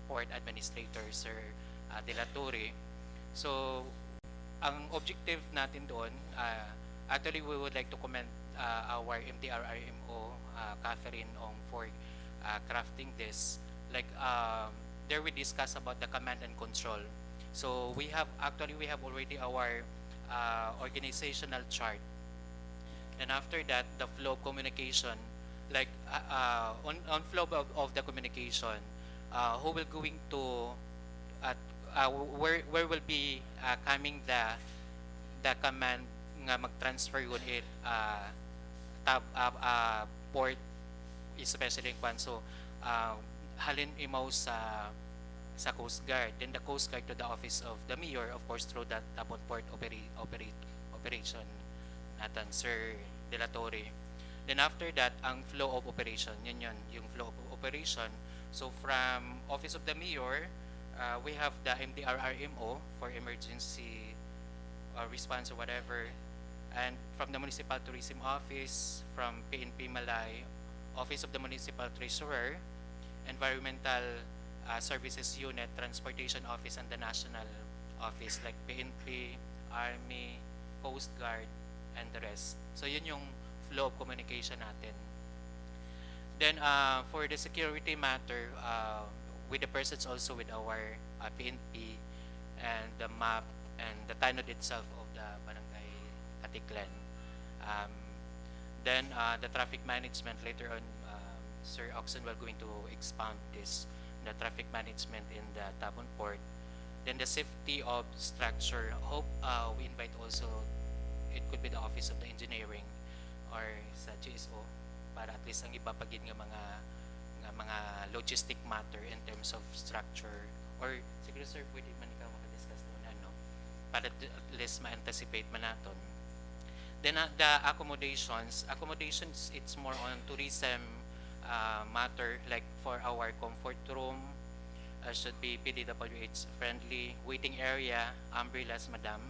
Port Administrator, Sir De La Torre. So, ang objective natin doon, actually we would like to commend our MTRRMO, Catherine Ong, for crafting this. Like, there we discuss about the command and control. So we have already our organizational chart. And after that, the flow of communication, like on flow of the communication, who will going to where will be coming the command nga mag-transfer yun it port, especially in so halin imaw sa Coast Guard, then the Coast Guard to the office of the mayor, of course through that Tabon port operation natan Sir De La Torre. Then after that, ang flow of operation, yun yung flow of operation. So from office of the mayor, we have the MDRRMO for emergency response or whatever, and from the Municipal Tourism Office, from PNP Malay, Office of the Municipal Treasurer, Environmental Services Unit, Transportation Office, and the National Office like PNP, Army, Coast Guard, and the rest. So yun yung flow of communication natin. Then for the security matter, with the persons also with our PNP and the map and the tanod itself of the barangay Katiklan. Then the traffic management later on, Sir Oxen will going to expound this, the traffic management in the Tabon Port. Then the safety of structure, hope we invite also, it could be the Office of the Engineering or sa GSO para at least ang ipapagid nga mga logistic matter in terms of structure, or siguro sir pwede man ikaw makadiscuss doon ano para at least ma-anticipate man naton. Then the accommodations it's more on tourism matter, like for our comfort room should be PDWH friendly, waiting area, umbrellas madam,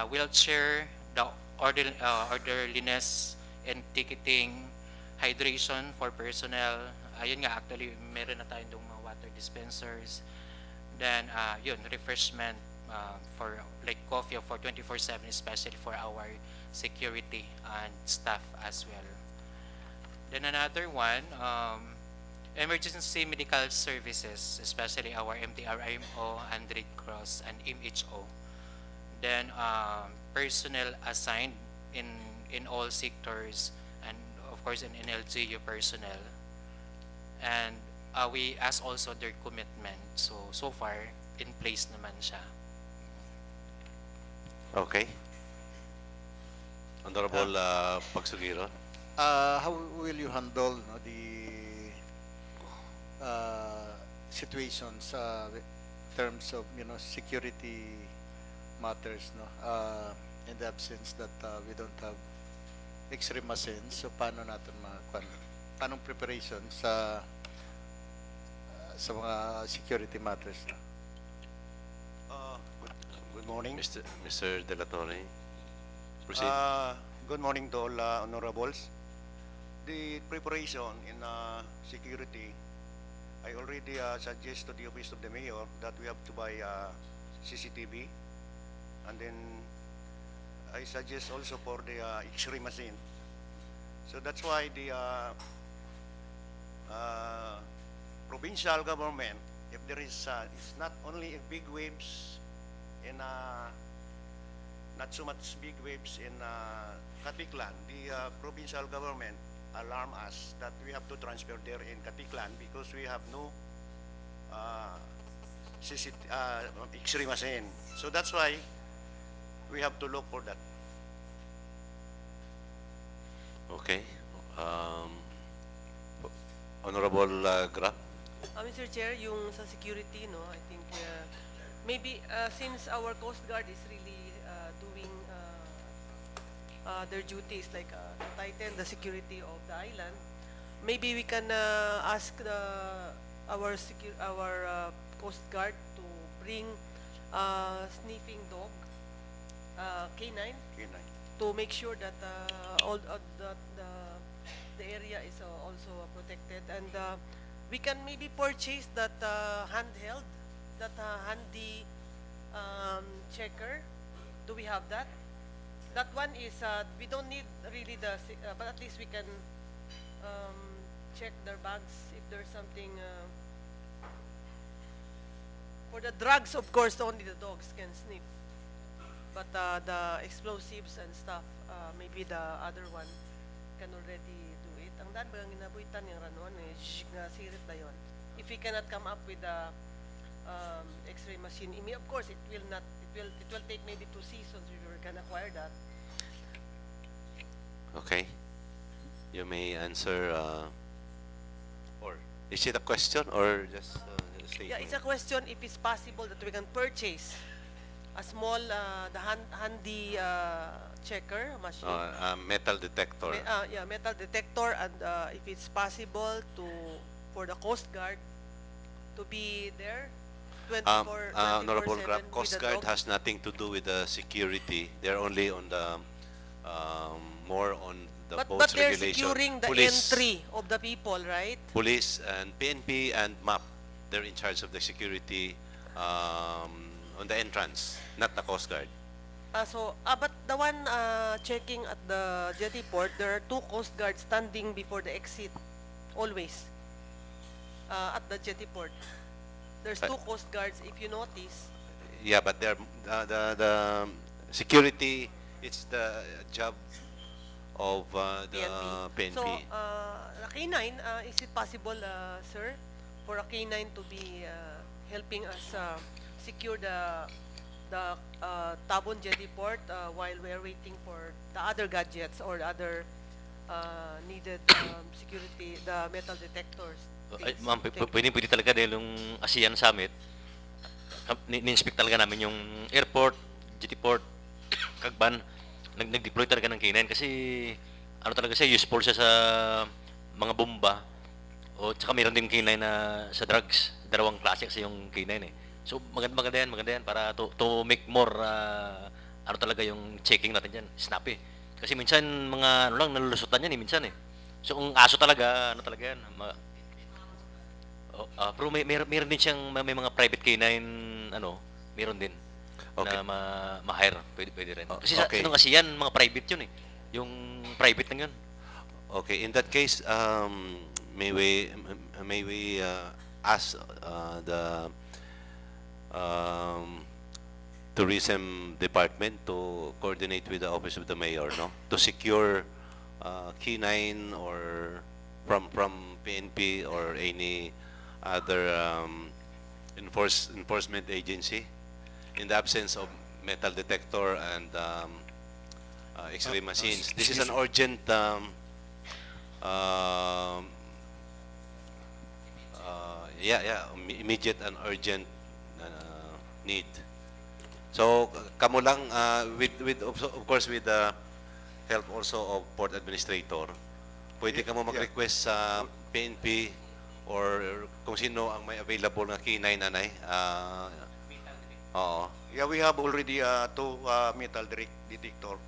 wheelchair, the orderliness and ticketing, hydration for personnel. Ayun nga, actually meron na tayong mga water dispensers. Then yun, refreshment for like coffee for 24/7, especially for our security and staff as well. Then another one, emergency medical services, especially our MTRMO and Red Cross and MHO. Then personnel assigned in all sectors, and of course in NLGU personnel. And we ask also their commitment. So far in place naman siya. Okay. Honorable Pagsugiro. How will you handle the situations in terms of security matters, in the absence that we don't have X-ray machines? So paano natin anong preparation sa mga security matters? Good morning. Mr. De La Torre. Proceed. Good morning to all honorables. The preparation in security, I already suggest to the office of the mayor that we have to buy CCTV, and then I suggest also for the X-ray machine. So that's why the provincial government, if there is, it's not only big waves in not so much big waves in Katiklan, the provincial government alarm us that we have to transfer there in Katiklan because we have no X-ray machine. So that's why we have to look for that. Okay. Honorable Graf. Mr. Chair, yung sa security, I think maybe since our Coast Guard is really doing their duties, like to tighten the security of the island, maybe we can ask our Coast Guard to bring sniffing dog, K9, to make sure that all that the area is also protected, and we can maybe purchase that handheld, that handy checker. Do we have that? That one is, we don't need really but at least we can check their bags if there's something. For the drugs, of course, only the dogs can sniff. But the explosives and stuff, maybe the other one can already do it. Ang daan ba ang ginabuhitan yung ranon eh, nga sirit na yun. If we cannot come up with the X-ray machine, of course it will not. It will take maybe 2 seasons if we can acquire that. Okay. You may answer. Or is it a question or just a statement? Yeah, it's a question if it's possible that we can purchase a small, the handy checker machine. Metal detector. Yeah, metal detector, and if it's possible for the Coast Guard to be there 24/7 Honorable Grab, with Coast the Guard dog. has nothing to do with the security. They're only on the more on the But boat's they're regulation. securing the entry of the people, right? Police and PNP and MAP, they're in charge of the security on the entrance, not the Coast Guard. But the one checking at the jetty port, there are 2 Coast Guards standing before the exit, always, at the jetty port. There's 2 Coast Guards, if you notice. Yeah, but they're, the security, it's the job of the PNP. So, a K9, is it possible, sir, for a K9 to be helping us secure the Tabon Jetty Port while we're waiting for the other gadgets or the other needed security, the metal detectors? Ay, ma'am, pwede talaga dahil yung ASEAN Summit, ni-inspect talaga namin yung airport, jetty port, Kagban, nag-deploy talaga ng K9 kasi ano talaga siya, useful siya sa mga bomba o tsaka meron din K9 na sa drugs. Dalawang klase kasi yung K9 eh. So maganda yan para to make more ano talaga yung checking natin diyan, snappy. Kasi minsan mga ano lang nalulusutan yan eh minsan eh. So kung aso talaga, ano talaga yan, pero meron din siyang may mga private K9 ano, meron din. Okay. Na ma-hire, pwede rin. Kasi Okay. sa ASEAN, mga private yun eh. Yung private lang yun. Okay, in that case, may we ask the tourism department to coordinate with the office of the mayor, no, to secure K9 or from PNP or any other enforcement agency in the absence of metal detector and X-ray machines. This is an urgent immediate and urgent need. So kamo lang with of course with the help also of port administrator, pwede ka mo mag-request sa PNP or kung sino ang may available na K9 nanay. Oo. Yeah, we have already 2 metal detector.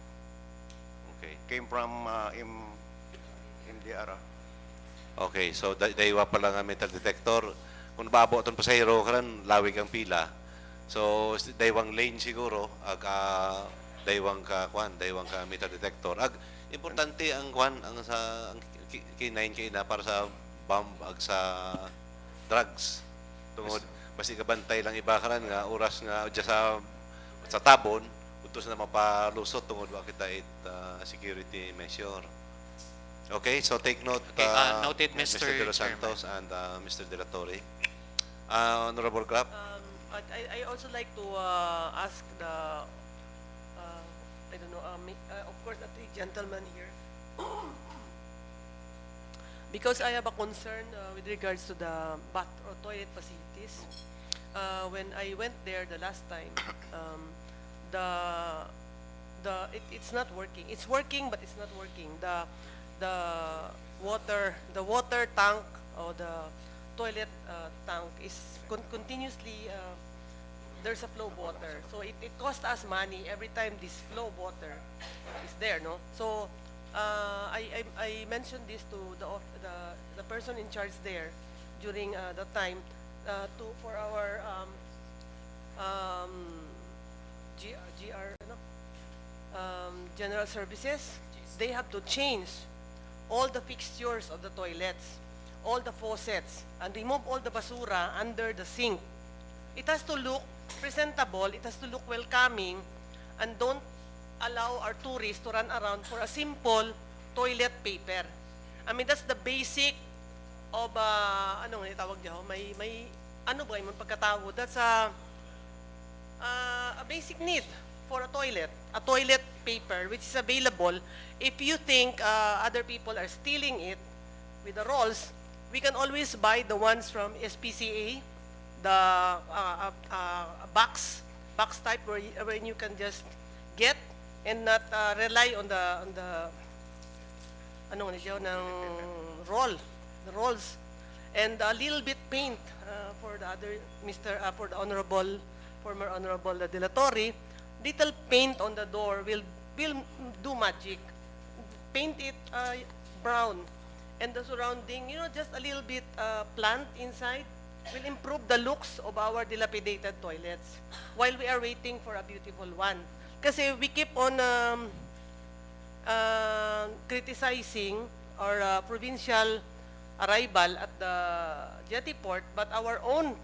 Okay. Came from MDR. Okay, so daywa pa lang ang metal detector. Kung baabo itong pasahero, karan lawig ang pila. So daywang lane siguro ag daywang ka metal detector. Ag importante ang ang sa ang K9 na para sa bomb ag sa drugs. Tungod basi kabantay lang iba karan nga oras nga dya sa tabon utos na mapalusot tungod wa kita security measure. Okay, so take note, Okay, noted, Mr. De Los Santos and Mr. De La Torre. Honorable Grab. I also like to ask the, I don't know, of course, the 3 gentlemen here. Because I have a concern with regards to the bath or toilet facilities. When I went there the last time, it's not working. It's working, but it's not working. The water tank or the toilet tank is continuously there's a flow of water, so it costs us money every time this flow of water is there, no? So I mentioned this to the person in charge there during the time for our general services, they have to change all the fixtures of the toilets, all the faucets, and remove all the basura under the sink. It has to look presentable, it has to look welcoming, and don't allow our tourists to run around for a simple toilet paper. I mean, that's the basic of, ano nga tawag niyo, may, ano ba yung pagkatawag? That's a basic need for a toilet paper, which is available. If you think other people are stealing it with the rolls, we can always buy the ones from SPCA, the box type where you can just get and not rely on the ano nga siya ng the rolls, and a little bit paint for the other for the former honorable De La Torre. Little paint on the door will do magic. Paint it brown, and the surrounding, just a little bit plant inside will improve the looks of our dilapidated toilets while we are waiting for a beautiful one. Kasi we keep on criticizing our provincial arrival at the jetty port, but our own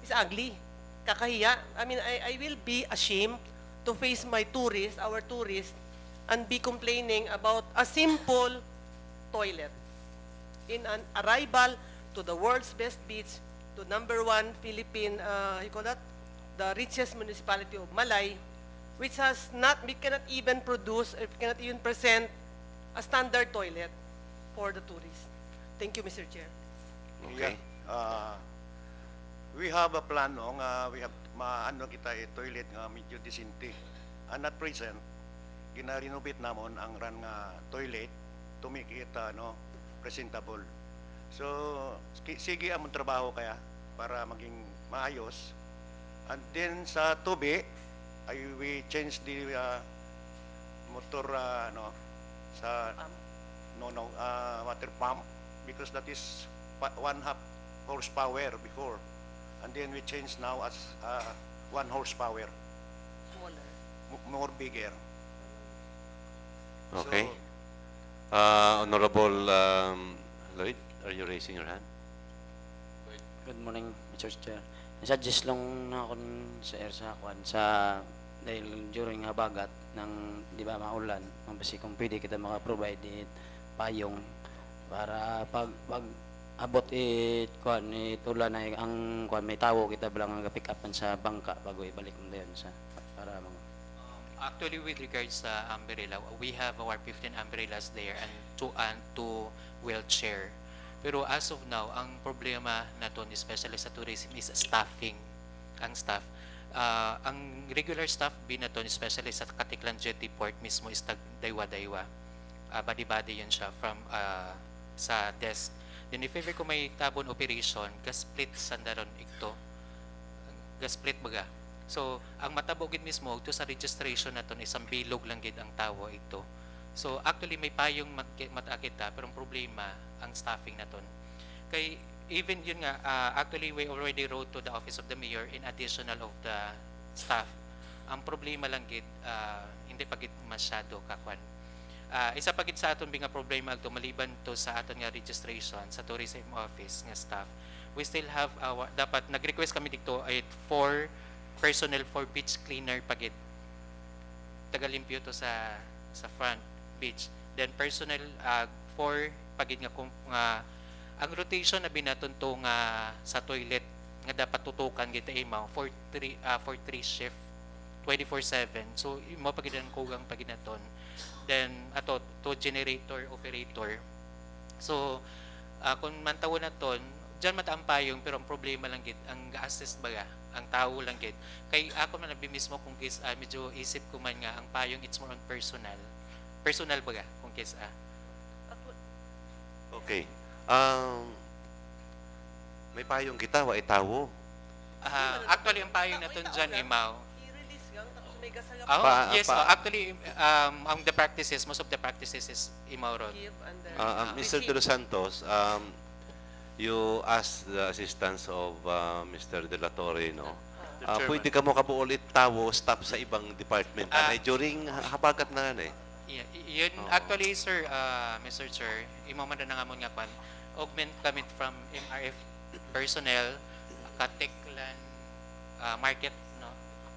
is ugly. Kakahiya. I mean, I will be ashamed to face our tourists, and be complaining about a simple toilet in an arrival to the world's best beach, to #1 Philippine, the richest municipality of Malay, which we cannot even present a standard toilet for the tourists. Thank you, Mr. Chair. Okay. We have a plan we have maano kita toilet nga medyo disinte. And at present, gina-renovate namon ang ran nga toilet to make it presentable. So sige among trabaho kaya para maging maayos. And then sa tubi, we change the motor sa water pump, because that is 1/2 horsepower before, and then we change now as 1 horsepower, more bigger. Okay. Honorable Lloyd, are you raising your hand? Good morning, Mr. Chair. Suggest lang na ako sa dahil during habagat ng di ba maulan, mabasi kung pwede kita maka-provide payong para pag abot ulan ay ang may tawo kita bilang pick upan sa bangka bago ibalik mo doon sa para mga Actually, with regards sa umbrella, we have our 15 umbrellas there and two wheelchair. Pero as of now, ang problema naton, especially sa tourism, is staffing. Ang staff. Ang regular staff binaton, especially sa Katiklan Jetty Port mismo, is daywa-daywa. Body-body yun siya from sa desk. Then if ever ko may tabon operation, gas-split sandaron ito. Gas-split baga. So, ang matabogid mismo, ito sa registration naton, isang bilog lang gid ang tawo ito. So, actually, may payong matakita, pero ang problema, ang staffing naton. Kay, even yun nga, actually, we already wrote to the Office of the Mayor in additional of the staff. Ang problema lang gid, hindi pagid masyado kakwan. Isa pagid sa aton nga problema ito, maliban to sa aton nga registration sa tourism office nga staff. We still have dapat nag-request kami dito ay 4 personnel for beach cleaner pagid. Tagalimpyo to sa front beach. Then personnel for pagid nga ang rotation na binaton to nga sa toilet nga dapat tutukan gid imaw for 3 shift 24/7. So mo pagid ang kugang pagid naton. Then ato to generator operator. So kung mantawo naton diyan mataang payong, pero ang problema lang gid ang ga-assist baga ang tao lang gid kay ako man nabi mismo kung medyo isip ko man nga ang payong it's more on personal baga kung Okay. May payong kita wa itawo. Actually ang payong naton diyan imaw. Yes, actually ang the practices, most of the practices is imaw ron. Mr. De Los Santos, you asked the assistance of Mr. De La Torre, Chairman. pwede ka mo kabuulit tawo staff sa ibang department. During habagat na ano eh. Yeah, yun, actually, sir, Mr. Chair, imo man na nga mo nga pan, augment kami from MRF personnel, Katiklan market, no?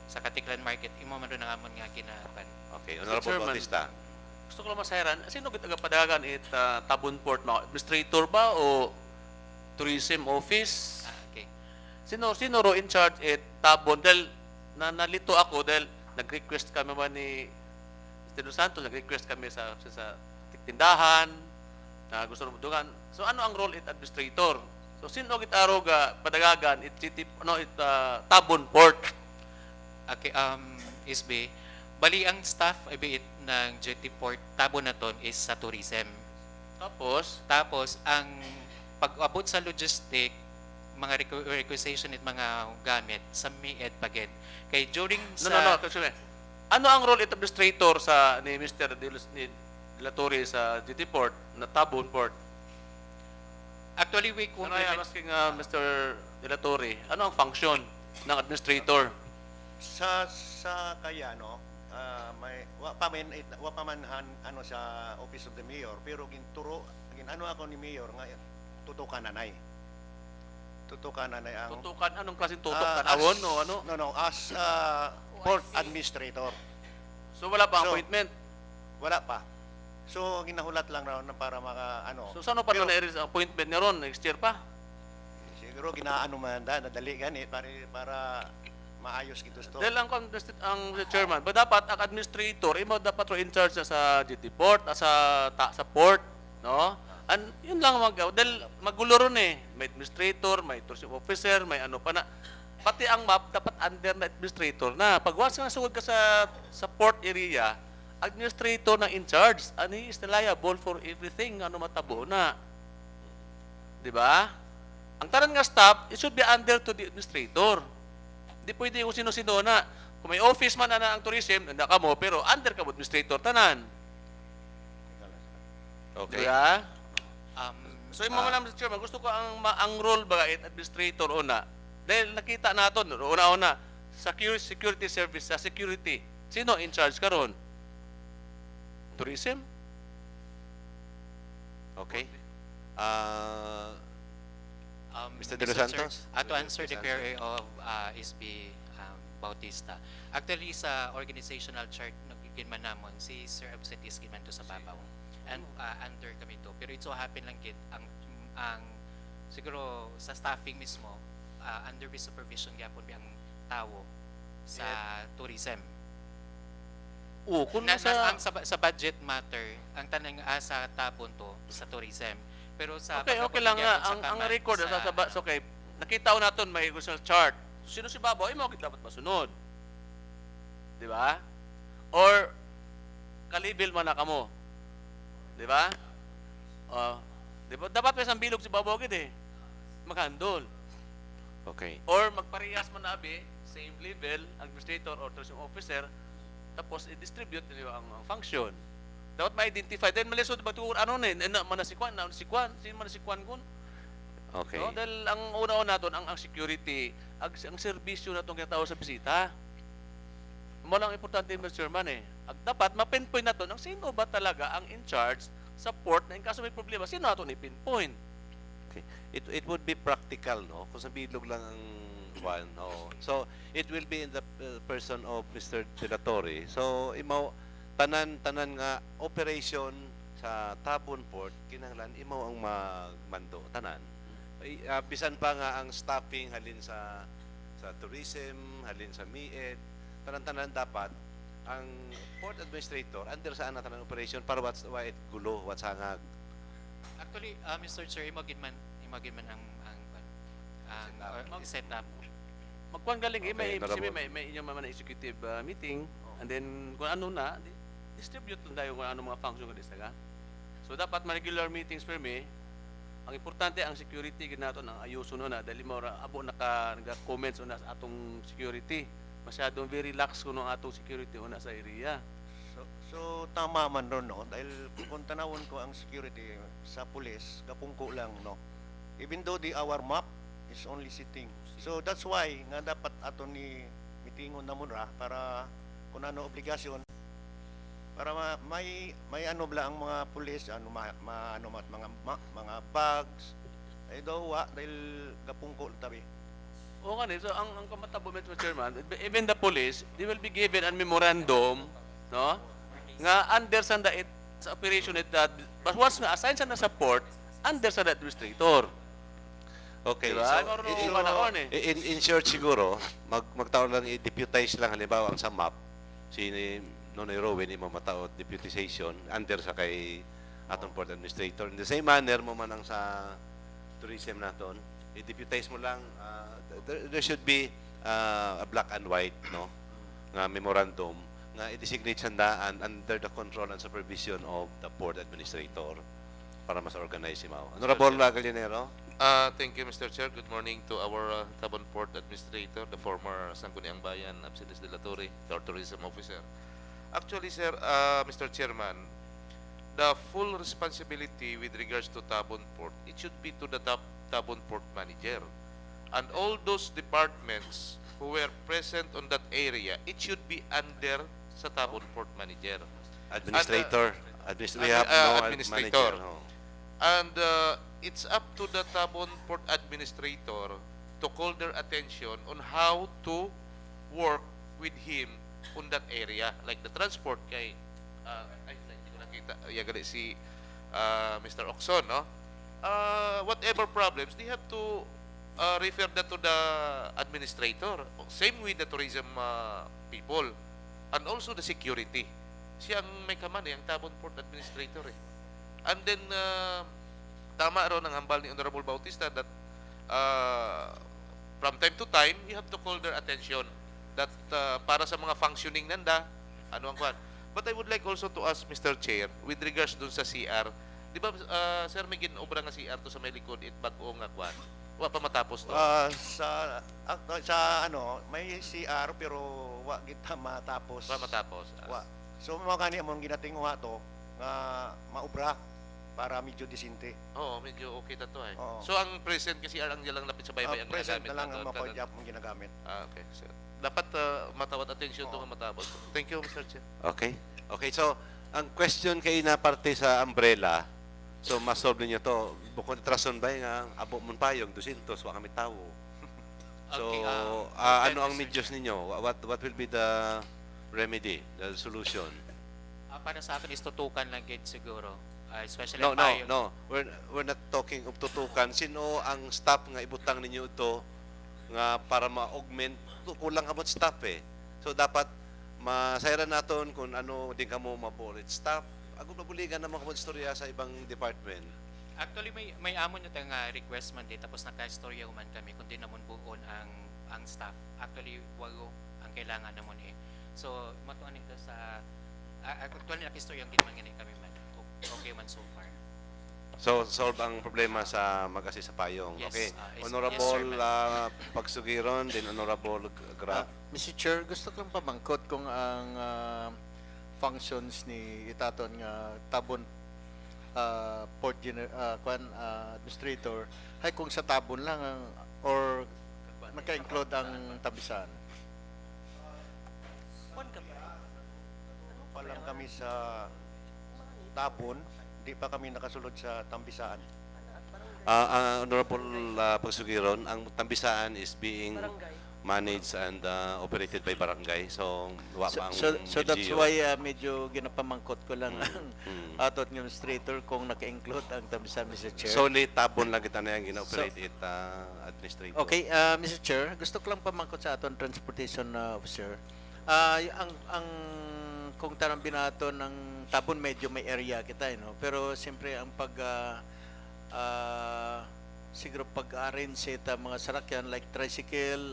Sa Katiklan market, imo man na nga mo nga kinapan. Okay, Honorable Chairman, Bautista. Gusto ko lang masayaran, sino kita padagan it Tabon Port, mga administrator ba o tourism office? Okay. Sino ro in charge it Tabon? Dahil nalito ako dahil nag-request kami man ni Mr. Dos Santos, nag-request kami sa tindahan na gusto ro dugan. So ano ang role it administrator? So sino kita ro ga padagagan it city Tabon Port? Okay, SB, bali ang staff ay biit ng JT Port Tabon na ton is sa tourism. Tapos ang pag-abot sa logistic, mga requisition at mga gamit sa MIED pagid. Kay during sa No. Ano ang role it administrator sa ni Mr. De La Torre sa JT Port na Tabon Port? Actually, we Ano I'm asking Mr. De La Torre, ano ang function ng administrator? Sa kaya no, may wa pa man ano sa Office of the Mayor, pero ginturo ano ako ni Mayor nga tutukan nanay. Tutukan nanay ang Tutukan anong klaseng tutok tanawon o ano? No, as port administrator. So wala pa So, appointment. Wala pa. So ginahulat lang raw na para maka ano. So saan pa Pero- na ang appointment ni Ron next year pa? Siguro ginaano man nadali ganit para maayos gito sto. Dahil ang chairman, ba dapat ang administrator imo dapat ro in charge sa GT Port sa port, no? Yun lang dahil magulo ron eh. May administrator, may tourism officer, may ano pa na. Pati ang map dapat under na administrator na. Pag once nga sugod ka sa port area, administrator na in charge. And he is liable for everything ano matabo na. Di ba? Ang tanan nga staff, it should be under to the administrator. Di pwede kung sino-sino na. Kung may office man na ang tourism, nanda ka mo, pero under ka mo administrator tanan. Okay. Diba? So yung mga Mr. Chairman, gusto ko ang role ba administrator una. Dahil nakita natin, una-una, security service, sa security. Sino in charge karon? Tourism? Okay. Mr. De Los Sir, Santos? to answer the query of SB Bautista. Actually, sa organizational chart nagiging man namon, si Sir Absent is giman to sa babaw. And under kami to. Pero it so happen lang kit, ang siguro sa staffing mismo, under the supervision gyapon ang tawo sa tourism. Kung sa budget matter, ang tanang sa tapon to sa tourism. Pero sa okay lang nga ang record okay, nakita ko naton may gusto chart. Sino si Babaw? Imo dapat masunod. Di ba? Or kalibil man na kamo. Di ba? Di ba? Dapat may isang bilog si Babaw gid eh. Maghandol. Okay. Or magparehas man na abi, same level, administrator or tourism officer, tapos i-distribute nila ang function. Dapat ma-identify. Then malisod ba ito, ano na manasikwan, sino manasikwan kun? Okay. No? Dahil ang una-una doon, ang security, ang serbisyo na itong kinatawag sa bisita. Malang importante Mr. Chairman eh. Dapat ma-pinpoint na ito, ang sino ba talaga ang in charge sa port na in kaso may problema, sino na ito ni-pinpoint? Okay. It would be practical, no? Kung sa bilog lang ang one, no? So, it will be in the person of Mr. De La Torre. So, tanan nga operation sa Tabon Port, kinahanglan imaw ang magmando tanan. Bisan pa nga ang staffing halin sa tourism, halin sa MIED, tanan dapat ang port administrator under saan na tanan operation para why it gulo, what's hangag. Actually, Mr. Chair, imagine man ang setup. Magkuhan galing Okay, may inyong mga executive meeting and then kung ano na distribute lang tayo kung ano mga function ko distaga. So dapat regular meetings per me. Ang importante ang security ginaton ang ayuso na dali mo abo naka-comments una sa atong security. Masyadong very lax kuno ang atong security una sa area. So tama man ron no dahil kung tanawon ko ang security sa pulis gapungko lang no. Even though our map is only sitting So that's why nga dapat ato ni mitingon na muna para kung ano obligasyon para may ano bla ang mga pulis ano ano mga bags ay daw wa dahil gapungko tabi. O nga so ang kamatabo, Mr. Chairman, even the police, they will be given a memorandum, no? Nga understand it sa operation it that but once na assign sa na support, understand the administrator. Okay, Diba? so, in short siguro, magtaon lang i-deputize lang halimbawa ang sa map, si Nonoy Rowan, mo matao deputization under sa kay atong port administrator. In the same manner mo man ang sa tourism naton, i-deputize mo lang, there should be a black and white, no, nga memorandum, nga i-designate sandaan under the control and supervision of the port administrator para mas organize si Mao. Honorable Gallinero. Thank you, Mr. Chair. Good morning to our Tabon Port Administrator, the former Sangguniang Bayan, Absides de la Torre, our tourism officer. Actually, sir, Mr. Chairman, the full responsibility with regards to Tabon Port, it should be to the Tabon Port Manager. And all those departments who were present on that area, it should be under sa Tabon Port Manager. Administrator. We have no administrator. manager. No. And it's up to the Tabon Port Administrator to call their attention on how to work with him on that area. Like the transport kay, ay, hindi ko nakita, yagali si Mr. Oxon, no? Whatever problems, they have to refer that to the administrator. Same with the tourism people. And also the security. Siya ang may kaman ang Tabon Port Administrator eh. And then, tama ro ng hambal ni Honorable Bautista that from time to time, you have to call their attention that para sa mga functioning nanda, ano ang kwan. But I would like also to ask Mr. Chair, with regards dun sa CR, di ba, sir, may ginobra nga CR to sa may likod, bago nga kwan? Wa pa matapos to? Sa ano, may CR pero wa kita matapos. Pa matapos. Wa. So mga kani among ginatingwa to nga maubra para medyo disinte. Oo, medyo okay na to eh. Oo. So ang present kasi ang lang lapit sa baybay ang present ginagamit na lang ang nato. makodjap ang ginagamit. Okay, sir. Dapat matawad attention to nga matapos. Thank you, Mr. Chair. Okay. Okay, so ang question kay na parte sa umbrella, so masolve niyo to. Bukod trason ba nga abo mon payong 200 wa kami tawo. So Okay, ano ang medyos ninyo? What will be the remedy, the solution? Para sa akin is tutukan lang gid siguro. Especially No, ang no, payong. no. We're not talking of tutukan. Sino ang staff nga ibutang ninyo ito nga para ma-augment? Kulang abot staff eh. So dapat masayran naton kung ano din kamo mabolit staff. Ako nabuligan na mga istorya sa ibang department. Actually may amon yung nga request man din tapos naka-istorya man kami kundi namon buon ang staff. Actually walo ang kailangan namon eh. So matuan ito sa actually naka-istorya ang kinman kami man. Okay man so far. So solve ang problema sa mag-assist sa payong. Yes, Okay. yes, Honorable yes, sir, Pagsugiron, din Honorable Grab. Mr. Chair, gusto kong pamangkot kung ang functions ni itaton nga Tabon Port Administrator ay kung sa Tabon lang or naka-include ang Tabisan. Pa lang kami sa Tabon, di pa kami nakasulod sa Tambisaan. Honorable Pagsugiron, ang Tambisaan is being managed and operated by barangay. So, wa pa ang So that's LGU. why medyo ginapamangkot ko lang ang atot ng administrator kung naka-include ang Tabisan, Mr. Chair. Solely Tabon lang kita na yung gina-operate it administrator. Okay, Mr. Chair, gusto ko lang pamangkot sa aton transportation officer. Ang kung tarang binato ng Tabon medyo may area kita, no? Pero siyempre ang siguro pag-arrange sa mga sarakyan like tricycle,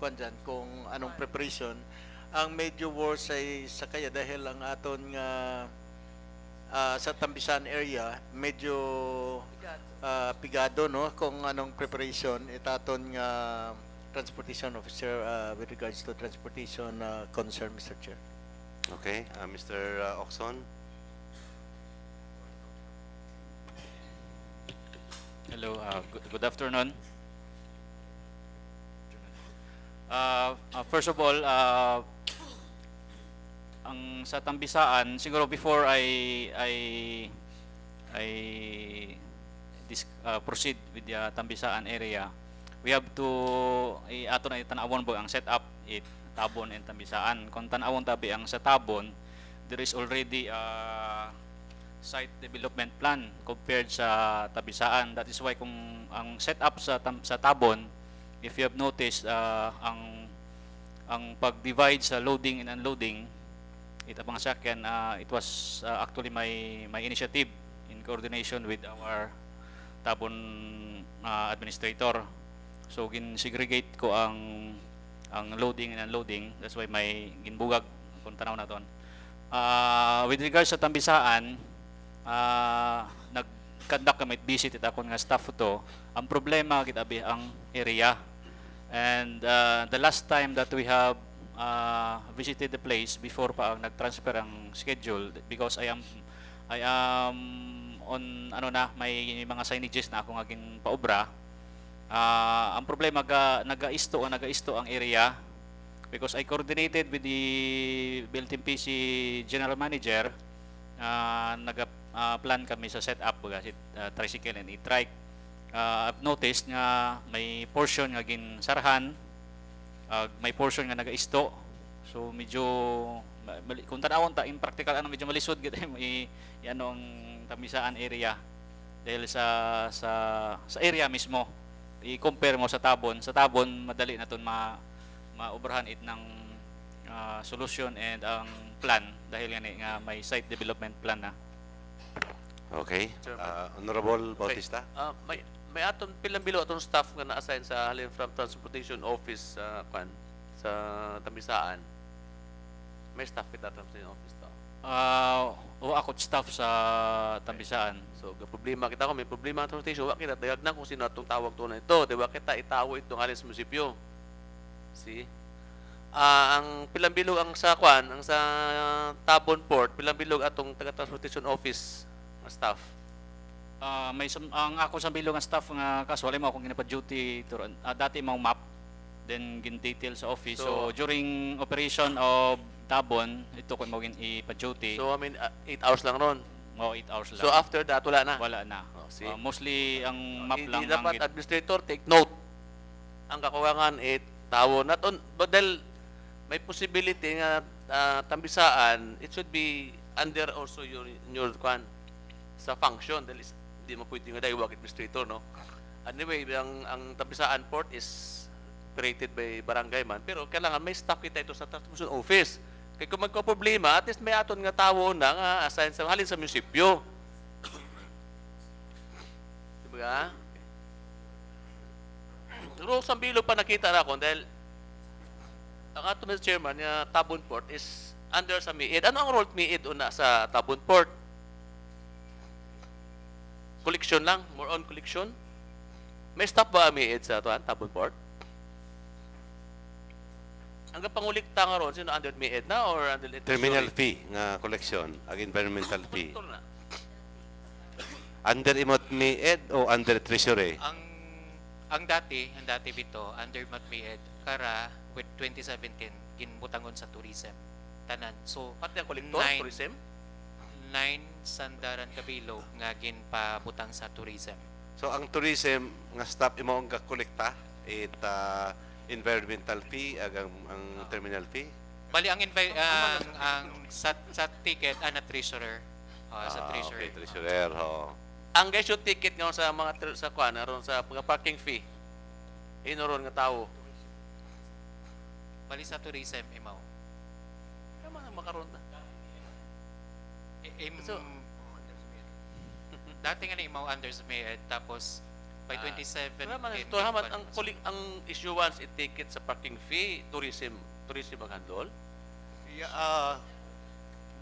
kuan dyan, kung anong preparation, ang medyo worse ay sakaya dahil ang aton nga sa Tambisan area medyo pigado, no, kung anong preparation itaton nga transportation officer with regards to transportation concern, Mr. Chair. Okay, Mr. Oxon. Hello, good afternoon. First of all, ang sa Tambisaan, siguro before I proceed with the Tambisaan area, we have to ato na itanawon po ang setup Tabon and Tambisaan. Kung tanawon tabi ang sa Tabon, there is already a site development plan compared sa Tambisaan. That is why kung ang setup sa Tabon, if you have noticed, ang pag-divide sa loading and unloading, itapang sakyan, it was actually my initiative in coordination with our Tabon administrator. So gin-segregate ko ang loading and unloading. That's why may ginbugag kung tanaw na ton. With regards sa Tambisaan, nag-conduct kami visit ita akong nga staff to. Ang problema kitabi ang area. And the last time that we have visited the place before pa ang nag-transfer ang schedule, because I am on may mga signages na ako nga paobra. Ang problema nagaisto ang area, because I coordinated with the BLTMPC General Manager. Nag-plan kami sa setup tricycle and e-trike. I've noticed nga may portion nga ginsarahan, may portion nga nagaisto. So medyo kung tanawon ta in practical medyo malisod gid ano ang Tambisaan area dahil sa area mismo. I-compare mo sa Tabon. Sa Tabon madali naton ma-obrahan it ng solution and ang plan dahil nga may site development plan na. Okay. Honorable Bautista. May aton pilang bilo atong staff nga na-assign sa halin from Transportation Office sa Tambisaan. May staff kita Transportation Office to. Ako staff sa Tambisaan. So problema kita may problema ang transportation, wa kita dayag na kung sino atong tawag to na ito, di ba kita itawo itong halin sa munisipyo. See? Ang pilang bilog ang sa ang sa Tabon Port, pilang bilog atong taga Transportation Office nga staff. Ang ako sa bilog nga staff nga kaso wala mo akong ginapa-duty dati mau map then gin-detail sa office. So during operation of Tabon, ito ko mo ipa-duty. So 8 hours lang ron. 8 hours lang. So after that wala na. Wala na. Mostly ang map lang dapat administrator take note. Ang kakuwangan Tabon naton dahil may possibility nga Tambisaan, it should be under also your sa function dahil hindi mo pwede nga dahil work administrator, no? Anyway, ang Tambisaan Port is operated by barangay man, pero kailangan may staff kita ito sa Transportation Office. Kaya kung magka-problema, at least may aton nga tawo na nga assign sa halin sa munisipyo. Diba? Pero sa bilo pa nakita na ako dahil ang ato Mr. Chairman, yung Tabon Port is under sa MIID. Ano ang role MIID una sa Tabon Port? Collection lang? More on collection? May staff ba ang MIID sa Tabon Port? Ang pangulikta nga ron, sino under MIID na or under Terminal fee nga collection, ag environmental fee. Under imot MIID o under treasury? Ang dati bito under MIID kara with 2017 ginbutangon sa tourism tanan. So pati ang kolektor tourism 9 sandaran kabilo nga ginpabutang sa tourism. So ang tourism nga staff imo ang kolekta environmental fee ang terminal fee. Bali ang sa ticket na treasurer. Sa treasurer. Okay, treasurer Ang guys yung ticket nga sa mga sa aron sa parking fee. Inoron nga tao. Bali sa tourism imaw. Kama na makaron na. So, dati nga na imaw under sa MIID tapos by 27 ito haman ang issuance ticket sa parking fee tourism ang handle.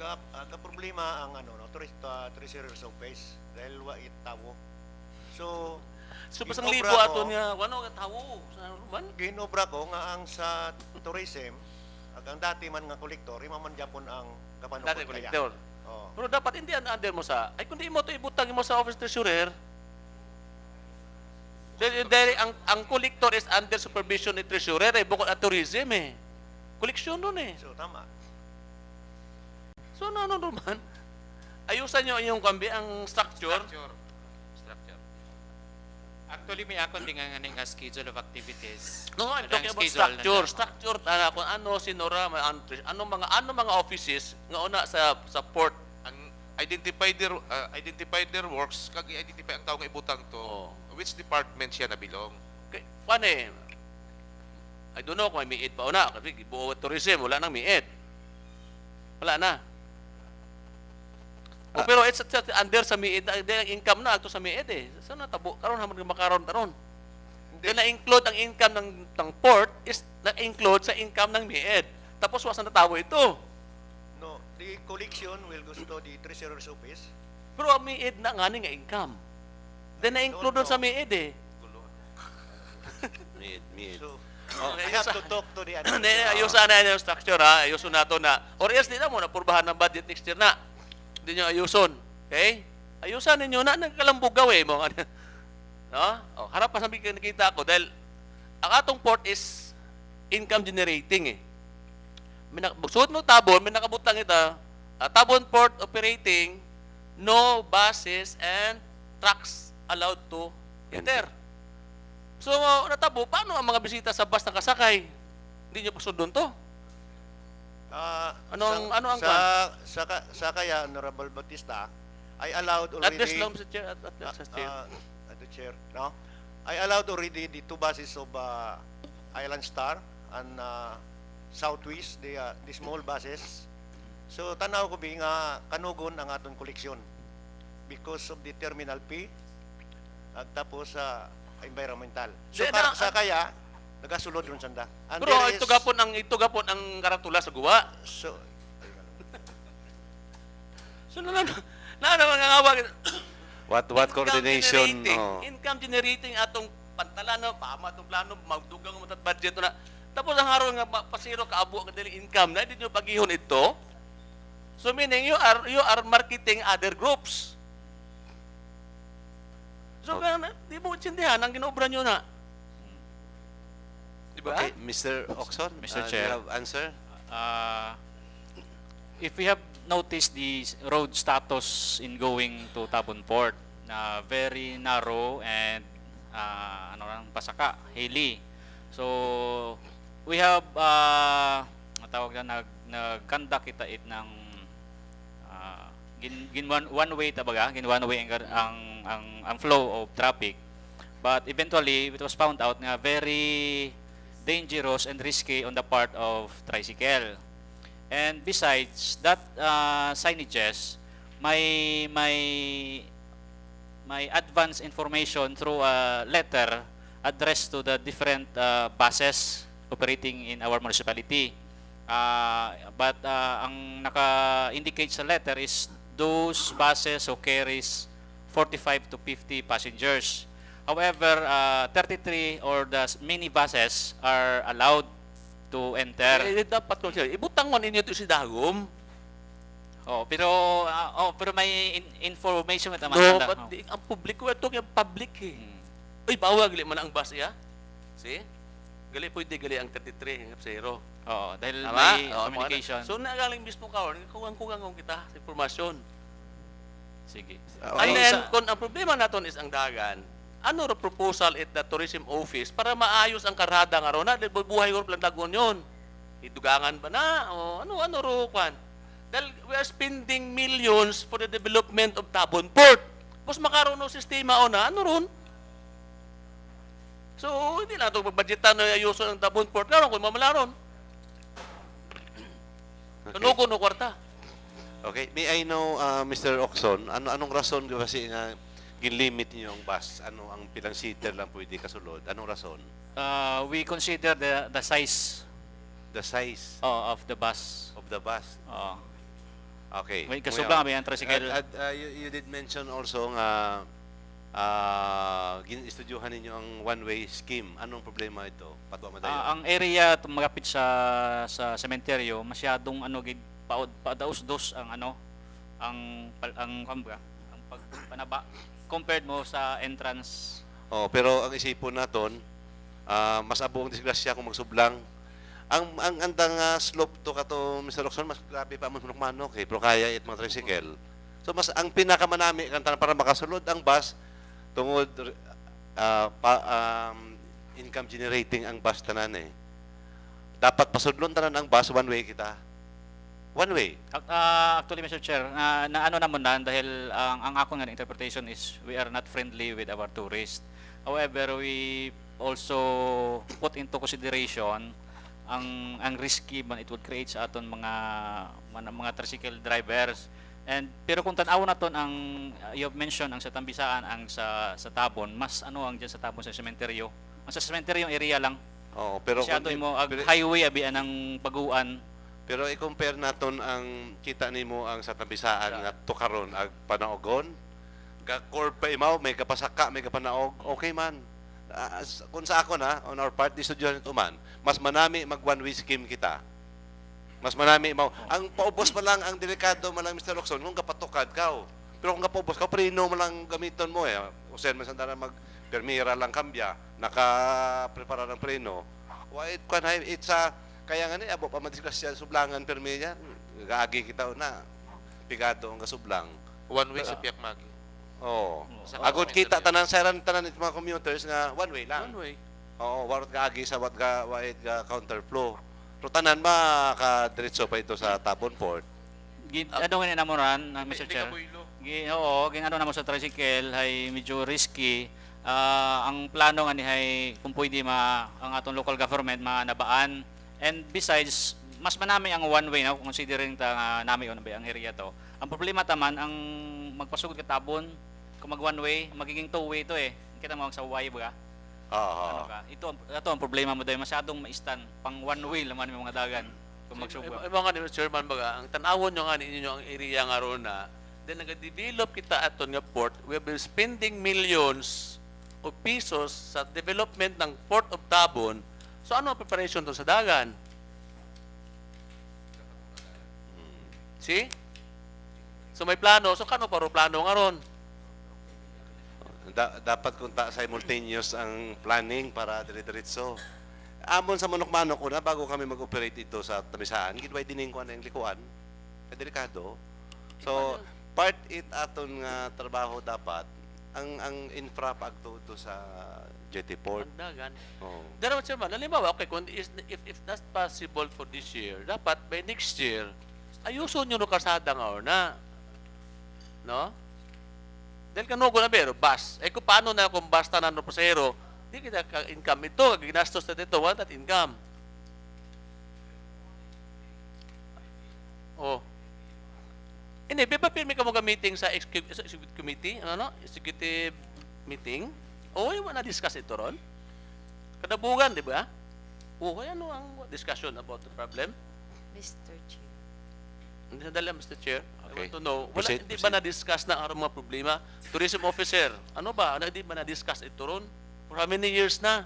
Ga problema ang treasurer's office dahil wa itawo. So basang libo aton nga wano nga tawo sa man ginobra ko nga ang sa tourism ang dati man nga kolektor man Japon ang kapanukod dati kolektor. Pero dapat hindi under mo sa ay kundi mo to ibutang mo sa office treasurer. Dahil ang collector is under supervision ni treasurer eh, bukod at tourism eh. Koleksyon nun eh. So, tama. So ano naman? Ayusan nyo yung kambi, ang structure. Actually, may akong din nga nga schedule of activities. No, I'm Ang talking about schedule structure. nandun. Structure, kung ano, sinura, ano mga offices nga una sa port. Ang identify their works, kag i-identify ang tao nga ibutang to. Which department siya nabilong? Okay, paano eh? I don't know kung may miid pa una. Kasi buo tourism, wala nang miid. Wala na. Pero it's under sa miid, income na ito sa miid eh. Saan natabo? Karon naman makaroon taron. Then na-include ang income ng port is na-include sa income ng miid. Tapos wasan na tawo ito. No, the collection will go to the treasurer's office. Pero ang miid na nga nga income. Then na-include doon sa miid eh. Miid. So, I have to talk to the Ayusan na yung structure ha. Ayusun na to na. Or else di na mo napurbahan ng budget next year na. Hindi nyo ayuson. Okay? Ayusan ninyo na. Nagkalambugaw eh. Mga, no? Harap pa sabi nakita ko. Dahil ang atong port is income generating eh. Suot mo tabon, may nakabutang ito. Tabon port operating, no buses and trucks allowed to enter. So, natabo, paano ang mga bisita sa bus nakasakay? Hindi nyo pasundon to? Ano ang sa kaya, Honorable Bautista, I allowed already... Address lang, Mr. Chair. Address, Chair. The Chair, no? I allowed already the 2 buses of Island Star and Southwest, the small buses. So, tanaw ko nga kanugon ang aton koleksyon because of the terminal fee at tapos environmental. So, sa kaya, nagasulod ron sanda. And pero ito gapon ang karatula sa guwa. So, nangangawag. What coordination? Income generating atong pantalano, pama atong plano, magdugang mo budget na. Tapos ang haron nga pasiro kaabo ang daily income na hindi nyo pagihon ito. So meaning you are marketing other groups. So di mo intindihan ang ginobra nyo na. Diba? Okay, Mr. Oxon, Mr. do Chair. you have answer? If we have noticed the road status in going to Tabon Port, na very narrow and pasaka, hilly. So we have nag-conduct kita ng one way ang flow of traffic. But eventually it was found out na very dangerous and risky on the part of tricycle. And besides that signages, may advance information through a letter addressed to the different buses operating in our municipality. But ang naka-indicate sa letter is those buses who carries 45 to 50 passengers. However, 33 or the mini buses are allowed to enter. Dapat ko siya. Ibutang mo ninyo ito si Dagom. Pero may information ito. No, but ang publiko, we're talking public eh. Uy, bawag gali man ang bus ya. See? Gali pwede gali ang 33 hanggang 0. Dahil may communication. So nagaling mismo ka, kuwang kita sa informasyon. Sige. And then, kung ang problema naton is ang dagan, ano ro proposal at the tourism office para maayos ang karada nga ron na dahil buhay ko lang dagon yun. Idugangan ba na? O ano ro kwan? Dahil we are spending millions for the development of Tabon Port. Tapos makaroon ng sistema o na, ano ron? So, hindi na ito budgetan na ayuso ng Tabon Port. Karoon kung mamalaron. Kanugo no kwarta. Okay, may I know, Mr. Oxon, anong rason kasi nga ginlimit niyo ang bus? Ano ang pilang seater lang pwede kasulod? Anong rason? We consider the size. The size? Of the bus. Of the bus? Okay. May kasoblang kami ang tricycle. You did mention also nga gin-estudyuhan ninyo ang one-way scheme. Anong problema ito? Patwa madayon. Ang area tumagapit sa sementeryo, masyadong padaus-dos ang pagpanaba compared mo sa entrance Oh, pero ang isipon naton, mas abong disgrasya kung magsublang. Ang andang slope to kato Mr. Roxon, mas grabe pa man manok pero kaya it mga tricycle. So mas ang pinakamanami kantan para makasulod ang bus tungod income generating ang bus tanan eh. Dapat pasudlon tanan ang bus one way kita. One way. Actually, Mr. Chair, na ano naman na dahil ang ako nga interpretation is we are not friendly with our tourists. However, we also put into consideration ang risky man it would create sa aton mga tricycle drivers. And pero kung tan-aw naton ang you have mentioned ang sa Tambisaan ang sa Tabon, mas ano ang diyan sa Tabon sa sementeryo. Ang sa sementeryo area lang. Oo, pero masyado mo highway abi anang baguan. Pero i-compare naton ang kita nimo ang sa Tambisaan nga tukaron ag panaogon. Ga core pa imaw may kapasaka may kapanaog, okay man. Kung sa ako na on our part di studyo nito man, mas manami mag one way scheme kita. Mas manami imaw. Ang paubos pa lang ang delikado man lang Mr. Roxon kung kapatukad ka. Pero kung kapaubos ka preno man lang gamiton mo eh. Usen man sandara mag permira lang kambya, naka-prepara ng preno. Why it's kaya nga ni abo pa madiskusyon sublangan permiya. Gaagi kita na. Pigado ang kasublang. One way sa Piak Magi. Oo. Agod kita tanan tanan it mga commuters nga one way lang. One way. Oo, warot gaagi sa what ga counterflow. Pero tanan ba ka diretso pa ito sa Tabon Port? Ano nga namoran, Mr. Chair? Oo, ano naman sa tricycle ay medyo risky. Ang plano nga ni ay kung pwede ang atong local government nabaan. And besides, mas manami ang one way na considering nami yun ang area to. Ang problema taman ang magpasugod ka Tabon, kung mag one way, magiging two way to eh. Kita mo sa Y ba? Ano ka? Ito ang problema mo dahil masyadong ma-stand pang one way laman yung mga dagan kung magsugod. Mga ni Chairman baga, ang tanawon nyo nga ninyo ang area nga ron na, then nag-develop kita aton nga port, we have been spending millions of pesos sa development ng Port of Tabon. So ano ang preparation to sa dagan? See? So may plano, so kano paro plano nga ron? Dapat kunta simultaneous ang planning para dire-diretso. Amon sa manok-manok una bago kami mag-operate ito sa Tambisaan, gidway dining ko ang likuan. Delikado. So part it aton nga trabaho dapat ang infra pagtuto sa jetty port. Dagan. Oh. Pero Chairman, halimbawa, okay, if that's possible for this year, dapat by next year, ayuson nyo no kasada nga or na. No? Dahil kanugo na pero, bus. Eh kung paano na kung basta na no pasahero, di kita ka-income ito, ginastos na ito, what that income? Oh. Hindi, pipapirmi ka mo meeting sa executive committee, executive meeting. O, yung na-discuss ito ron. Kadabugan, di ba? O, ano ang discussion about the problem? Mr. Chair. Hindi na dala, Mr. Chair. Okay. I want to know, Proceed, hindi ba na-discuss na ang mga problema? Tourism officer, ano ba? Hindi ba na-discuss ito ron? For how many years na?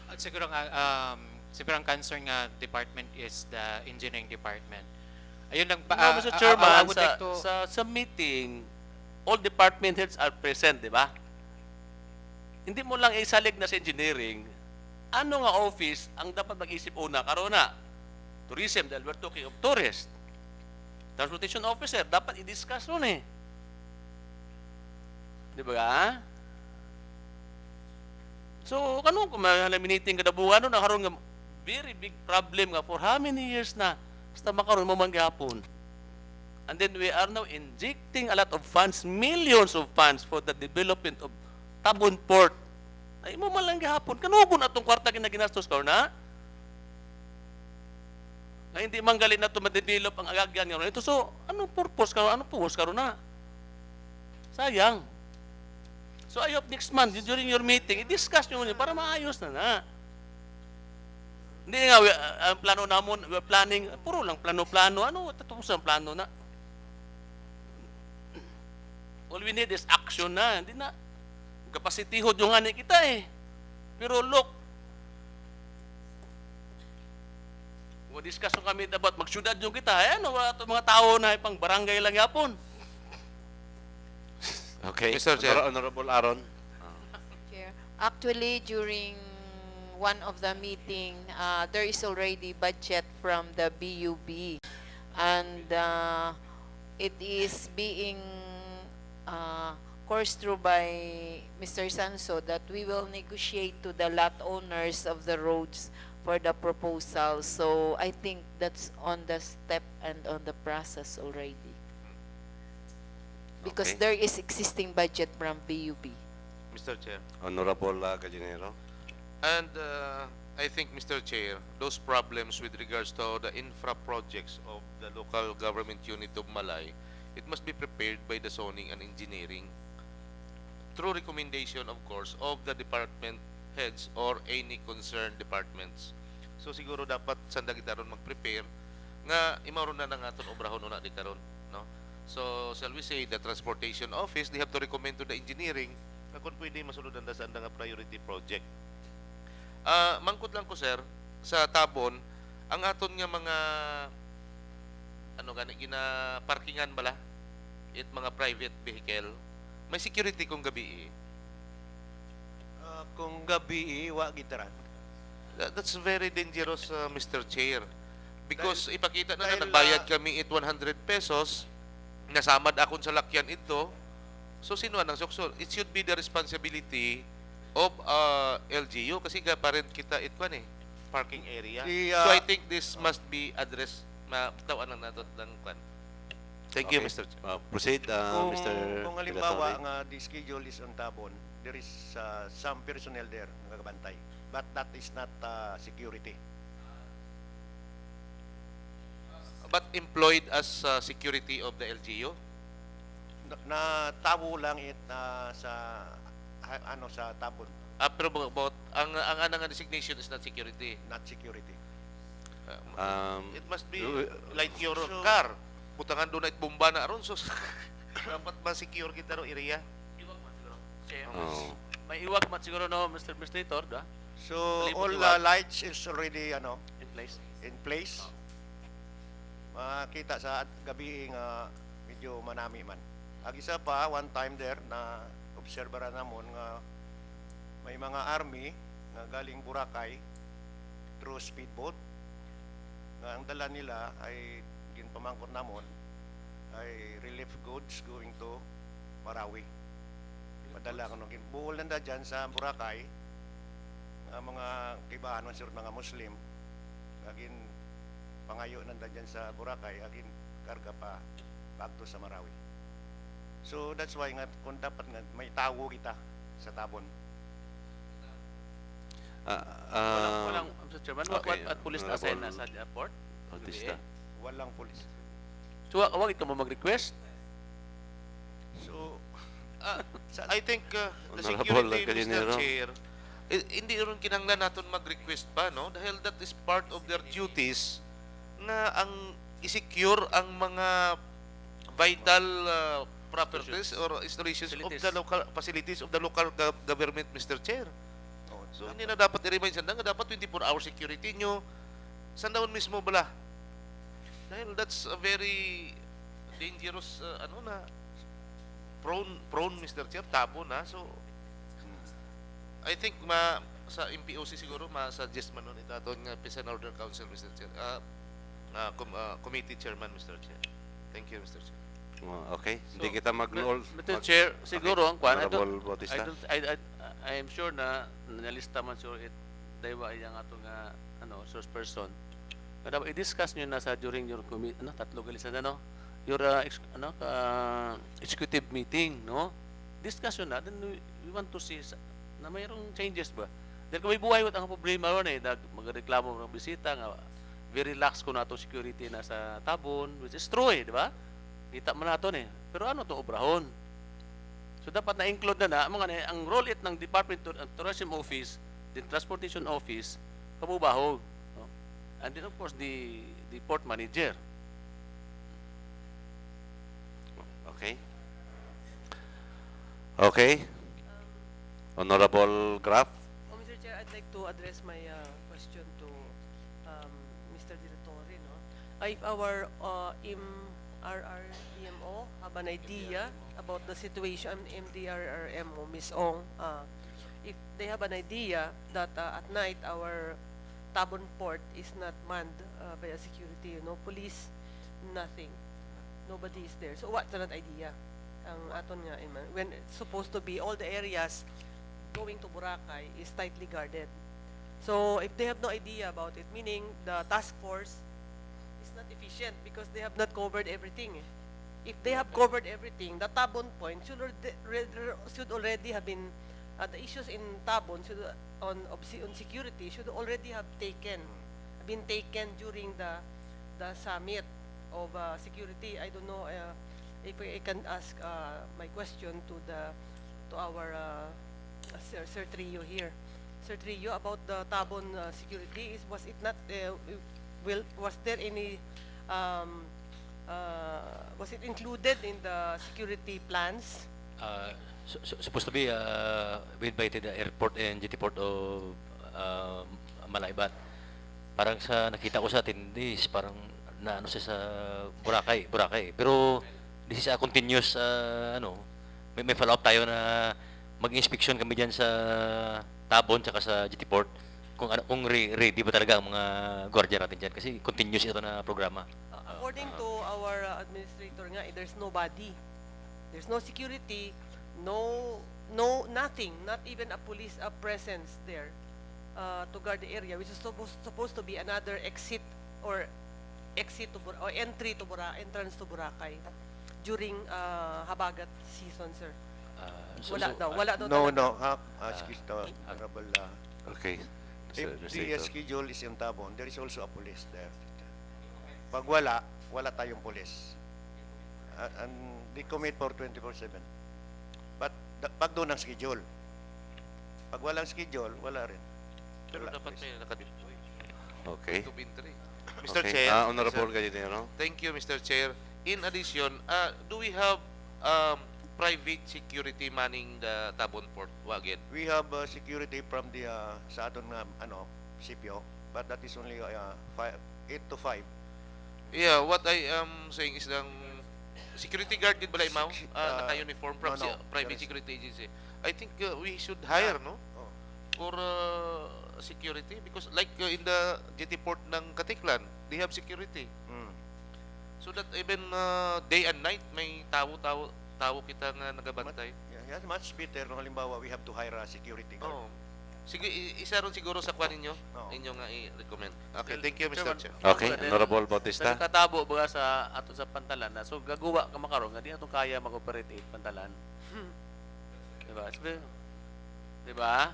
At siguro ang concern nga department is the engineering department. Ayun lang pa. No, Mr. Chairman, I would like to, sa meeting, all department heads are present, di ba? Hindi mo lang isalig na sa engineering, ano nga office ang dapat mag-isip una? Karona, tourism, dahil we're talking of tourist. Transportation officer, dapat i-discuss nun eh. Di ba? So, kung meeting kadabuhan nun, nakaroon nga very big problem nga for how many years na basta makaroon mo man gapon. And then we are now injecting a lot of funds, millions of funds for the development of Tabon Port. Ay mo man lang gahapon, kanugon atong kwarta ginastos ka na? Na hindi man galing na ito ma-develop ang agagyan nga ito. So, anong purpose ka? Anong purpose ka na? Sayang. So, I hope next month, during your meeting, i-discuss nyo para maayos na. Hindi nga, ang plano namon, we're planning, puro lang plano-plano. Ano, tatapos ang plano na? All we need is action na. Hindi na. Capacity ho yung ani kita eh. Pero look, discuss kami dapat magsyudad yung kita. Ano, wala ito mga tao na pang barangay lang yapon. Okay. Okay. Mr. Chair. Honorable Aaron. Chair. Actually, during one of the meeting, there is already budget from the BUB, and it is being coursed through by Mr. Sanso that we will negotiate to the lot owners of the roads for the proposal. So I think that's on the step and on the process already. Because Okay. there is existing budget from BUB. Mr. Chair. Honorable Gallinero. And I think, Mr. Chair, those problems with regards to the infra projects of the local government unit of Malay, it must be prepared by the zoning and engineering through recommendation, of course, of the department heads or any concerned departments. So siguro dapat sanda kita ron mag-prepare nga imaron na nga aton obrahon una di karon, no? So shall we say the transportation office, they have to recommend to the engineering na kung pwede masuludan da sa anda nga priority project. Mangkot lang ko, sir, sa Tabon, ang aton nga mga ano gani gina parkingan bala it mga private vehicle, may security kung gabi. Kung gabi, wa gitaran. That's very dangerous, Mr. Chair. Because ipakita na dahil, nagbayad kami 100 pesos, nasamad akon sa lakyan ito, so sino ang sukso? It should be the responsibility of LGU kasi parent kita itwan parking area. So I think this must be addressed. Tawan lang nato ng kwan. Thank you, Mr. Chair. Proceed, Mr. Kung halimbawa nga the schedule is on Tabon, there is some personnel there nagabantay. But that is not security. But employed as security of the LGU? Na tabo lang sa sa Tabon. Pero about ang anang designation is not security. Not security. It must be like your car. Butangan doon na bomba na aron so dapat ma-secure kita ro area. Iwag man siguro. Oh. May iwag man siguro no, Mr. Administrator, da? So Palibot all iwag. lights is already In place. in place. Makita sa gabi nga medyo manami man. Ag isa pa one time there na obserbara namon nga may mga army nga galing Boracay through speedboat nga ang dala nila ay ginpamangkot namon ay relief goods going to Marawi. Padala ko nung ginbuol nanda dyan sa Boracay nga mga kibahan man sir mga Muslim agin pangayo nanda dyan sa Boracay agin karga pa pagto sa Marawi. So that's why nga kung dapat nga may tawo kita sa Tabon. Walang Mr. Chairman, what police na assign na sa airport? Bautista. Walang pulis. So, wag ka mo mag-request? So, I think the Honorable security, Mr. Gallinero. Chair, hindi ron kinanglan naton mag-request pa, no? Dahil that is part of their duties na ang i-secure ang mga vital properties or installations of the local facilities of the local government, Mr. Chair. So hindi na dapat i-remind sanda nga dapat 24-hour security nyo sandaon mismo bala. Dahil that's a very dangerous prone Mr. Chair, tabo na. So I think sa MPOC siguro ma-suggest man nun ito aton nga Peace and Order Council, Mr. Chair. Committee Chairman, Mr. Chair. Thank you, Mr. Chair. Okay, hindi kita mag-roll. Mr. Chair, siguro ang kwan, Honorable Bautista. I am sure na nalista man sure it daywa iyang ato nga source person. Kada i-discuss niyo na sa during your tatlo galisan your executive meeting, no? Discussion na then we want to see na mayroong changes ba. Dahil kung may buhay ang problema ron magreklamo ng bisita nga very lax ko na to security na sa Tabon, which is true di ba? Kita man nato pero ano to obrahon? So dapat na-include na mga ang role ng Department of Tourism Office, the Transportation Office, kabubahog. No? And then of course the port manager. Okay. Okay. Honorable Graf. Mr. Chair, I'd like to address my question to Mr. Direttore. No? If our RREMO have an idea about the situation, MDRRMO, Ms. Ong, if they have an idea that at night our Tabon port is not manned by a security, police, nothing. Nobody is there. So what's that idea? Ang aton nga, when it's supposed to be all the areas going to Boracay is tightly guarded. So if they have no idea about it, meaning the task force is not efficient because they have not covered everything. If they have covered everything, the Tabon point should already have been, the issues in Tabon on security should already have been taken during the summit of security. I don't know if I can ask my question to our Sir Trio here. Sir Trio, about the Tabon security, was it not was there any was it included in the security plans? Supposed to be we invited the airport and GT port of Malay, but parang sa nakita ko sa attendees, parang na ano siya sa Boracay. Pero this is a continuous may follow-up tayo na mag-inspection kami diyan sa Tabon tsaka sa GT port kung ready ba talaga ang mga gwardiya natin diyan kasi continuous ito na programa. According to our administrator nga, there's nobody. There's no security, nothing, not even a police presence there to guard the area, which is supposed to be another exit or entry to entrance to Boracay during Habagat season, sir. Wala daw. No. Excuse the honorable. Okay. If the schedule is in Tabon, there is also a police there. Pag wala tayong police. And they commit for 24/7. But pag doon ang schedule. Pag walang schedule, wala rin. Pero dapat may nakadeploy. Okay. Mr. Okay. Chair. Honorable Gallinero. Thank you, Mr. Chair. In addition, do we have private security manning the Tabon Port again? We have security from the sa aton nga CPO, but that is only 8 to 5. Yeah, what I am saying is security guard din balay mao naka-uniform from private security agency. I think we should hire for security because like in the GT port ng Katiklan, they have security. So that even day and night may tao kita nga nagabantay. Yeah, much better no halimbawa we have to hire a security guard. Sige, isa ron siguro sa kwan ninyo. Inyo nga i-recommend. Okay, thank you, Mr. Chair. Okay, Honorable Bautista. Katabo baga sa ato sa pantalan na so gagawa ka makaron nga di ato kaya mag-operate pantalan. Diba?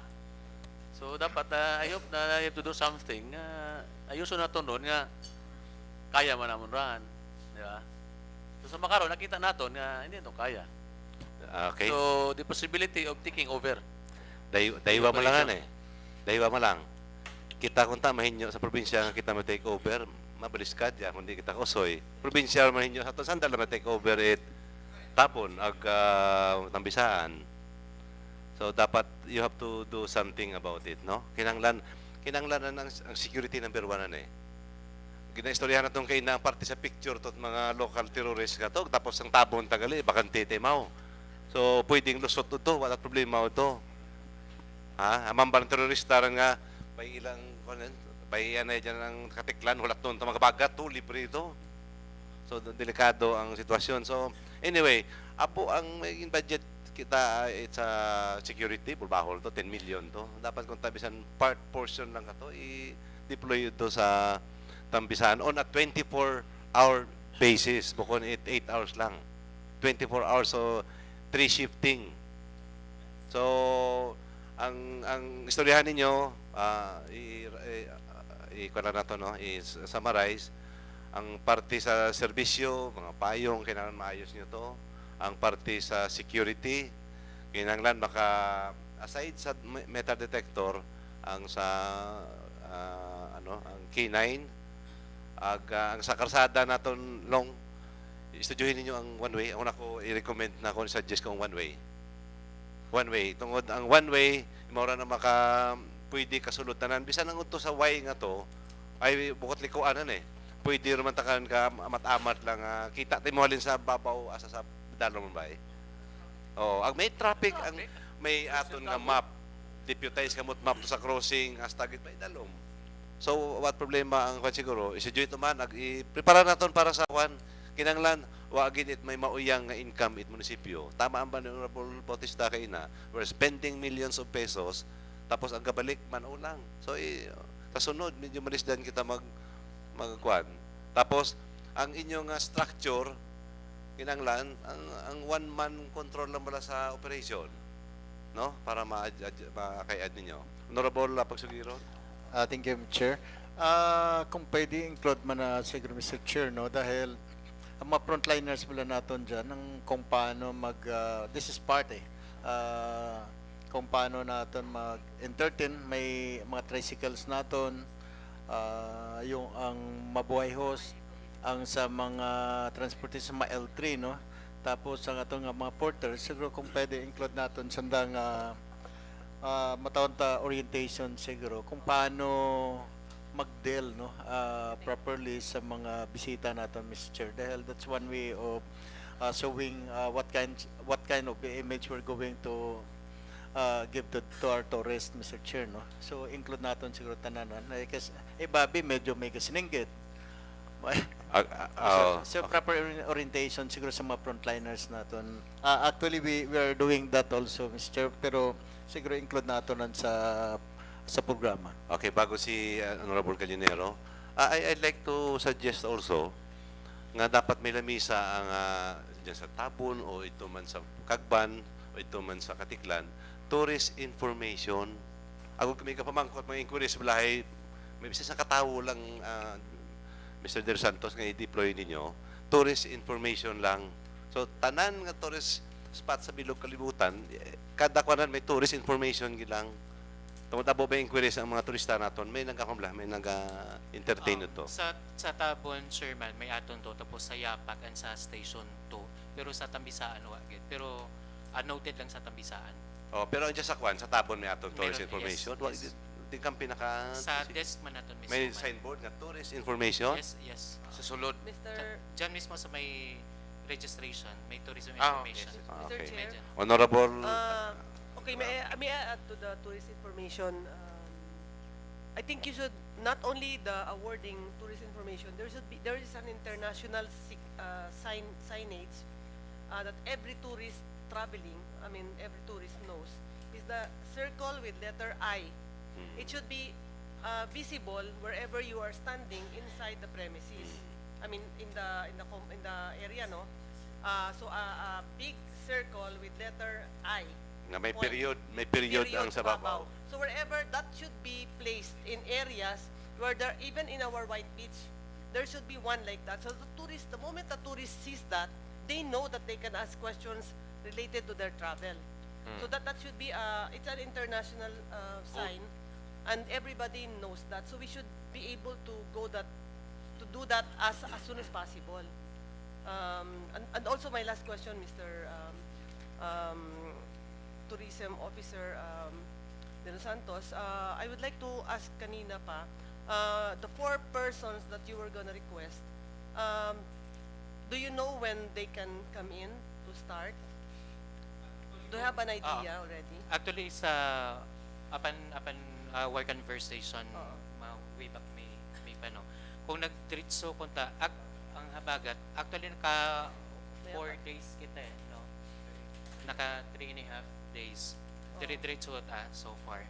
So dapat I hope na you have to do something. Ayuso na to noon nga kaya man namon ran, di ba? So sa makaron nakita naton nga hindi to kaya. Okay. So the possibility of taking over. Daywa mo lang Daywa mo lang. Kita kunta mahinyo sa probinsya nga kita ma-take over, mabilis ka diya kundi kita kusoy. Probinsya mahinyo sa sandal na ma-take over it Tapon ag Tambisaan. So dapat you have to do something about it, no? Kinanglan ang security number 1 na ginaistoryahan na itong kayo na parte sa picture to mga local terrorists ka to, tapos ang Tabon tagali, bakante temaw. So pwedeng lusot to, wala problema to. Amambang terorista nga may ilang bay yan dyan ng Katiklan, hulat doon ito magabagat to, libre ito. So delikado ang sitwasyon. So anyway, apo ang may budget kita sa security, bulbahol to, 10 million to. Dapat kung tabisan portion lang ito, i-deploy ito sa Tambisan on a 24-hour basis. Bukod 8 hours lang. 24 hours, so 3 shifting. So, ang istoryahan ninyo, i-kuala na to, no? I-summarize. Ang parte sa serbisyo, mga payong, kailangan maayos nyo to. Ang parte sa security, kailangan aside sa metal detector, ang sa ang K9, ang sa karsada naton long, istudyohin ninyo ang one way. Ang una ko i-recommend na ko, suggest ko ang one way. One way. Tungod ang one way, maura na pwede kasulutanan. Bisan ang uto sa way nga to, ay bukot likuanan pwede naman takan ka amat-amat lang kita tayo mo halin sa babaw asa sa dalong ba eh. Oh, ang may traffic ang may aton nga map deputize kamot map to sa crossing as tagit pa dalom. So what problema ang kwan siguro isujuit man prepara naton para sa kwan kinanglan wa gid it may mauyang nga income it munisipyo. Tama ang ba ni Honorable Bautista kay na we're spending millions of pesos tapos ang gabalik man ulang. So kasunod medyo malisdan kita magkwan. Tapos ang inyong structure kinanglan ang one man control lang mula sa operation, no? Para ma-kay-add ninyo. Honorable Pagsugiro. Thank you, Chair. Kung pwede include man na siguro Mr. Chair, no, dahil ang mga frontliners mula natin dyan ng kung paano this is part kung paano natin mag-entertain, may mga tricycles natin, yung ang mabuhay host, ang sa mga transportation mga L3, no? Tapos ang atong mga porters, siguro kung pwede include natin sandang matawag ta orientation siguro kung paano mag-deal, no, properly sa mga bisita natin, Mr. Chair, dahil that's one way of showing what kind of image we're going to give to our tourists, Mr. Chair, no? So include natin siguro tananan kasi Bobby medyo may kasiningit. So proper orientation siguro sa mga frontliners natin. Actually we are doing that also, Mr. Chair, pero siguro include natin sa programa. Okay, bago si Honorable Calinero, I'd like to suggest also nga dapat may lamisa ang dyan sa Tabon o ito man sa Kagban o ito man sa Katiklan, tourist information. Ako kami kapamangkot mga inquiries balahay, may bisa sa katawo lang Mr. Del Santos nga i-deploy ninyo, tourist information lang. So tanan nga tourist spot sa bilog kalibutan, kada kwanan may tourist information gilang. Tungod abo ba inquiries ang mga turista naton, may nagkakumla, may naga-entertain ito. Sa Tabon, sir man, may aton to, tapos sa Yapak and sa Station 2. Pero sa Tambisaan, wagit. Pero noted lang sa Tambisaan. Oh, pero andyan sa Kwan, sa Tabon may aton tourist Meron, information. yes. Di kang pinaka... Sa desk man naton mismo. May signboard nga tourist information? Yes. Sa sulod? Diyan mismo sa may registration, may tourism Ah, information. okay. Mr. Chair. Honorable... Okay, may I add to the tourist information? I think you should not only the awarding tourist information. There is an international signage that every tourist traveling, every tourist knows, is the circle with letter I. It should be visible wherever you are standing inside the premises. In the area, no. So a big circle with letter I. Na may period ang sa babaw. So wherever that should be placed in areas where there, even in our white beach, there should be one like that. So the moment the tourist sees that, they know that they can ask questions related to their travel. So that should be it's an international sign, and everybody knows that. So we should be able to do that as soon as possible. And also my last question, Mr. Tourism Officer De Los Santos, I would like to ask kanina pa, the 4 persons that you were gonna request, do you know when they can come in to start? Do you have an idea already? Actually, upon our conversation, way back may pano, kung nag-diretso kunta, ang habagat, actually naka 4 days kita no? Naka 3.5 days. Diretso so far.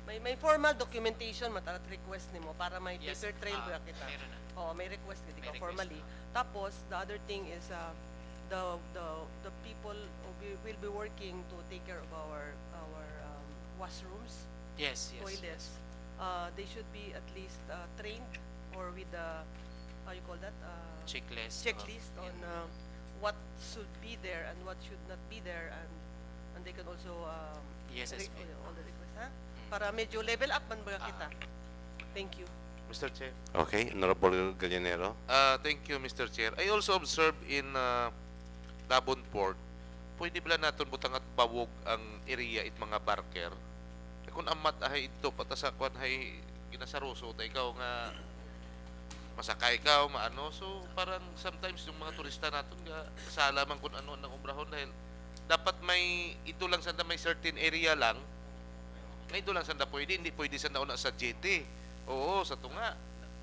May formal documentation matalat request nimo para may Yes, paper trail ba kita. meron na. May request kita May request formally. Tapos the other thing is the people will be working to take care of our washrooms, Yes. toilets. They should be at least trained or with the how you call that Checklist. on what should be there and what should not be there, and they can also Yes, SB. all the requests, ha? Para medyo level up man ba kita. Thank you. Mr. Chair. Okay, Honorable Gallinero. Thank you, Mr. Chair. I also observed in Tabon Port, pwede ba natin butang at bawog ang area it mga barker? Kung amat ahay ito, pata sa kwan hay ginasaruso, ta ikaw nga masakay ka o maano. So parang sometimes yung mga turista natin nga sala man kung ano ng umrahon dahil dapat may ito lang sanda may certain area lang. May ito lang sanda pwede, hindi pwede sanda una sa JT. Oo, sa tunga.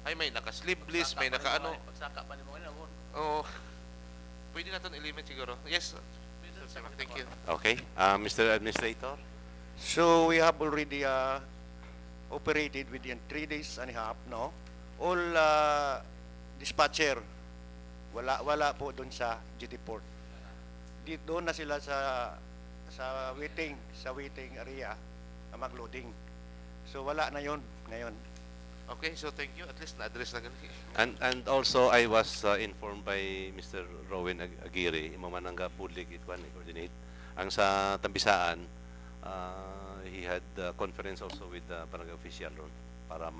Ay may naka-sleeveless, may naka-ano. Pagsaka pa ni mo ngayon. Oo. Pwede natin element siguro. Yes. Thank you. Okay. Mr. Administrator? So we have already operated within 3 days and a half, no? All dispatcher, wala po doon sa GT Port. Doon na sila sa waiting area na mag-loading. So wala na yon ngayon. Okay, so thank you. At least na-address na ganun. And also I was informed by Mr. Rowan Aguirre, mamanangga public coordinate. Ang sa Tambisaan, he had a conference also with the barangay official ron para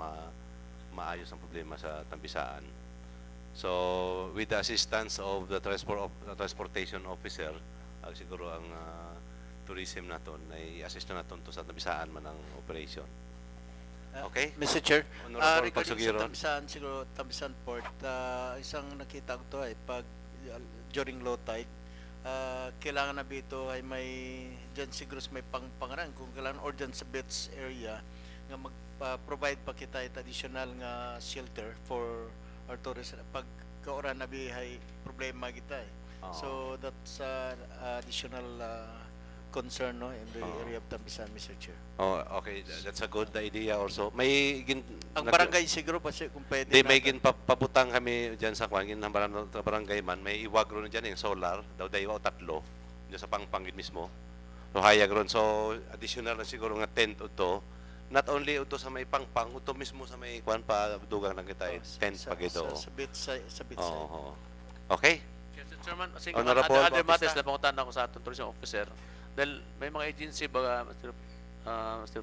maayos ang problema sa Tambisaan. So with the assistance of the transportation officer, siguro ang tourism naton ay assist naton to sa Tambisaan man ang operation. Okay? Mr. Chair, Honorable regarding Pagsugiron. sa Tambisan, siguro Tambisan Port, isang nakita ko to ay pag during low tide, kailangan na dito ay may dyan siguro may pangarang kung kailangan or dyan sa beach area nga mag-provide pa kita it additional nga shelter for our tourists pag kaoran na bihay problema kita eh. So that's additional concern no in the area of Tambisan, Mr. Chair. Oh, okay. That's a good idea also. May Ang barangay siguro pa kung pwede. may pabutang kami diyan sa Kwangin ng barangay man. May iwag ron diyan yung solar, daw daywa o tatlo diyan sa Pangpangin mismo. So hayag ron. So additional na siguro nga tent to. Not only ito sa may Pangpang, ito mismo sa may kwan pa dugang lang kita tent pag ito. Sa beach side. Okay. Chairman, sige, Honorable other matters Bautista. na pangutan ako sa atong tourism officer. Dahil may mga agency ba, Mr.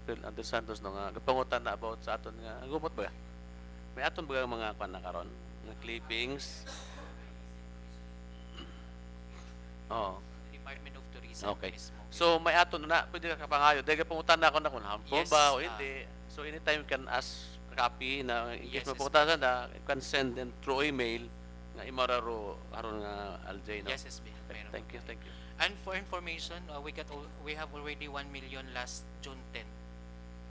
Phil Andres Santos, no, nga, pangutan na about sa aton nga, gumot ba? May aton ba mga kwan na karon? Mga clippings? Oh. Department of Tourism Okay. mismo. So may aton na, pwede ka kapangayo. Dahil pangutan na ako na kung harmful Yes, ba o hindi. So anytime you can ask copy na, in case Yes, mapunta na, you can send them through email nga imararo aron nga LJ no. Yes, SB. Meron. Thank you. And for information, we have already 1 million last June 10.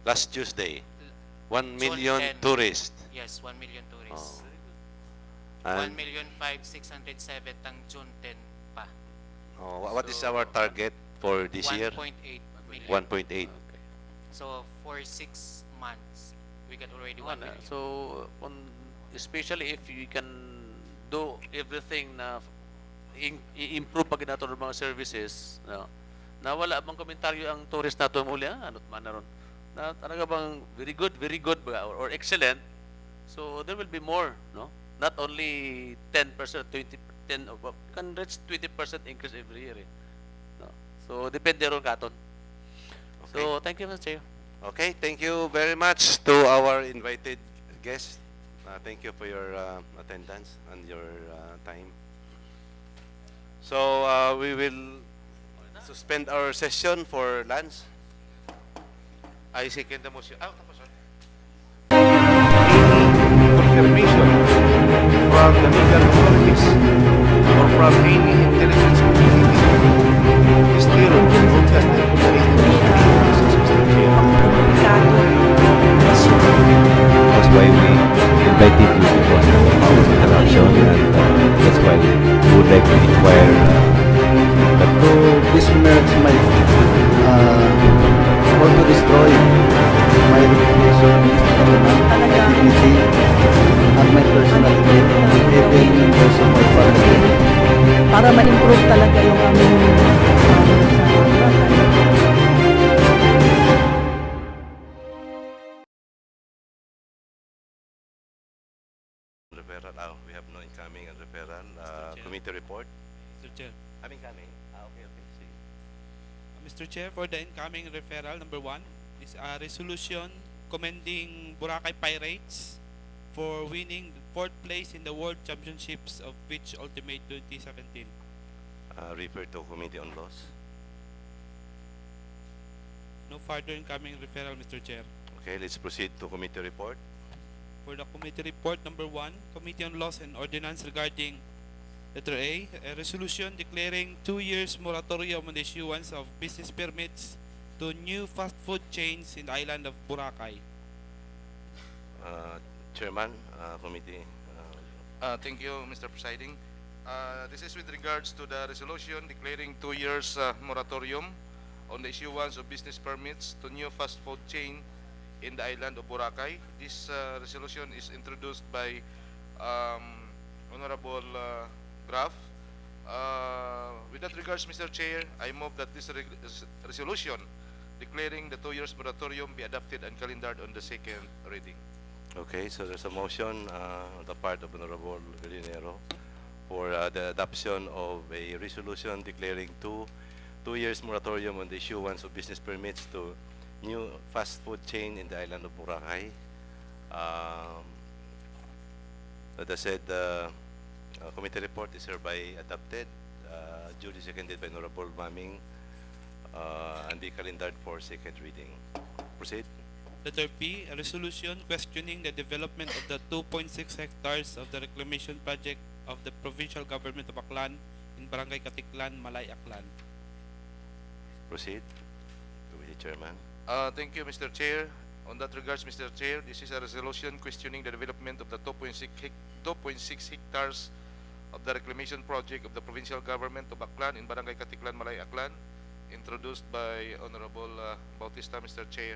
Last Tuesday. 1 June million 10. tourists. Yes, 1 million tourists. And 1,500,607 tang June 10 pa. what is our target for this year? 1.8 million. 1.8. So for 6 months, we got already 1 million. So especially if you can do everything na i-improve pag nato ng mga services, no? Na wala bang komentaryo ang tourist nato muli, ano't man na ron. Na talaga bang very good ba or excellent. So there will be more, no? Not only 10%, 10 of can reach 20% increase every year. No? So depende ron katon. So thank you, Mr. Chair. Okay, thank you very much to our invited guests. Thank you for your attendance and your time. So we will suspend our session for lunch. I second the motion. Tapos. Confirmation from the legal authorities or from any intelligence community is still broadcasted on the radio. Mr. Chair. That's why we invited you to our interaction, and that's why we would like to inquire But to besmirch my or to destroy my reputation activity and my personality even in those of my family. Para ma-improve talaga yung aming Referral. We have no incoming and referral. Committee report. Mr. Chair. Incoming. Okay. Sige. Mr. Chair, for the incoming referral, number 1 is a resolution commending Boracay Pirates for winning 4th place in the World Championships of Beach Ultimate 2017. Refer to Committee on Laws. No further incoming referral, Mr. Chair. Okay, let's proceed to committee report. for the committee report number 1, Committee on Laws and Ordinance regarding letter A resolution declaring 2 years moratorium on the issuance of business permits to new fast food chains in the island of Boracay. Chairman, committee. Thank you, Mr. Presiding. This is with regards to the resolution declaring 2 years moratorium on the issuance of business permits to new fast food chain in the island of Boracay. This resolution is introduced by Honorable Graf. With that regards, Mr. Chair, I move that this resolution declaring the 2 years moratorium be adopted and calendared on the second reading. Okay, so there's a motion on the part of Honorable Gallinero for the adoption of a resolution declaring 2 years moratorium on the issuance of business permits to new fast food chain in the island of Boracay. As I said, the committee report is hereby adopted, duly seconded by Honorable Maming, and be calendared for second reading. Proceed. Letter B, a resolution questioning the development of the 2.6 hectares of the reclamation project of the provincial government of Aklan in Barangay Katiklan, Malay, Aklan. Proceed. Committee Chairman. Thank you, Mr. Chair. On that regards, Mr. Chair, this is a resolution questioning the development of the 2.6 hectares of the reclamation project of the provincial government of Aklan in Barangay Katiklan, Malay, Aklan, introduced by Honorable Bautista, Mr. Chair.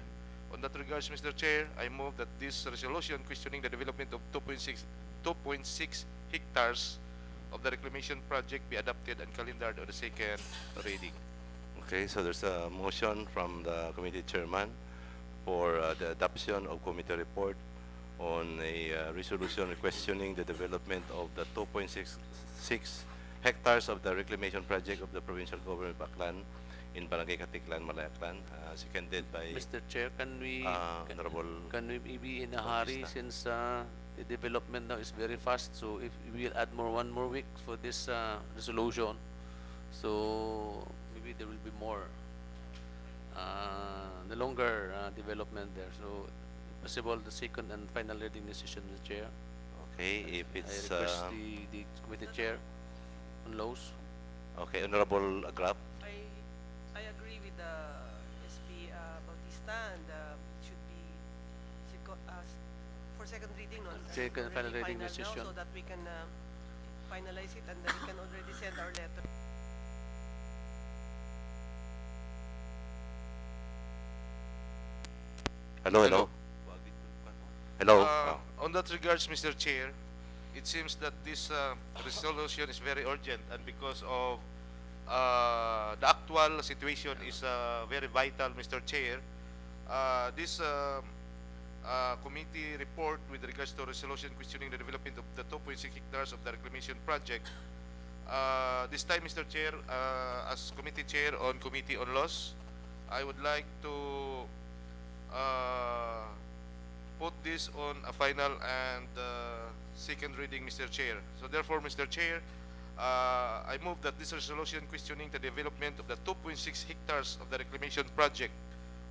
On that regards, Mr. Chair, I move that this resolution questioning the development of 2.6 hectares of the reclamation project be adopted and calendared on the second reading. Okay, so there's a motion from the committee chairman for the adoption of committee report on a resolution questioning the development of the 2.66 hectares of the reclamation project of the provincial government of Aklan in Barangay Katiklan, Malay, Aklan, seconded by Mr. Chair, can we be in a hurry Bautista. since the development now is very fast? So if we will add one more week for this resolution, so maybe there will be more the longer development there. So possible the second and final reading decision, Mr. Chair. Okay, if it's I request the committee chair on laws. okay, Honorable Grab. I agree with the SB Bautista, and it should be for second reading, no? Second, final reading now, decision. so that we can finalize it, and then we can already send our letter. Hello. Hello. On that regards, Mr. Chair, it seems that this resolution is very urgent, and because of the actual situation is very vital, Mr. Chair. This committee report with regards to resolution questioning the development of the 2.6 hectares of the reclamation project. This time, Mr. Chair, as committee chair on Committee on Laws, I would like to put this on a final and second reading, Mr. Chair. So therefore, Mr. Chair, I move that this resolution questioning the development of the 2.6 hectares of the reclamation project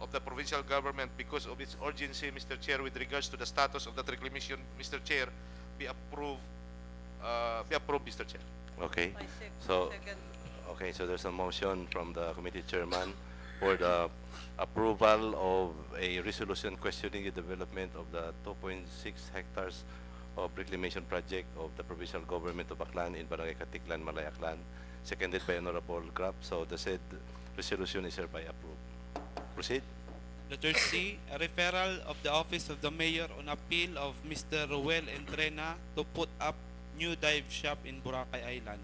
of the provincial government because of its urgency, Mr. Chair, with regards to the status of that reclamation, Mr. Chair, be approved, Mr. Chair. Okay. So okay, so there's a motion from the committee chairman for the approval of a resolution questioning the development of the 2.6 hectares of reclamation project of the provincial government of Aklan in Barangay Katiklan, Malay, Aklan, seconded by Honorable Grab. So the said resolution is hereby approved. Proceed. Letter C, a referral of the Office of the Mayor on appeal of Mr. Ruel Entrena to put up new dive shop in Boracay Island.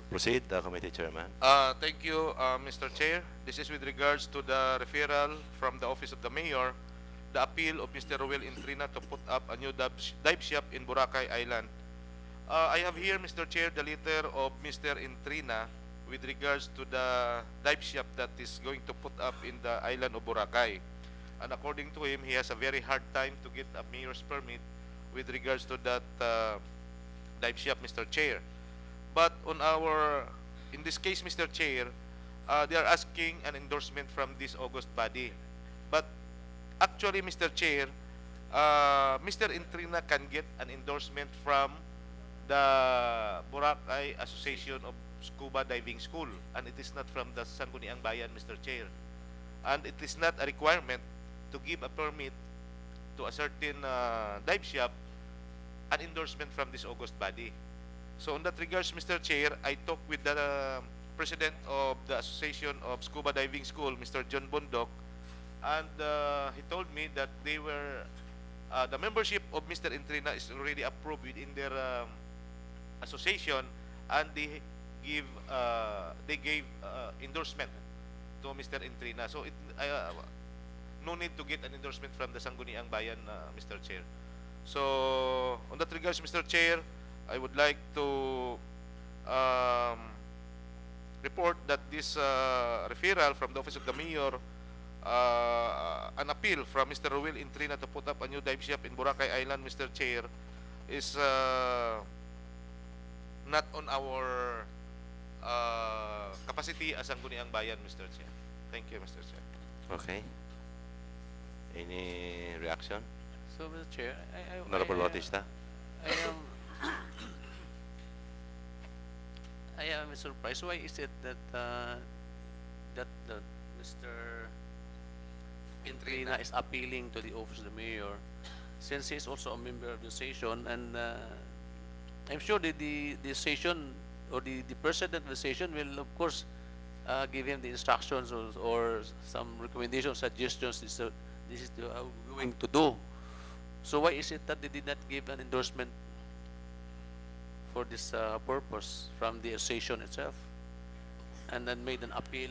Proceed, the committee chairman. Thank you, Mr. Chair. This is with regards to the referral from the Office of the Mayor, the appeal of Mr. Ruel Entrena to put up a new dive shop in Boracay Island. I have here, Mr. Chair, the letter of Mr. Entrena with regards to the dive shop that is going to put up in the island of Boracay. And according to him, he has a very hard time to get a mayor's permit with regards to that dive shop, Mr. Chair. But in this case, Mr. Chair, they are asking an endorsement from this August body. But actually, Mr. Chair, Mr. Intrina can get an endorsement from the Boracay Association of Scuba Diving School, and it is not from the Sangguniang Bayan, Mr. Chair. And it is not a requirement to give a permit to a certain dive shop an endorsement from this august body. So on that regards, Mr. Chair, I talked with the president of the Association of Scuba Diving School, Mr. John Bondok, and he told me that they were the membership of Mr. Intrina is already approved within their association, and they gave endorsement to Mr. Intrina. So no need to get an endorsement from the Sangguniang Bayan, Mr. Chair. So on that regards, Mr. Chair, I would like to report that this referral from the Office of the Mayor, an appeal from Mr. Ruel Intrina to put up a new dive shop in Boracay Island, Mr. Chair, is not on our capacity as Sangguniang Bayan, Mr. Chair. Thank you, Mr. Chair. Okay. Any reaction? So, Mr. Chair, Honorable Bautista. I am surprised. Why is it that that Mr. Intrina is appealing to the office of the mayor, since he is also a member of the session, and I'm sure the session or the president of the session will of course give him the instructions or some recommendations, suggestions. This is how we're going to do. So why is it that they did not give an endorsement for this purpose from the association itself, and then made an appeal?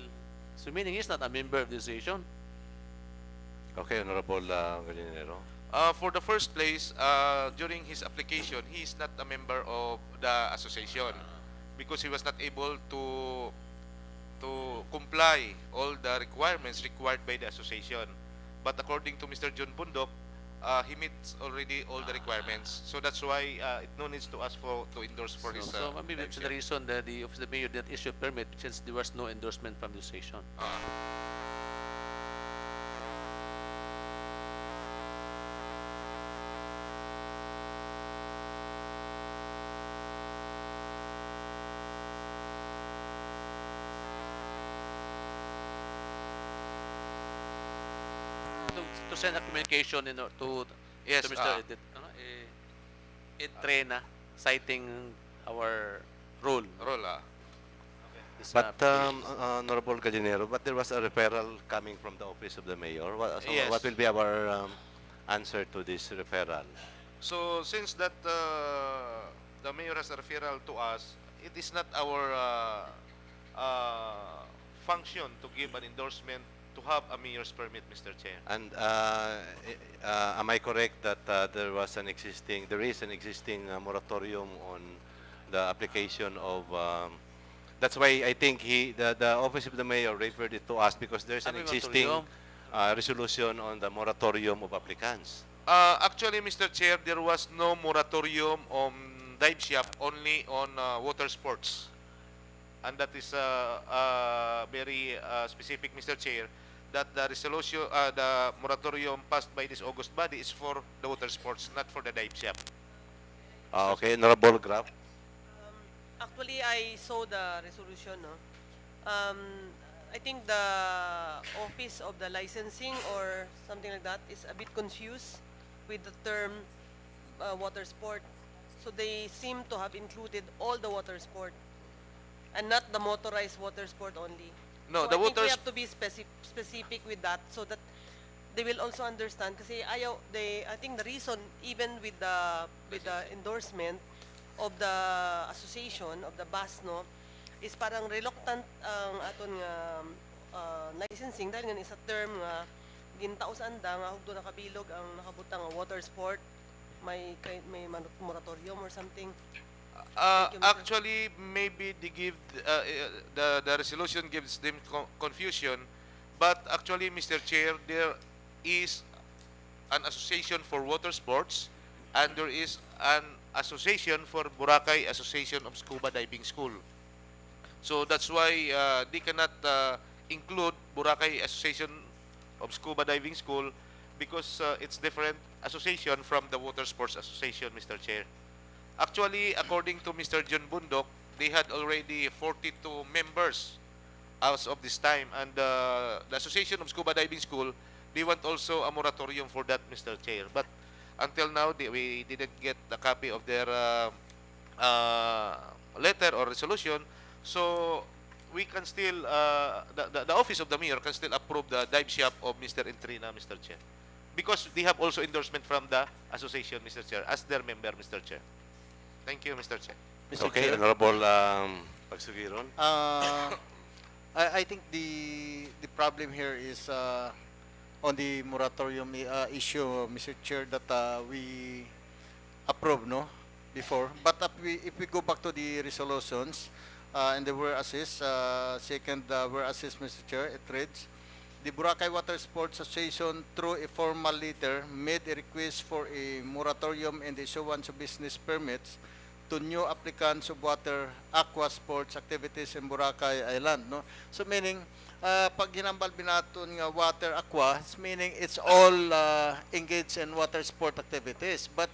So meaning he's not a member of the association. Okay, Honorable Gallinero. For the first place, during his application, he is not a member of the association because he was not able to comply all the requirements required by the association. But according to Mr. John Bundok, he meets already all the requirements. So that's why it no needs to ask for to endorse for his. So maybe that's the reason that the office of the mayor did issue a permit, since there was no endorsement from the association. To send a communication to Yes, Mr. Intrina, citing our rule. This, But Honorable Gallinero, but there was a referral coming from the office of the mayor. So Yes. what will be our answer to this referral? So since that the mayor has a referral to us, it is not our function to give an endorsement to have a mayor's permit, Mr. Chair. And am I correct that there is an existing moratorium on the application of? That's why I think the office of the mayor referred it to us because there's an existing resolution on the moratorium of applicants. Actually, Mr. Chair, there was no moratorium on dive shop, only on water sports. And that is very specific, Mr. Chair, that the resolution, the moratorium passed by this august body is for the water sports, not for the dive shop. Okay, Honorable Graf. Actually, I saw the resolution. No? I think the office of the licensing or something like that is a bit confused with the term water sport. So they seem to have included all the water sport and not the motorized water sport only. No, so the I think water we have to be specific with that so that they will also understand. Kasi I think the reason, even with the endorsement of the association of the BASNO, is parang reluctant ang aton nga licensing dahil nga isa term nga gintaos anda nga hugdo nakabilog ang nakabutang nga water sport, may moratorium or something. Actually, maybe they give the resolution gives them confusion, but actually, Mr. Chair, there is an association for water sports, and there is an association for Boracay Association of Scuba Diving School. So that's why they cannot include Boracay Association of Scuba Diving School because it's different association from the Water Sports Association, Mr. Chair. Actually, according to Mr. John Bundok, they had already 42 members as of this time, and the Association of Scuba Diving School, they want also a moratorium for that, Mr. Chair. But until now, we didn't get a copy of their letter or resolution, so we can still, the office of the mayor can still approve the dive shop of Mr. Entrina, Mr. Chair, because they have also endorsement from the association, Mr. Chair, as their member, Mr. Chair. Thank you, Mr. Chair. Mr. Okay, Chair. Honorable Pagsugiron. I think the problem here is on the moratorium issue, Mr. Chair, that we approved, no, before. But if we go back to the resolutions and the whereases, second whereases, Mr. Chair, it reads, the Boracay Water Sports Association, through a formal letter, made a request for a moratorium in the issuance of business permits to new applicants of water aqua sports activities in Boracay Island, no? So meaning pag ginambal binaton nga water aqua, it's meaning it's all engaged in water sport activities. But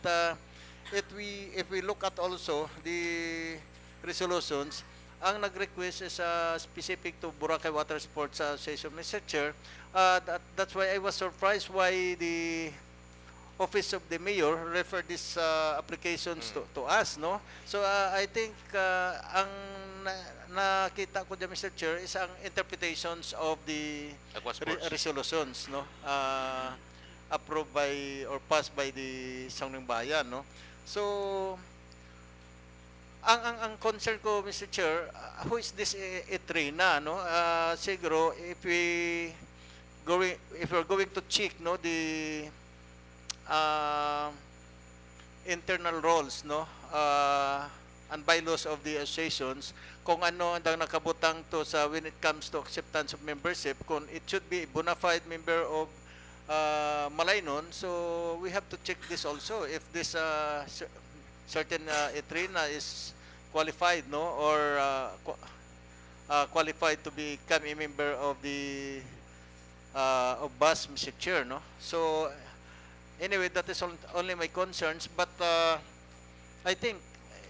if we look at also the resolutions, ang nag-request is specific to Boracay Water Sports Association, Mr. Chair. That's why I was surprised why the Office of the Mayor referred these applications to us, no? So I think ang nakita ko dyan, Mr. Chair, is ang interpretations of the resolutions, no? Approved by or passed by the Sangguniang Bayan, no? So ang concern ko, Mr. Chair, who is this Etrina, no? Siguro if we're going to check, no, the internal roles, no, and bylaws of the associations, kung ano ang nakabutang to sa when it comes to acceptance of membership, kung it should be a bona fide member of Malay nun, so we have to check this also if this certain Etrina is qualified, no, or qualified to become a member of the of BAS, Mr. Chair, no? So anyway, that is only my concerns, but I think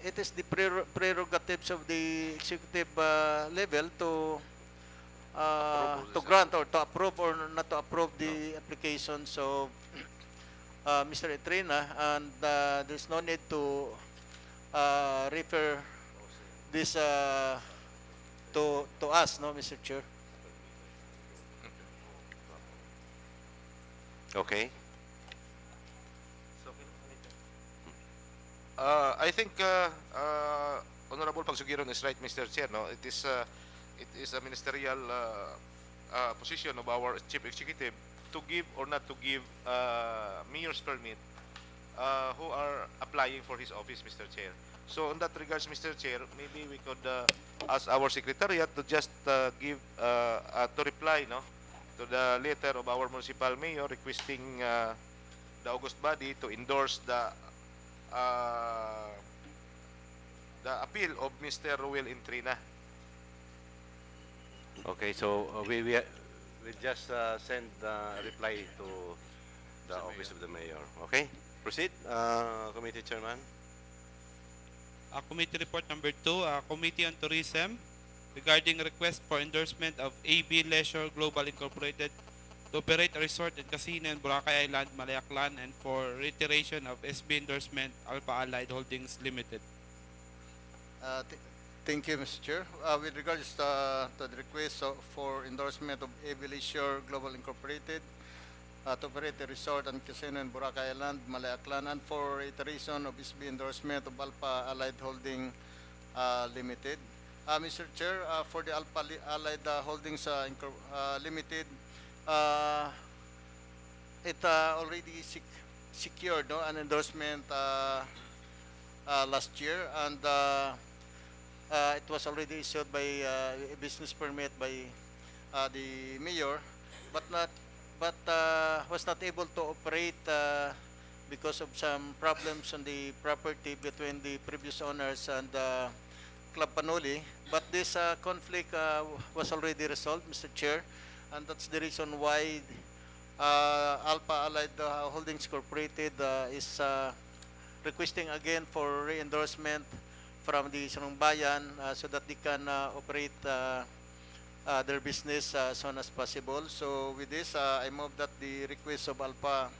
it is the prerogatives of the executive level to grant or to approve or not to approve the applications of Mr. Etrina, and there's no need to refer this to us, no, Mr. Chair. Okay. I think Honorable Pagsugiron is right, Mr. Chair. No, it is a ministerial position of our chief executive to give or not to give mayor's permit who are applying for his office, Mr. Chair. So in that regards, Mr. Chair, maybe we could ask our secretariat to just give to reply, no, to the letter of our municipal mayor requesting the August body to endorse the appeal of Mr. Ruel Entrina. Okay, so we just send a reply to the office of the mayor. Okay, proceed, committee chairman. Committee report number 2, Committee on Tourism, regarding request for endorsement of AB Leisure Global Incorporated to operate a resort and casino in Boracay Island, Malay, and for reiteration of SB endorsement Alpha Allied Holdings Limited. Thank you, Mr. Chair. With regards to the request for endorsement of AB Leisure Global Incorporated to operate a resort and casino in Boracay Island, Malay, and for reiteration of SB endorsement of Alpha Allied Holding Limited. Mr. Chair, for the Alpha Allied Holdings Limited, it already secured, no, an endorsement last year, and it was already issued by a business permit by the mayor, but was not able to operate because of some problems on the property between the previous owners and Club Panoli. But this conflict was already resolved, Mr. Chair, and that's the reason why Alpha Allied Holdings Incorporated is requesting again for re-endorsement from the Sarungbayan so that they can operate their business as soon as possible. So with this, I move that the request of Alpha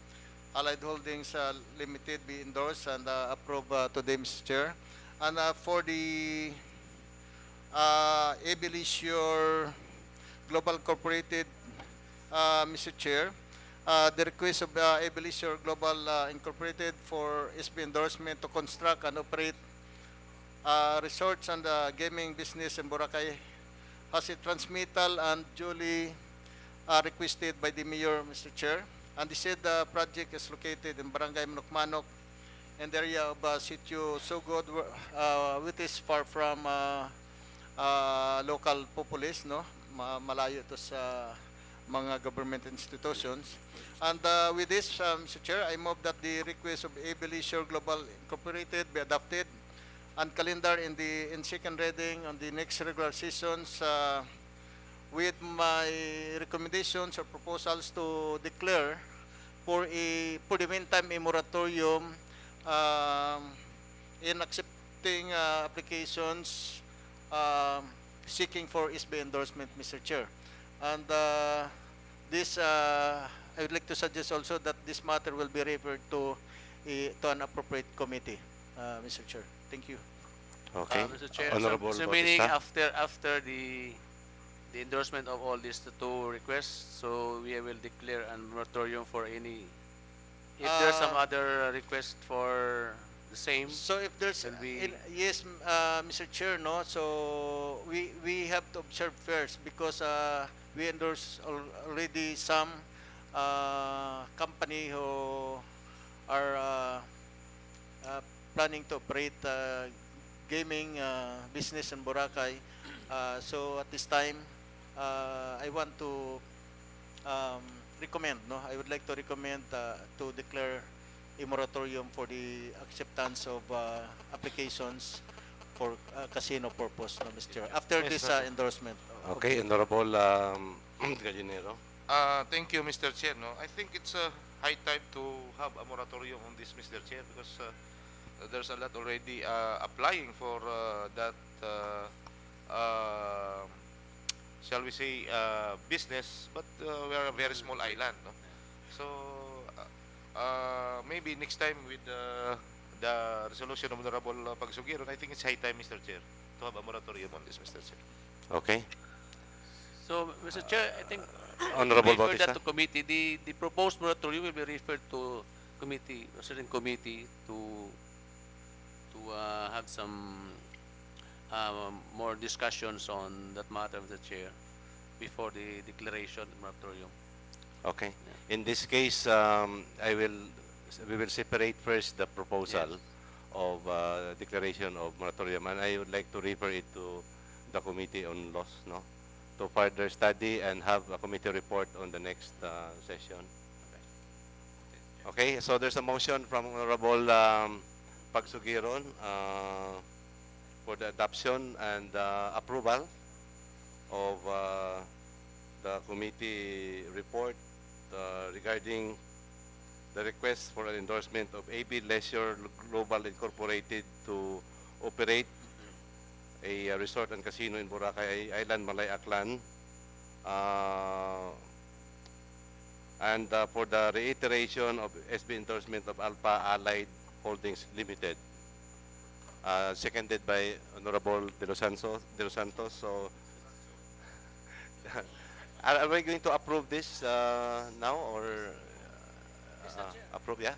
Allied Holdings Limited be endorsed and approved today, Mr. Chair. And for the AB Leisure Global Incorporated, Mr. Chair, the request of AB Leisure Global Incorporated for SB endorsement to construct and operate resorts and gaming business in Boracay has a transmittal and duly requested by the Mayor, Mr. Chair. And the said project is located in Barangay Manok-Manok in the area of Sitio Sugod, which is far from local populace, no? Malayo to sa mga government institutions. And with this, Mr. Chair, I move that the request of AB Leisure Global Incorporated be adopted and calendar in second reading on the next regular sessions with my recommendations or proposals to declare for the meantime a moratorium in accepting applications seeking for SB endorsement, Mr. Chair. And this, I would like to suggest also that this matter will be referred to an appropriate committee, Mr. Chair. Thank you. Okay. Mr. Chair, Honorable so meaning Bautista. after the endorsement of all these two requests, so we will declare a moratorium for any, if there's some other request for the same. So if there's, will be, yes, Mr. Chair, no, so we have to observe first because we endorse already some company who are planning to operate gaming business in Boracay. So at this time, I want to recommend, no, I would like to recommend to declare a moratorium for the acceptance of applications for casino purpose, no, Mr. Chair, after Yes, this sir. endorsement. Okay, Honorable Gallinero. Thank you, Mr. Chair. No, I think it's high time to have a moratorium on this, Mr. Chair, because there's a lot already applying for that, shall we say, business, but we are a very small island. No? So maybe next time with the resolution of Honorable Pagsugiron, I think it's high time, Mr. Chair, to have a moratorium on this, Mr. Chair. Okay. so Mr. Chair, I think Honorable refer that Bautista. to committee. The proposed moratorium will be referred to committee, a certain committee to have some more discussions on that matter, Mr. Chair, before the declaration of moratorium. Okay. In this case, we will separate first the proposal of declaration of moratorium, and I would like to refer it to the Committee on Laws, no, to further study and have a committee report on the next session. Okay. So there's a motion from Honorable Pagsugiron for the adoption and approval of the committee report regarding the request for an endorsement of AB Leisure Global Incorporated to operate a resort and casino in Boracay Island, Malay Aklan, and for the reiteration of SB endorsement of Alpha Allied Holdings Limited, seconded by Honorable De Los Santos. So, are we going to approve this now or approve? Yeah.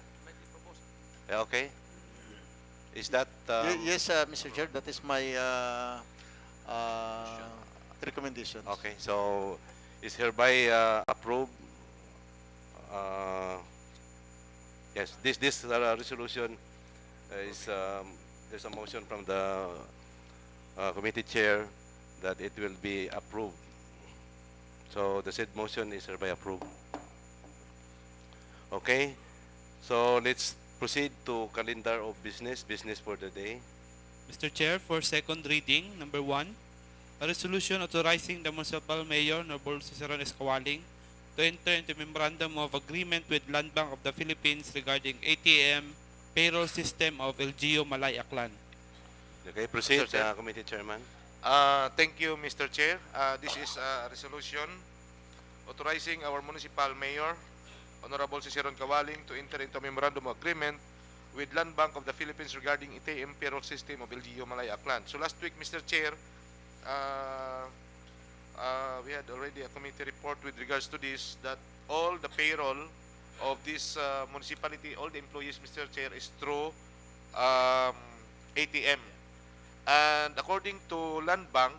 Yeah. Okay. Is that? Yes, Mr. Chair, that is my recommendation. Okay. So, is hereby approved. Yes. This resolution is. There's a motion from the committee chair that it will be approved. So the said motion is hereby approved. Okay. So let's proceed to calendar of business for the day. Mr. Chair, for second reading, number 1, a resolution authorizing the municipal mayor, Honorable Ciceron Escawaling, to enter into memorandum of agreement with Land Bank of the Philippines regarding ATM payroll system of LGU Malay Aklan. Okay, proceed, Mr. Chair. Committee Chairman. Thank you, Mr. Chair. This is a resolution authorizing our municipal mayor, Honorable Ciceron Cawaling, to enter into a memorandum of agreement with Land Bank of the Philippines regarding ATM payroll system of LGU Malay Aklan. So last week, Mr. Chair, we had already a committee report with regards to this, that all the payroll of this municipality, all the employees, Mr. Chair, is through ATM. And according to Land Bank,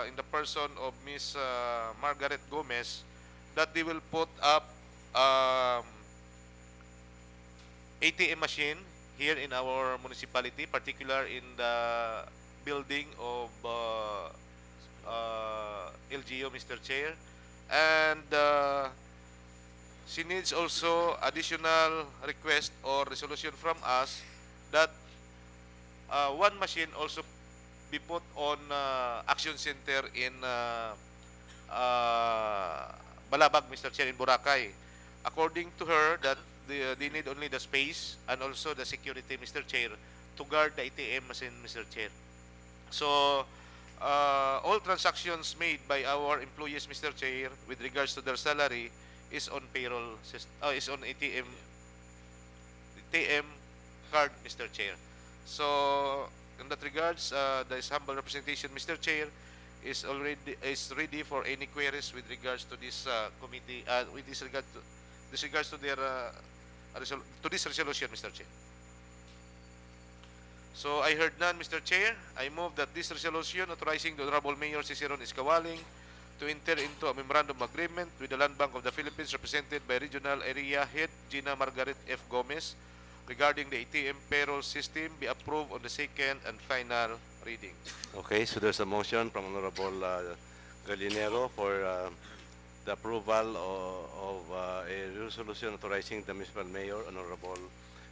in the person of Ms. Margaret Gomez, that they will put up ATM machine here in our municipality, particular in the building of LGU, Mr. Chair. And she needs also additional request or resolution from us that one machine also be put on Action Center in Balabag, Mr. Chair, in Boracay. According to her, that they need only the space and also the security, Mr. Chair, to guard the ATM machine, Mr. Chair. So, all transactions made by our employees, Mr. Chair, with regards to their salary is on payroll system, is on ATM card, Mr. Chair. So, in that regards, this humble representation, Mr. Chair, is ready for any queries with regards to this committee, with this regards to their to this resolution, Mr. Chair. So I heard none, Mr. Chair. I move that this resolution authorizing the Honorable Mayor Ciceron Escawaling to enter into a memorandum agreement with the Land Bank of the Philippines represented by Regional Area Head Gina Margaret F. Gomez regarding the ATM payroll system be approved on the second and final reading. Okay, so there's a motion from Honorable Gallinero for the approval of a resolution authorizing the municipal mayor, Honorable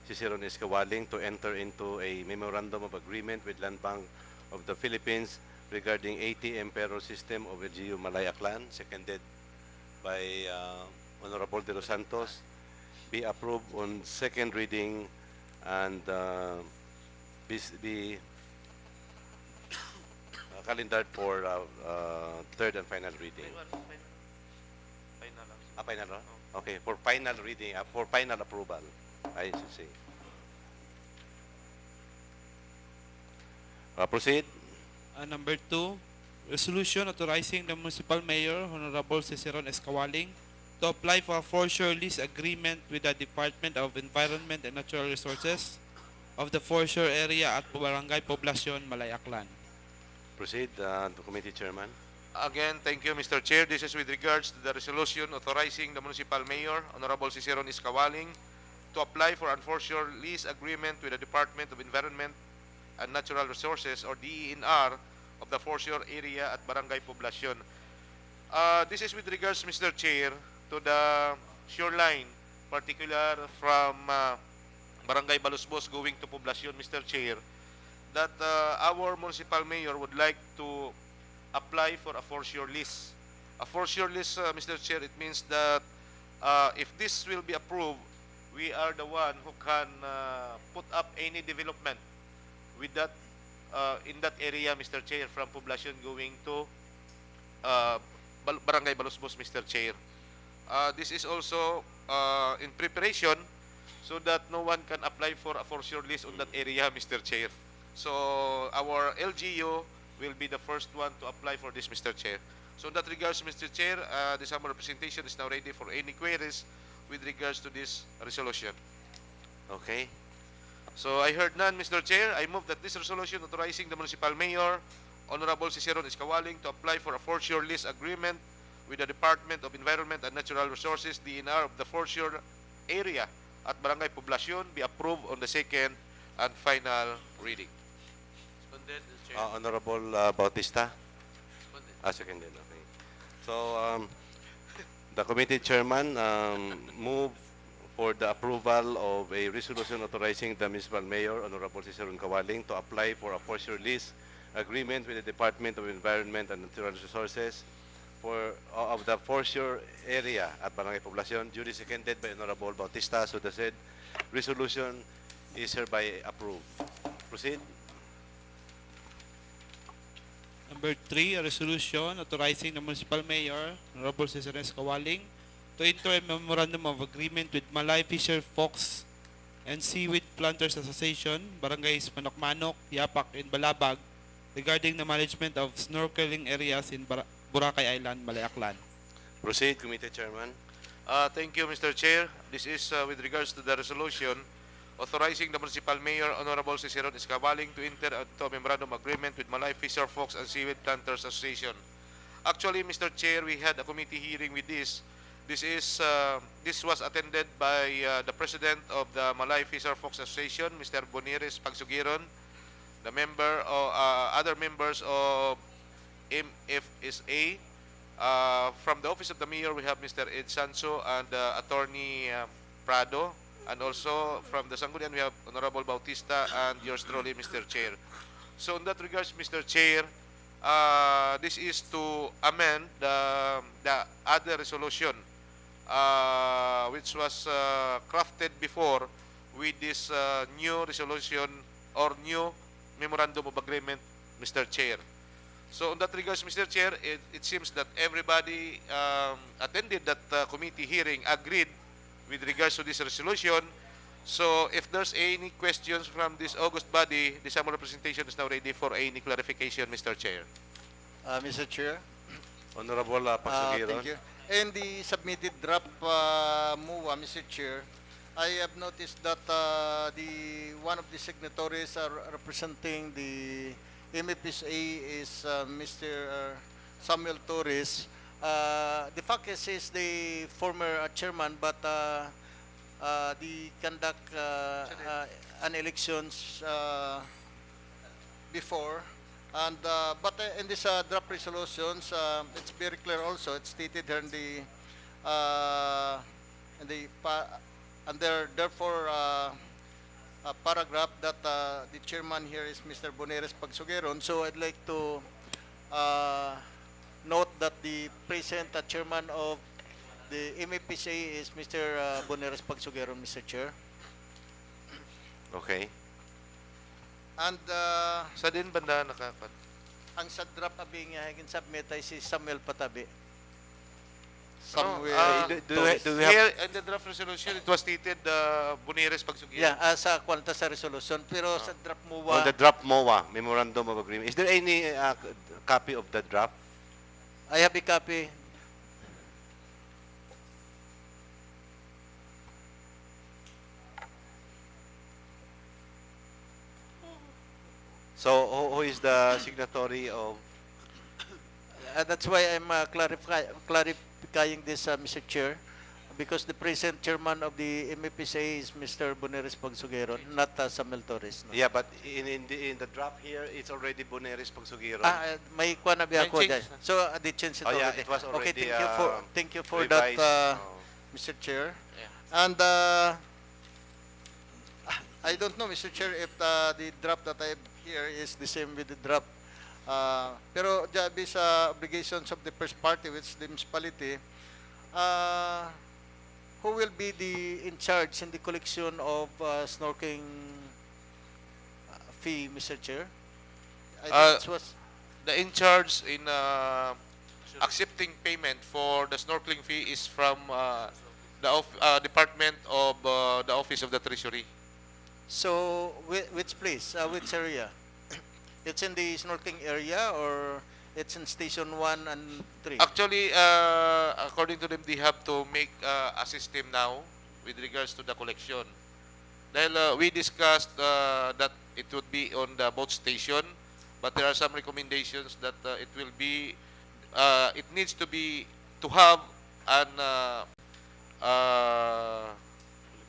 Ciceron Escawaling, to enter into a memorandum of agreement with Land Bank of the Philippines regarding ATM payroll system of LGU Malay Aklan, seconded by Honorable De Los Santos, be approved on second reading and be calendared for third and final reading. Final, okay, for final reading, for final approval, I should say. Proceed. Number 2, resolution authorizing the municipal mayor, Honorable Ciceron Escawaling, to apply for a foreshore lease agreement with the Department of Environment and Natural Resources of the foreshore area at Barangay Poblacion, Malay Aklan. Proceed, the committee chairman. Again, thank you, Mr. Chair. This is with regards to the resolution authorizing the municipal mayor, Honorable Ciceron Escawaling, to apply for a foreshore lease agreement with the Department of Environment and Natural Resources, or DENR, of the foreshore area at Barangay Poblacion. This is with regards, Mr. Chair, to the shoreline, particular from Barangay Balusbos going to Poblacion, Mr. Chair, that our municipal mayor would like to apply for a foreshore lease. A foreshore lease, Mr. Chair, it means that if this will be approved, we are the one who can put up any development with that in that area, Mr. Chair, from Poblacion going to Barangay Balusbos, Mr. Chair. This is also in preparation so that no one can apply for a foreshore lease on that area, Mr. Chair. So our LGU will be the first one to apply for this, Mr. Chair. So in that regards, Mr. Chair, the summer representation is now ready for any queries with regards to this resolution. Okay. So I heard none, Mr. Chair. I move that this resolution authorizing the municipal mayor, Honorable Ciceron Escawaling, to apply for a foreshore lease agreement with the Department of Environment and Natural Resources, DENR, of the foreshore area at Barangay Poblacion be approved on the second and final reading. Honorable Bautista? Seconded, okay. So, the committee chairman move for the approval of a resolution authorizing the municipal mayor, Honorable Ciceron Cawaling, to apply for a foreshore lease agreement with the Department of Environment and Natural Resources, of the foreshore area at Barangay Poblacion, duly seconded by Honorable Bautista. So the said resolution is hereby approved. Proceed. Number 3, a resolution authorizing the municipal mayor, Honorable Cesar Escawaling, to enter a memorandum of agreement with Malay Fisher Fox and Seaweed Planters Association, Barangays Manok-Manok, Yapak, and Balabag regarding the management of snorkeling areas in Boracay Island, Malay Aklan. Proceed, Committee Chairman. Thank you, Mr. Chair. This is with regards to the resolution authorizing the municipal mayor, Honorable Cicero Escabaling, to enter into a memorandum agreement with Malay Fisher Fox and Seaweed Planters Association. Actually, Mr. Chair, we had a committee hearing with this. This was attended by the president of the Malay Fisher Fox Association, Mr. Boniris Pagsugiron, the other members of MFSA. From the office of the mayor, we have Mr. Ed Sanso and Attorney Prado. And also from the Sangguniang, we have Honorable Bautista and yours truly, Mr. Chair. So in that regards, Mr. Chair, this is to amend the other resolution which was crafted before with this new resolution or new memorandum of agreement, Mr. Chair. So in that regards, Mr. Chair, it seems that everybody attended that committee hearing agreed with regards to this resolution. So if there's any questions from this August body, the summary representation is now ready for any clarification, Mr. Chair. Mr. Chair. Honorable Pagsugiron. Thank you. In the submitted draft MUA, Mr. Chair, I have noticed that one of the signatories are representing the MFSA is Mr. Samuel Torres. The fact is he's the former chairman, but the conduct an elections before, and but in this draft resolutions, it's very clear. Also, it's stated here in the therefore paragraph that the chairman here is Mr. Boneres Pagsugeron. So I'd like to note that the present chairman of the MFPCA is Mr. Boneres Pagsugeron, Mr. Chair. Okay. And sa din banda nakapat? Ang sa draft abing hagin submit ay si Samuel Patabi. Do we have... Here in the draft resolution, it was stated Boneres Pagsugiron. Yeah, sa kwanta sa resolution. Pero sa draft MOA... On the draft MOA, Memorandum of Agreement. Is there any copy of the draft? I have a copy. So, who is the signatory of... That's why I'm clarifying this, Mr. Chair, because the present chairman of the MFPCA is Mr. Boneres Pagsugeron, not Samuel Torres. No? Yeah, but in the draft here, it's already Boneres Pagsugeron. May kuha na ba ako dyan? So, they changed it already. Yeah, it was already okay, thank you for revised, that, Mr. Chair. Yeah. And I don't know, Mr. Chair, if the draft that I have here is the same with the draft. Pero jabi sa obligations of the first party, which is the municipality, who will be in charge in the collection of snorkeling fee, Mr. Chair? I think it was the in charge in accepting payment for the snorkeling fee is from the Department of the Office of the Treasury. So, which place? Which area? It's in the snorkeling area or it's in Station 1 and 3? Actually, according to them, they have to make a system now with regards to the collection. Dahil we discussed that it would be on the boat station, but there are some recommendations that it will be, it needs to be, to have an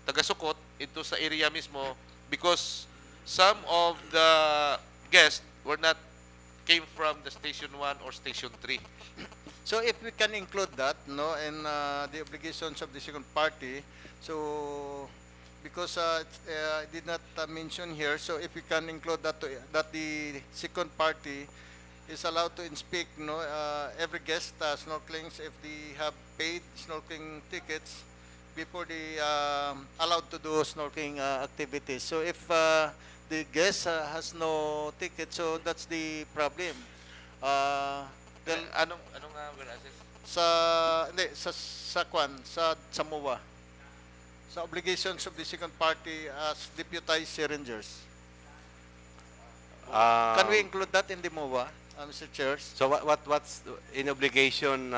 tagasukot into sa area mismo, because some of the guests were not came from the Station 1 or Station 3. So if we can include that, no, in the obligations of the second party, so because I did not mention here, so if we can include that, that the second party is allowed to inspect, every guest snorkeling if they have paid snorkeling tickets before they allowed to do snorkeling activities. So if the guest has no ticket, so that's the problem. Then Anong will assess? sa MOA, sa obligations of the second party as deputized serengers. Can we include that in the MOA, Mr. Chair? So what's in obligation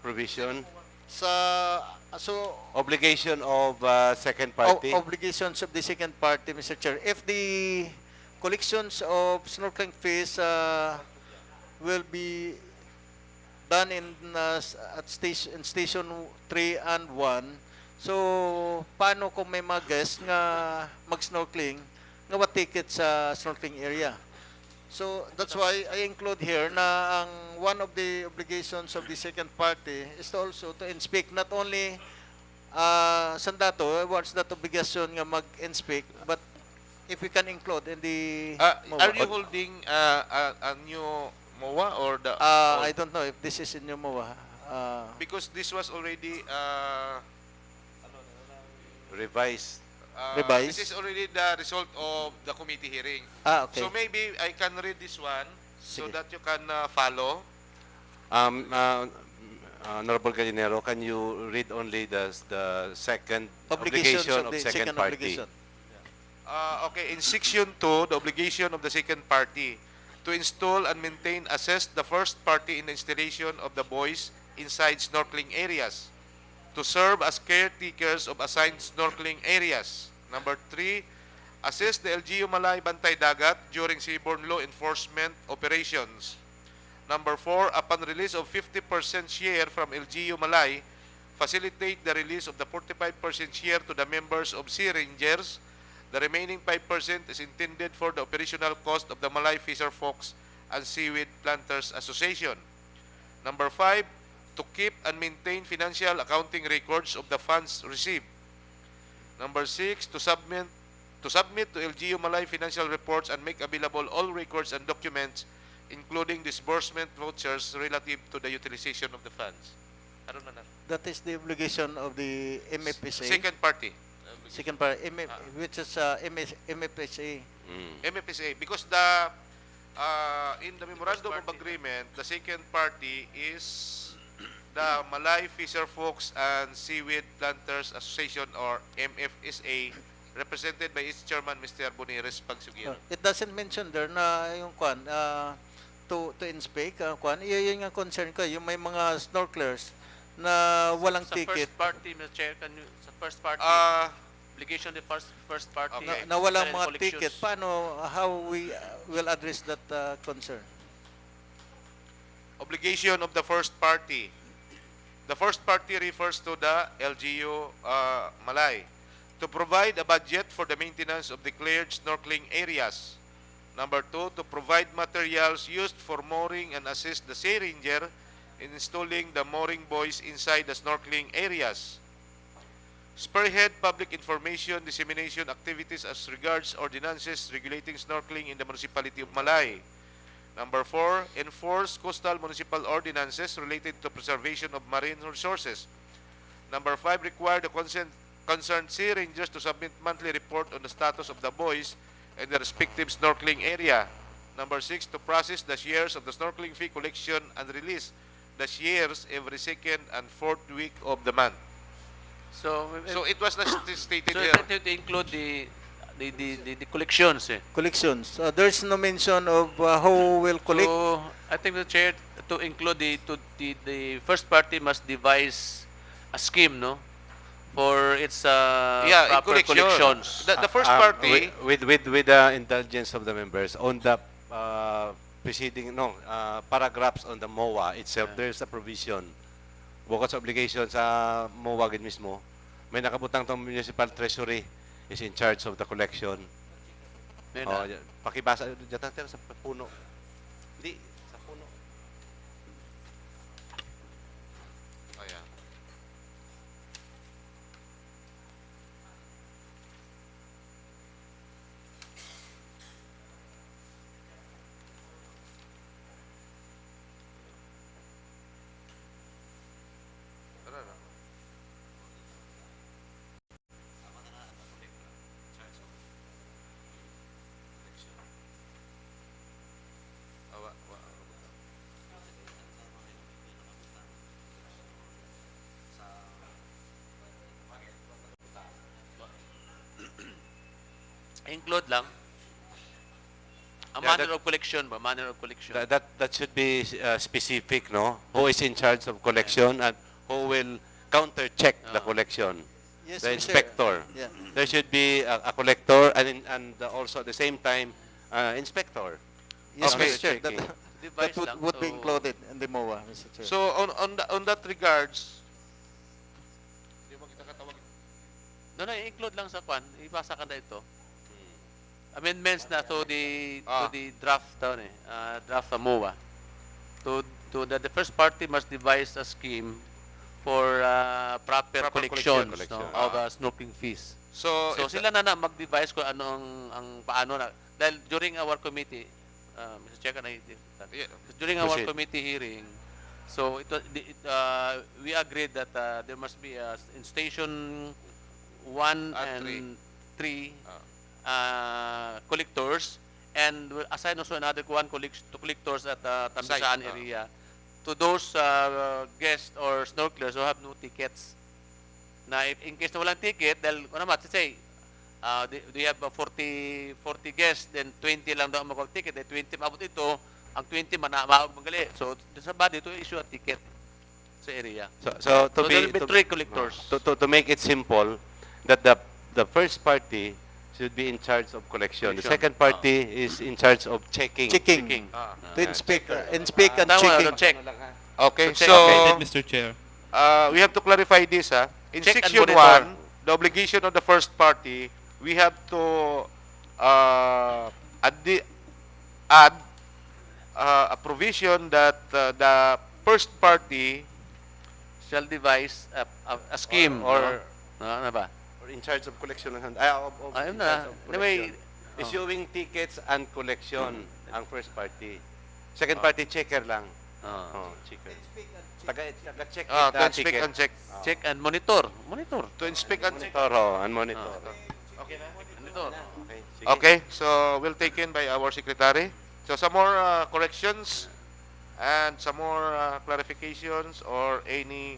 provision? So Obligation of second party? obligations of the second party, Mr. Chair. If the collections of snorkeling fees will be done in station 3 and 1, so paano kung may mga guests nga mag-snorkeling nga wa ticket sa snorkeling area? So that's why I include here na ang one of the obligations of the second party is to also to inspect not only sandato, what's that obligation nga mag-inspect, but if we can include in the MOA. Are you holding a new MOA or the I don't know if this is in your MOA. because this was already Revised. Revised? This is already the result of the committee hearing. Okay. So maybe I can read this one so Sige. that you can follow. Honorable Gallinero, can you read only the second Obligations obligation of of the second second party? obligation. Okay, in section 2, the obligation of the second party to install and maintain, assess the first party in the installation of the buoys inside snorkeling areas, to serve as caretakers of assigned snorkeling areas. Number 3, assist the LGU Malay Bantay Dagat during seaborne law enforcement operations. Number 4, upon release of 50% share from LGU Malay, facilitate the release of the 45% share to the members of Sea Rangers. The remaining 5% is intended for the operational cost of the Malay Fisher Folks and Seaweed Planters Association. Number 5, to keep and maintain financial accounting records of the funds received. Number 6, to submit to LGU Malay financial reports and make available all records and documents, including disbursement vouchers relative to the utilization of the funds. I don't know. That is the obligation of the MFSA. Second party. Second party, which is MFSA. MFSA, because the in the memorandum of agreement, the second party is the Malay Fisher Folks and Seaweed Planters Association, or MFSA, represented by its chairman, Mr. Bonires Pagsugiro. It doesn't mention there na yung to inspect yun yung concern ko, yung may mga snorkelers na walang Sa ticket first party, Mr. Chair, sa first party, obligation of the first party. na walang and mga collections. ticket, paano, how we will address that concern? Obligation of the first party. The first party refers to the LGU Malay to provide a budget for the maintenance of declared snorkeling areas. Number 2, to provide materials used for mooring and assist the Sea Ranger in installing the mooring buoys inside the snorkeling areas. Spearhead public information dissemination activities as regards ordinances regulating snorkeling in the municipality of Malay. Number 4, enforce coastal municipal ordinances related to preservation of marine resources. Number 5, require the concerned Sea Rangers to submit monthly report on the status of the buoys and the respective snorkeling area. Number 6, to process the shares of the snorkeling fee collection and release the shares every second and fourth week of the month. So it was not stated so here. it include the collections. Collections. There's no mention of who will collect. So I think the chair to include the first party must devise a scheme, no, for its proper collections. The first party with the indulgence of the members on the preceding paragraphs on the MOA itself, there's a provision bukod sa obligation sa MOA gid mismo, may nakabutang tong municipal treasury is in charge of the collection. Pakibasa dito sa puno. Di sa puno. Ayan. Include lang. A Yeah, manner that- of collection ba? Manner of collection. That should be specific, no? Who is in charge of collection and who will counter-check the collection? Yes, The Mr. inspector. Yeah. There should be a collector and also at the same time inspector. Yes, Okay. Mr. Chair. That, Device that lang, would be so- included in the MOA, Mr. Chair. So on that regards, No, include lang sa kwan. Ipasa ka na ito. Amendments na to the draft draft MOA. To the first party must devise a scheme for proper collection collection. of snorkeling fees. so if Sila na mag-devise kung ano ang paano na. Dahil during our committee, Mr. Chair, during our Proceed. committee hearing, so we agreed that there must be in station 1 and 3 collectors, and we'll assign also another two collectors at Tambisaan area to those guests or snorkelers who have no tickets. Na if in case na walang ticket, dahil let's say they have 40 guests, then 20 lang daw ang mag-ticket, then 20 maabot ito, ang 20 magali. So sa body to issue a ticket sa area. So there will be 3 collectors. To make it simple, that the first party should be in charge of collection. The second party is in charge of checking. Checking. To inspect and checking. Check. okay, check. so Mr. Chair. we have to clarify this. In Check and section monitor. 1, the obligation of the first party, we have to add a provision that the first party Shall devise a scheme Or- ano ba? Or in charge of collection ng Ayun na. Anyway, issuing tickets and collection ang first party. Second party checker lang. Checker. Taga-check to inspect ticket. and check. Check and monitor. Monitor. To inspect and check. Monitor, and monitor. Okay na? Monitor. Okay. Sige. Okay, so we'll take in by our secretary. So some more corrections and some more clarifications or any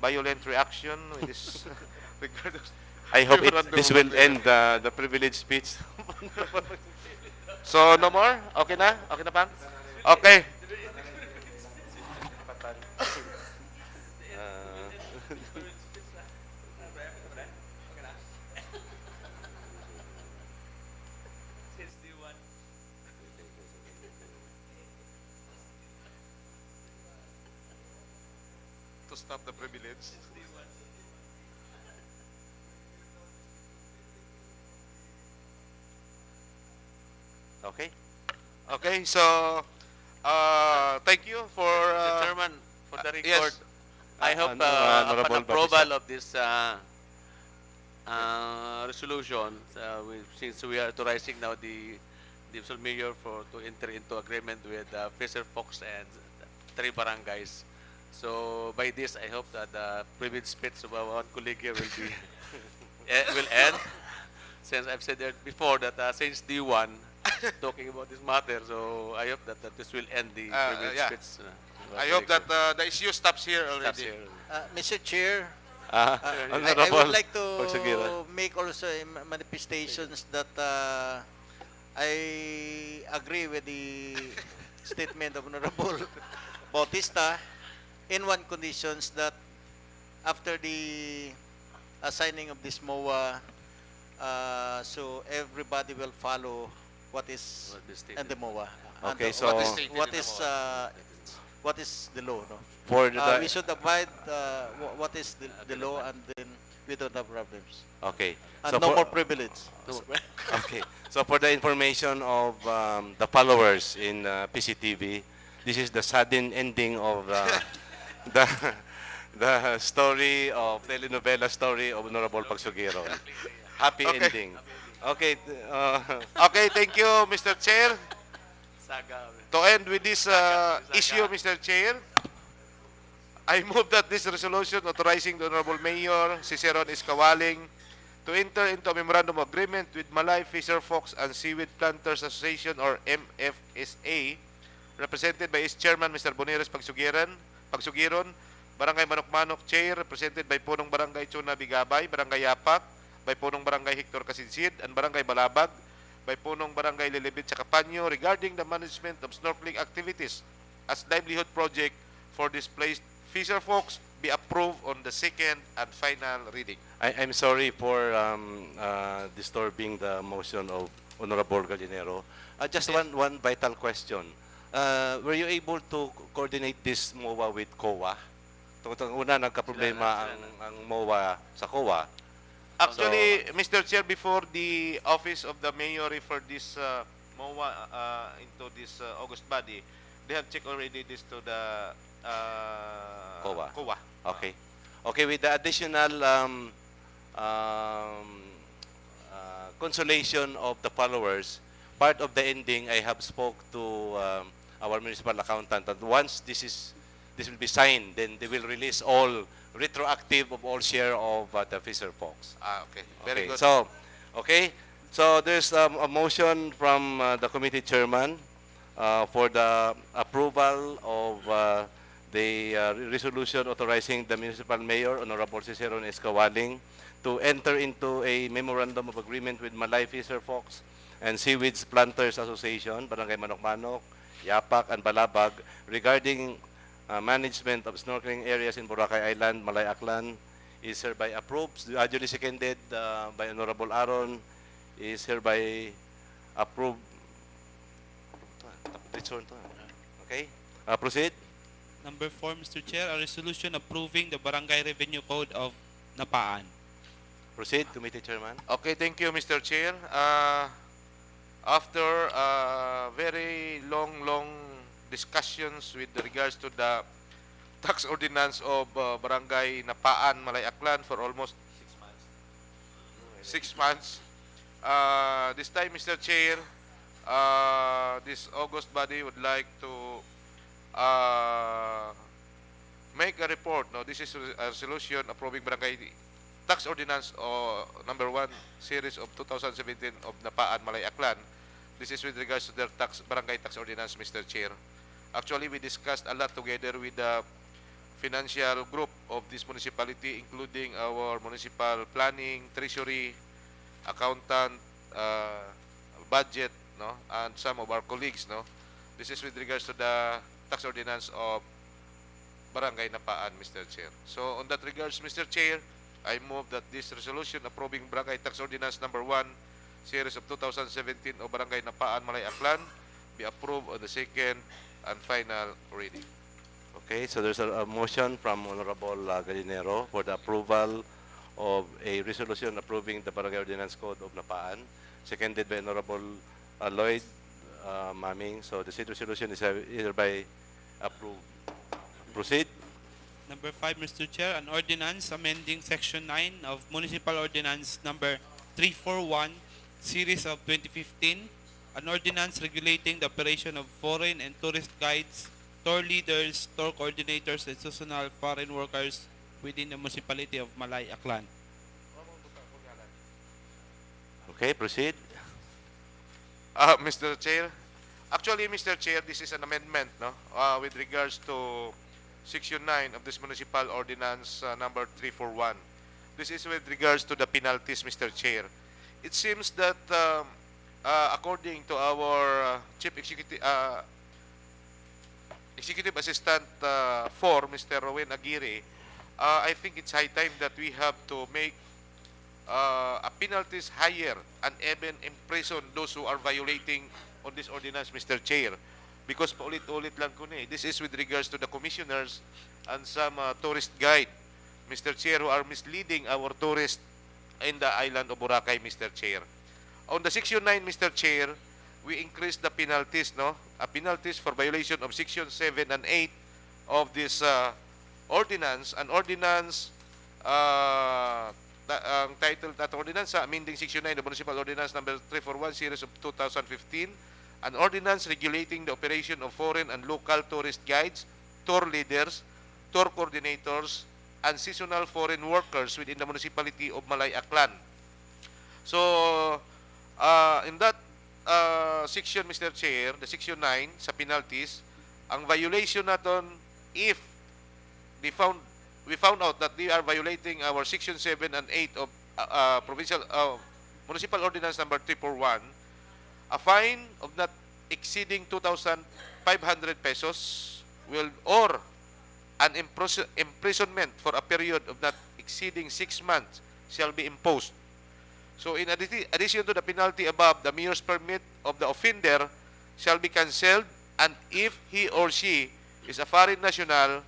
violent reaction with this regard. I hope this will end the privilege speech. So no more? Okay na? Okay na, Pang? Okay. To stop the privilege. Okay. Okay, so thank you for Mr. Chairman, for the record, yes. I hope Honorable upon approval Bautista. of this resolution, since we are authorizing now the Divisional Mayor to enter into agreement with Fisher Fox and 3 barangays. So by this, I hope that the privilege speech of our colleague here will be will end. Since I've said that before that since D1 talking about this matter, so I hope that this will end the privilege yeah. speech. I hope that the issue stops here already. Mr. Chair, I Honorable would like to Pagsagira. make also manifestations that I agree with the statement of Honorable Bautista in one conditions that after the assigning of this MOA, so everybody will follow what is in the MOA. Okay, And so what is the law, no? For the We should abide what is the law, and then we don't have problems. okay. And So no for- more privilege. Okay. So for the information of the followers in PCTV, this is the sudden ending of the story of telenovela story of Honorable Pagsugiron. Happy Okay. ending. Okay. Okay, thank you, Mr. Chair. To end with this issue, Mr. Chair, I move that this resolution authorizing the Honorable Mayor Ciceron Escawaling to enter into a memorandum of agreement with Malay Fisher Fox and Seaweed Planters Association or MFSA, represented by its chairman, Mr. Boneres Pagsugiron, Barangay Manok-Manok Chair, represented by Punong Barangay Chuna Bigabay, Barangay Yapak, by punong Barangay Hector Kasinsid and Barangay Balabag, by punong Barangay Lilibit sa Kapanyo regarding the management of snorkeling activities as livelihood project for displaced fisher folks be approved on the second and final reading. I'm sorry for disturbing the motion of Honorable Gallinero. Just one vital question. Were you able to coordinate this MOA with COA? Una, nagka-problema ang MOA sa COA. Actually, Mr. Chair, before the office of the mayor referred this MOA into this August body, they have checked already this to the COA. COA. Okay. Okay, with the additional consolation of the followers, part of the ending, I have spoke to our municipal accountant that once this will be signed, then they will release all retroactive of all share of the fisher folks. Okay. Very good. So, okay. So there's a motion from the committee chairman for the approval of the resolution authorizing the municipal mayor, Honorable Ciceron Escawaling, to enter into a memorandum of agreement with Malay Fisher Folks and Seaweeds Planters Association, Barangay Manok-Manok, Yapak, and Balabag regarding management of snorkeling areas in Boracay Island, Malay Aklan, is hereby approved. Duly seconded by Honorable Aaron, is hereby approved. Okay, proceed. Number 4, Mr. Chair, a resolution approving the Barangay Revenue Code of Napaan. Proceed, Committee Chairman. Okay, thank you, Mr. Chair. After very long discussions with regards to the tax ordinance of Barangay Napaan, Malay Aklan for almost 6 months. This time, Mr. Chair, this August body would like to make a report. No, this is a resolution approving Barangay Tax Ordinance number 1 series of 2017 of Napaan, Malay Aklan. This is with regards to their Barangay Tax Ordinance, Mr. Chair. Actually, we discussed a lot together with the financial group of this municipality, including our municipal planning, treasury, accountant, budget, no, and some of our colleagues, no. This is with regards to the tax ordinance of Barangay Napaan, Mr. Chair. So, on that regards, Mr. Chair, I move that this resolution approving Barangay Tax Ordinance number 1, series of 2017 of Barangay Napaan, Malay Aklan, be approved on the second and final reading. Okay, so there's a motion from Honorable Gallinero for the approval of a resolution approving the Barangay Ordinance Code of Napaan, seconded by Honorable Lloyd Maming. So the said resolution is hereby approved. Proceed. Number 5, Mr. Chair, an ordinance amending Section 9 of Municipal Ordinance number 341, series of 2015, an ordinance regulating the operation of foreign and tourist guides, tour leaders, tour coordinators, and seasonal foreign workers within the municipality of Malay Aklan. Okay, proceed. Mr. Chair, actually, Mr. Chair, this is an amendment, no, with regards to Section 9 of this Municipal Ordinance number 341. This is with regards to the penalties, Mr. Chair. It seems that according to our Chief Executive Assistant 4, Mr. Rowen Aguirre, I think it's high time that we have to make a penalties higher and even imprison those who are violating on this ordinance, Mr. Chair. Because paulit-ulit lang ko na eh. This is with regards to the commissioners and some tourist guide, Mr. Chair, who are misleading our tourists in the island of Boracay, Mr. Chair. On the Section 9, Mr. Chair, we increased the penalties, no? Penalties for violation of Section 7 and 8 of this ordinance. An ordinance ang title that ordinance amending Section 9 of Municipal Ordinance number 341 series of 2015, an ordinance regulating the operation of foreign and local tourist guides, tour leaders, tour coordinators, and seasonal foreign workers within the municipality of Malay Aklan. So, in that section, Mr. Chair, the Section 9 sa penalties, ang violation naton if we found out that they are violating our Section 7 and 8 of Municipal Ordinance number 341, a fine of not exceeding 2,500 pesos will or an imprisonment for a period of not exceeding 6 months shall be imposed. So in addition to the penalty above, the mayor's permit of the offender shall be cancelled, and if he or she is a foreign national,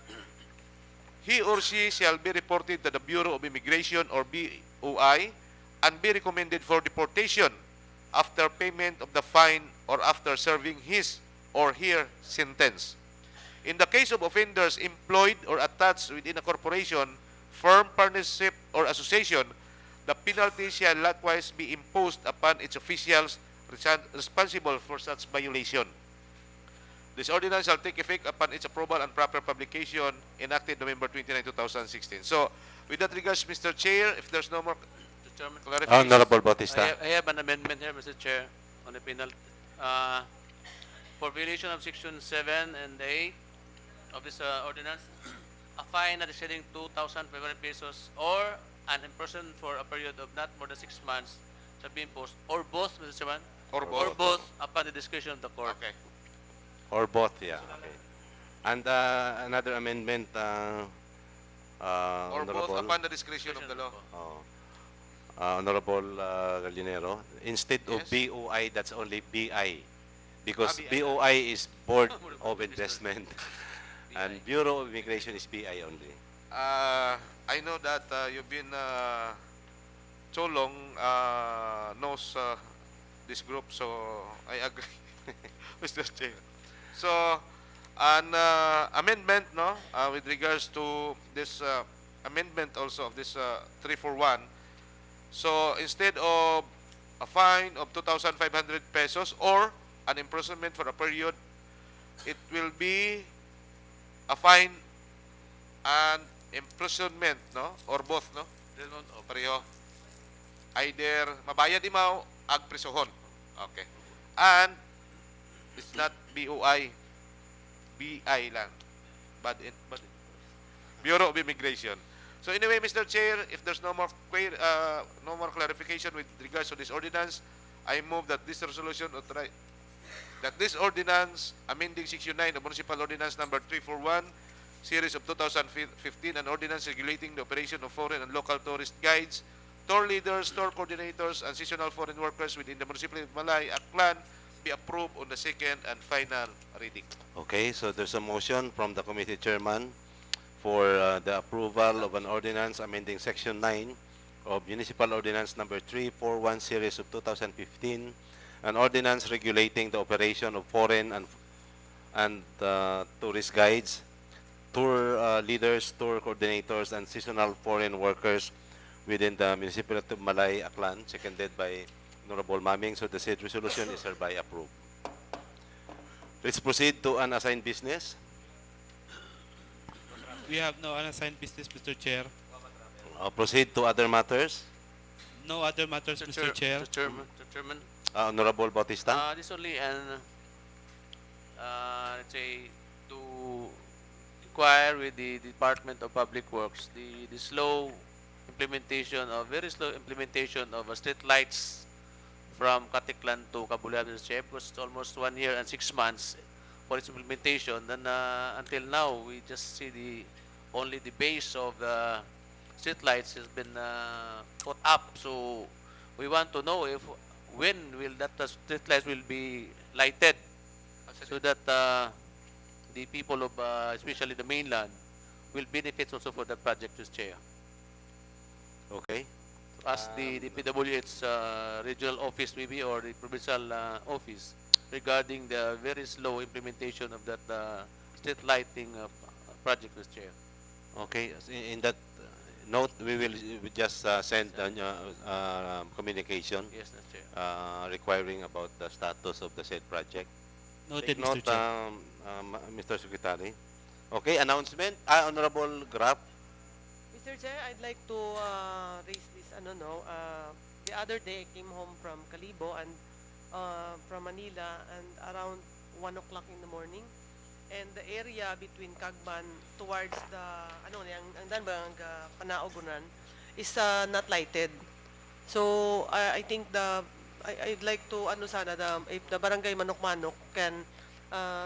he or she shall be reported to the Bureau of Immigration or BOI and be recommended for deportation after payment of the fine or after serving his or her sentence. In the case of offenders employed or attached within a corporation, firm, partnership, or association, the penalty shall likewise be imposed upon its officials responsible for such violation. This ordinance shall take effect upon its approval and proper publication enacted November 29, 2016. So, with that regards, Mr. Chair, if there's no more clarification. Honorable Bautista. I have an amendment here, Mr. Chair, on the penalty. For violation of Section 7 and 8 of this ordinance, a fine not exceeding 2,500 pesos or an imprisonment for a period of not more than 6 months shall be imposed, or both, Mr. Chairman? Or both. Or both, upon the discretion of the court. Okay. Or both, yeah. Okay. And another amendment, Or both Honorable. upon the discretion of the law. Honorable Gallinero, instead of Yes. BOI, that's only BI. Because BI. BOI is Board of Investment. And Bureau of Immigration is BI only. I know that you've been so long knows this group, so I agree, Mr. Chair. So, an amendment, no, with regards to this amendment also of this 341. So, instead of a fine of 2,500 pesos or an imprisonment for a period, it will be a fine and imprisonment, no? Or both, no? O pareho. Either mabayad imaw ag prisohon. Okay. And it's not BOI. BI lang. But Bureau of Immigration. So anyway, Mr. Chair, if there's no more clarification with regards to this ordinance, I move that this resolution that this ordinance amending Section 9 of Municipal Ordinance number 341 series of 2015, an ordinance regulating the operation of foreign and local tourist guides, tour leaders, tour coordinators, and seasonal foreign workers within the municipality of Malay, Aklan, be approved on the second and final reading. Okay, so there's a motion from the committee chairman for the approval of an ordinance amending Section 9 of Municipal Ordinance number 341 series of 2015, an ordinance regulating the operation of foreign and tourist guides, tour leaders, tour coordinators, and seasonal foreign workers within the municipality of Malay, Aklan, seconded by Honorable Maming. So the said resolution is hereby approved. Let's proceed to unassigned business. We have no unassigned business, Mr. Chair. Proceed to other matters. No other matters, Mr. Chair. Mr. Chairman. Honorable Bautista. This only an, let's say, to inquire with the Department of Public Works, the slow implementation of, very slow implementation of street lights from Katiklan to Kabulayan, Mr. Chair, because it's almost 1 year and 6 months for its implementation. Then until now, we just see only the base of the street lights has been put up. So we want to know when will that street lights will be lighted, so that the people of especially the mainland will benefit also for that project, Mr. Chair. Okay. As the PWH's regional office maybe, or the provincial office, regarding the very slow implementation of that street lighting project, Mr. Chair. Okay. In that note, we will just send communication Yes, Mr. Chair. requiring about the status of the said project. Noted, Take note, Mr. Chair. Mr. Secretary. Okay, announcement. Honorable Graf. Mr. Chair, I'd like to raise this, the other day I came home from Calibo and from Manila, and around 1 o'clock in the morning, and the area between Cagban towards the, ang Panaogunan is not lighted. So I think I'd like to ano sana if the barangay Manok-Manok can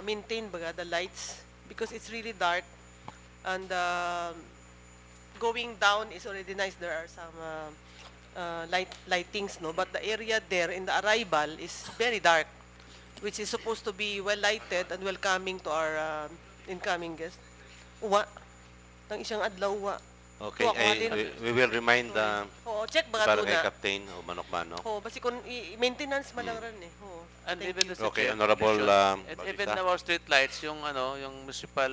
maintain baga the lights because it's really dark and going down is already nice. There are some lightings, no, but the area there in the arrival is very dark, which is supposed to be well lighted and welcoming to our incoming guests. Uwa, nang isang adlaw uwa. Okay, Tuwa ko din. we will remind the Oo, check baga barangay na. captain o Manok-Manok. Oo, basi kung maintenance man lang rin eh. Oo. And Thank even you. the Okay, city Honorable officials, and even Bautista. our street lights, yung ano, yung municipal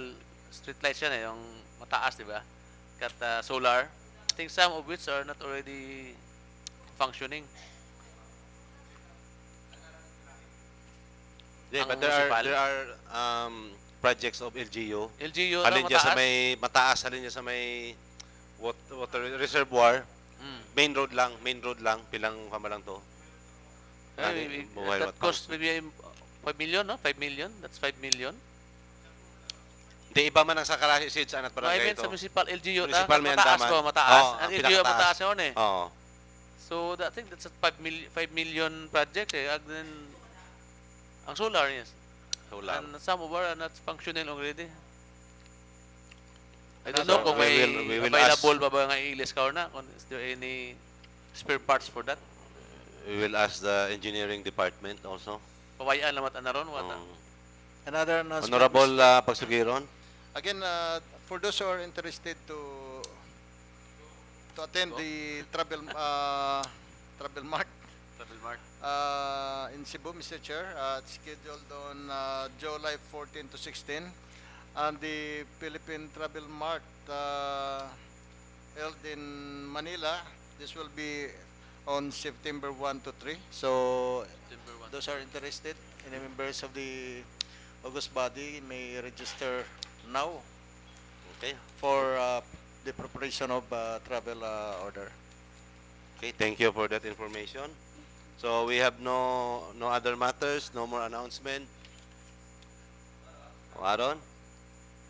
street lights yan yung mataas, di ba? Got solar. I think some of which are not already functioning. Yeah, Ang but there municipal. are projects of LGU. LGU, Halin ano, dyan sa mataas? may mataas, halin dyan sa may water reservoir. Main road lang, pilang kama lang to. That cost maybe 5 million, no? 5 million? That's 5 million? Hindi, iba man ang sa Kalahisid sa anat No, I barangay mean ito. sa municipal LGU, Municipal may mataas andaman. to, mataas. Oo, Ang ang LGU pinakataas. mataas yun eh. Oo. So, I think that's a 5 million project eh. And then, ang solar, yes. Solar. And some of our are not functioning already. I don't So, know kung we will available ask- ba ang ilis ka or na. Is there any spare parts for that? We will ask the engineering department also. Pawayaan lamat na ron. Wata. Another announcement. Honorable Pagsugiron. Again, for those who are interested to attend the travel mart Travel mart. in Cebu, Mr. Chair, it's scheduled on July 14 to 16, and the Philippine Travel Mart held in Manila. This will be on September 1 to 3. So those are interested, any members of the August body may register now. Okay. For the preparation of travel order. Okay, thank you for that information. So we have no other matters, no more announcement. Aaron?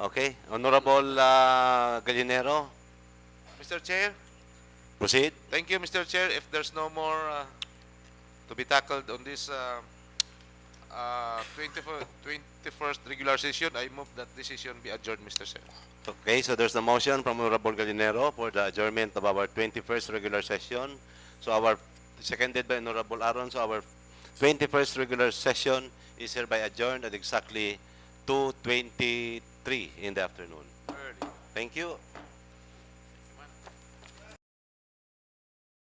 Okay, Honorable Gallinero, Mr. Chair, proceed. thank you, Mr. Chair. If there's no more to be tackled on this 21st regular session, I move that this session be adjourned, Mr. Chair. Okay, so there's a motion from Honorable Gallinero for the adjournment of our 21st regular session. So our, seconded by Honorable Aaron, so our 21st regular session is hereby adjourned at exactly 2:23 in the afternoon. Thank you.